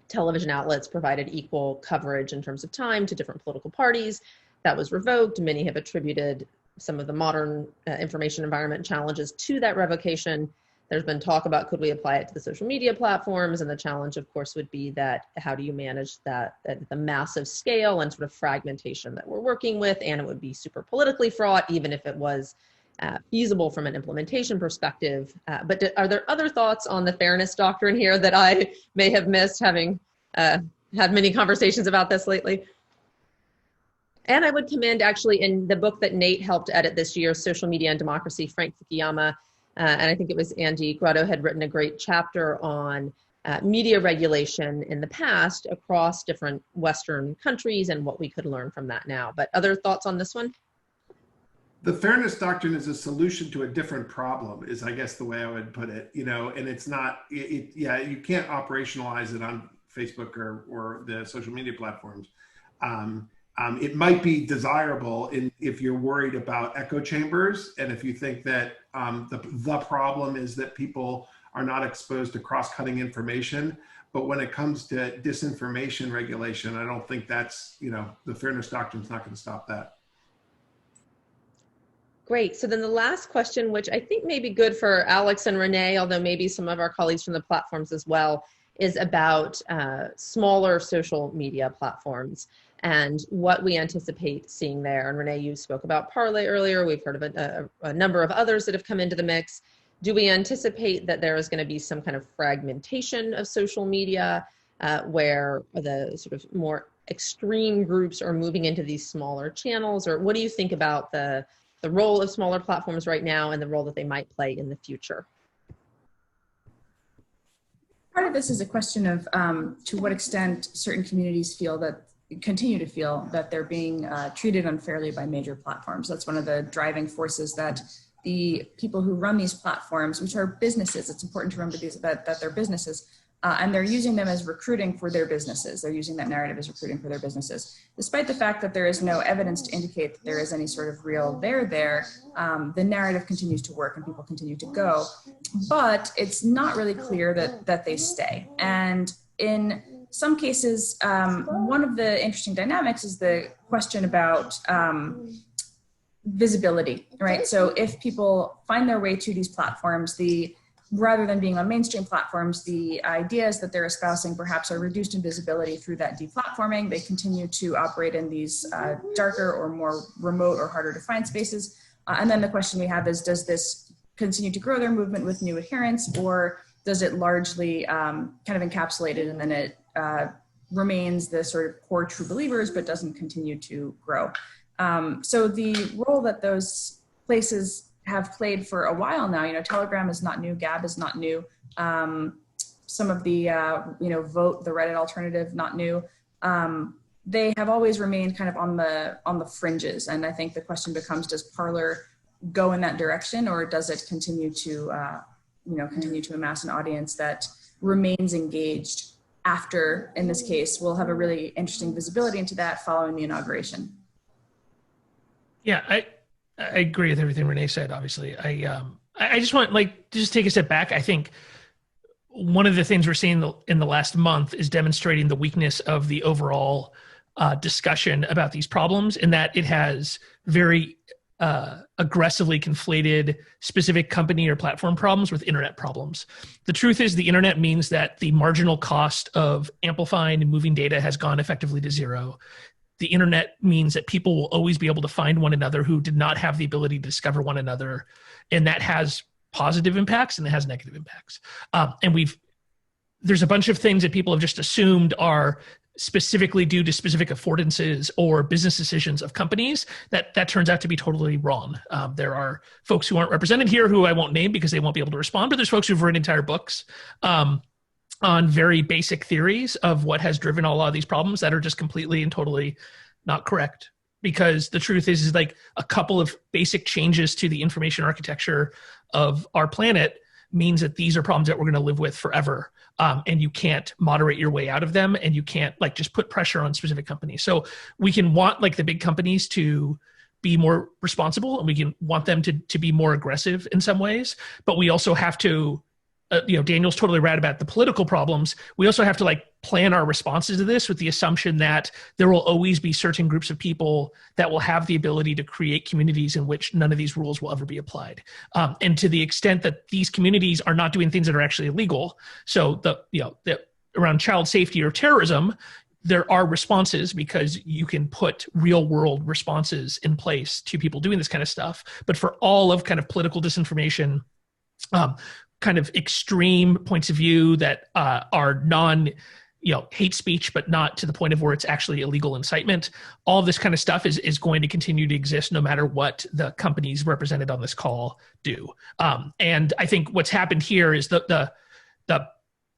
television outlets provided equal coverage in terms of time to different political parties. That was revoked. Many have attributed some of the modern information environment challenges to that revocation. There's been talk about could we apply it to the social media platforms, and the challenge, of course, would be that how do you manage that at the massive scale and sort of fragmentation that we're working with, and it would be super politically fraught, even if it was feasible from an implementation perspective. But are there other thoughts on the fairness doctrine here that I may have missed, having had many conversations about this lately? And I would commend, actually, in the book that Nate helped edit this year, Social Media and Democracy, Frank Fukuyama, and I think it was Andy Grotto had written a great chapter on media regulation in the past across different Western countries and what we could learn from that now. But other thoughts on this one? The fairness doctrine is a solution to a different problem, is I guess the way I would put it, and it's not, yeah, you can't operationalize it on Facebook or the social media platforms. It might be desirable if you're worried about echo chambers, and if you think that the problem is that people are not exposed to cross-cutting information. But when it comes to disinformation regulation, I don't think that's, the fairness doctrine is not going to stop that. Great. So then the last question, which I think may be good for Alex and Renee, although maybe some of our colleagues from the platforms as well, is about smaller social media platforms and what we anticipate seeing there. And Renee, you spoke about Parlay earlier. We've heard of a number of others that have come into the mix. Do we anticipate that there is going to be some kind of fragmentation of social media where the sort of more extreme groups are moving into these smaller channels? Or what do you think about the role of smaller platforms right now and the role that they might play in the future? Part of this is a question of to what extent certain communities continue to feel that they're being treated unfairly by major platforms. That's one of the driving forces that the people who run these platforms, which are businesses, it's important to remember that they're businesses, and they're using them as recruiting for their businesses. They're using that narrative as recruiting for their businesses. Despite the fact that there is no evidence to indicate that there is any sort of real there, the narrative continues to work and people continue to go. But it's not really clear that they stay. And in some cases, one of the interesting dynamics is the question about visibility, right? So if people find their way to these platforms, rather than being on mainstream platforms, the ideas that they're espousing perhaps are reduced in visibility through that deplatforming. They continue to operate in these darker or more remote or harder to find spaces. And then the question we have is, does this continue to grow their movement with new adherents, or does it largely kind of encapsulate it and then it remains the sort of core true believers but doesn't continue to grow? So the role that those places have played for a while now, Telegram is not new, Gab is not new. Some of the, Vote, the Reddit alternative, not new. They have always remained kind of on the fringes. And I think the question becomes, does Parler go in that direction, or does it continue to amass an audience that remains engaged after, in this case, we'll have a really interesting visibility into that following the inauguration? Yeah, I agree with everything Renee said, obviously. I just want to just take a step back. I think one of the things we're seeing in the last month is demonstrating the weakness of the overall discussion about these problems, in that it has very aggressively conflated specific company or platform problems with internet problems. The truth is, the internet means that the marginal cost of amplifying and moving data has gone effectively to zero. The internet means that people will always be able to find one another who did not have the ability to discover one another, and that has positive impacts and it has negative impacts. There's a bunch of things that people have just assumed are specifically due to specific affordances or business decisions of companies that turns out to be totally wrong. There are folks who aren't represented here who I won't name because they won't be able to respond, but there's folks who've written entire books on very basic theories of what has driven a lot of these problems that are just completely and totally not correct. Because the truth is like a couple of basic changes to the information architecture of our planet means that these are problems that we're going to live with forever. And you can't moderate your way out of them, and you can't like just put pressure on specific companies. So we can want like the big companies to be more responsible, and we can want them to be more aggressive in some ways, but we also have to, Daniel's totally right about the political problems. We also have to like plan our responses to this with the assumption that there will always be certain groups of people that will have the ability to create communities in which none of these rules will ever be applied. And to the extent that these communities are not doing things that are actually illegal, so around child safety or terrorism, there are responses because you can put real world responses in place to people doing this kind of stuff. But for all of kind of political disinformation, kind of extreme points of view that are hate speech, but not to the point of where it's actually illegal incitement. All this kind of stuff is going to continue to exist no matter what the companies represented on this call do. And I think what's happened here is the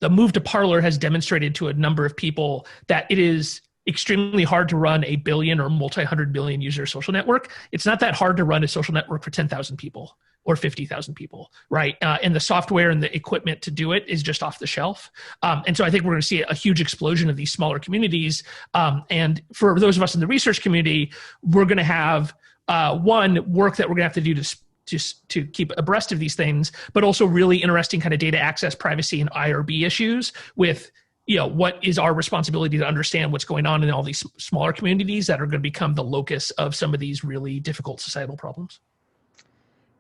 move to Parler has demonstrated to a number of people that it is extremely hard to run a billion or multi-hundred billion user social network. It's not that hard to run a social network for 10,000 people or 50,000 people, right? And the software and the equipment to do it is just off the shelf. And so I think we're going to see a huge explosion of these smaller communities. And for those of us in the research community, we're going to have work that we're going to have to do to keep abreast of these things, but also really interesting kind of data access, privacy, and IRB issues with what is our responsibility to understand what's going on in all these smaller communities that are going to become the locus of some of these really difficult societal problems.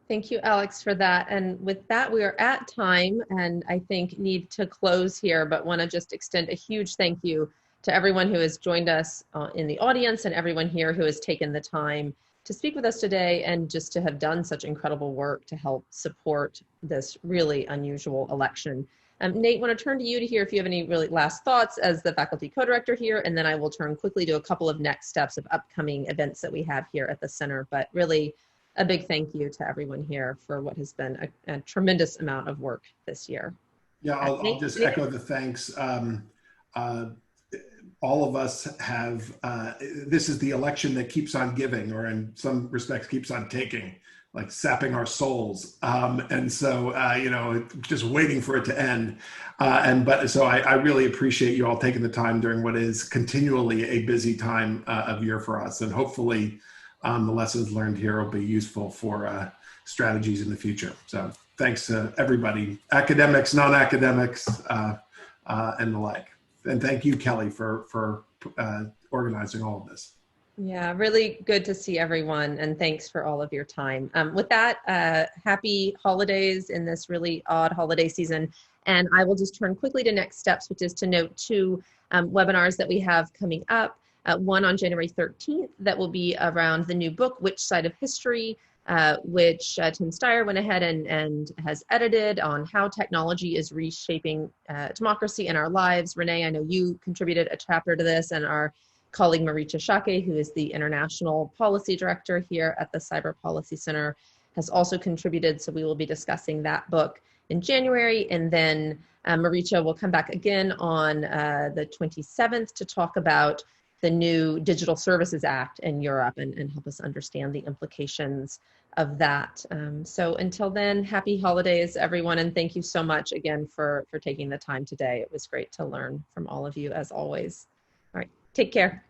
Thank you, Alex, for that. And with that, we are at time and I think need to close here, but want to just extend a huge thank you to everyone who has joined us in the audience and everyone here who has taken the time to speak with us today and just to have done such incredible work to help support this really unusual election. Nate, I want to turn to you to hear if you have any really last thoughts as the faculty co-director here, and then I will turn quickly to a couple of next steps of upcoming events that we have here at the center. But really, a big thank you to everyone here for what has been a tremendous amount of work this year. Yeah, I'll just echo the thanks. All of us have, this is the election that keeps on giving, or in some respects keeps on taking, like sapping our souls. And so, just waiting for it to end. So I really appreciate you all taking the time during what is continually a busy time of year for us. And hopefully the lessons learned here will be useful for strategies in the future. So thanks to everybody, academics, non-academics, and the like. And thank you, Kelly, for organizing all of this. Yeah, really good to see everyone, and thanks for all of your time. With that, happy holidays in this really odd holiday season. And I will just turn quickly to next steps, which is to note two webinars that we have coming up. One on January 13th that will be around the new book, Which Side of History, which Tim Steyer went ahead and has edited on how technology is reshaping democracy in our lives. Renee, I know you contributed a chapter to this, and our colleague Maricha Shake, who is the International Policy Director here at the Cyber Policy Center, has also contributed. So we will be discussing that book in January. And then Maricha will come back again on the 27th to talk about the new Digital Services Act in Europe and help us understand the implications of that. So until then, happy holidays, everyone. And thank you so much again for taking the time today. It was great to learn from all of you as always. All right, take care.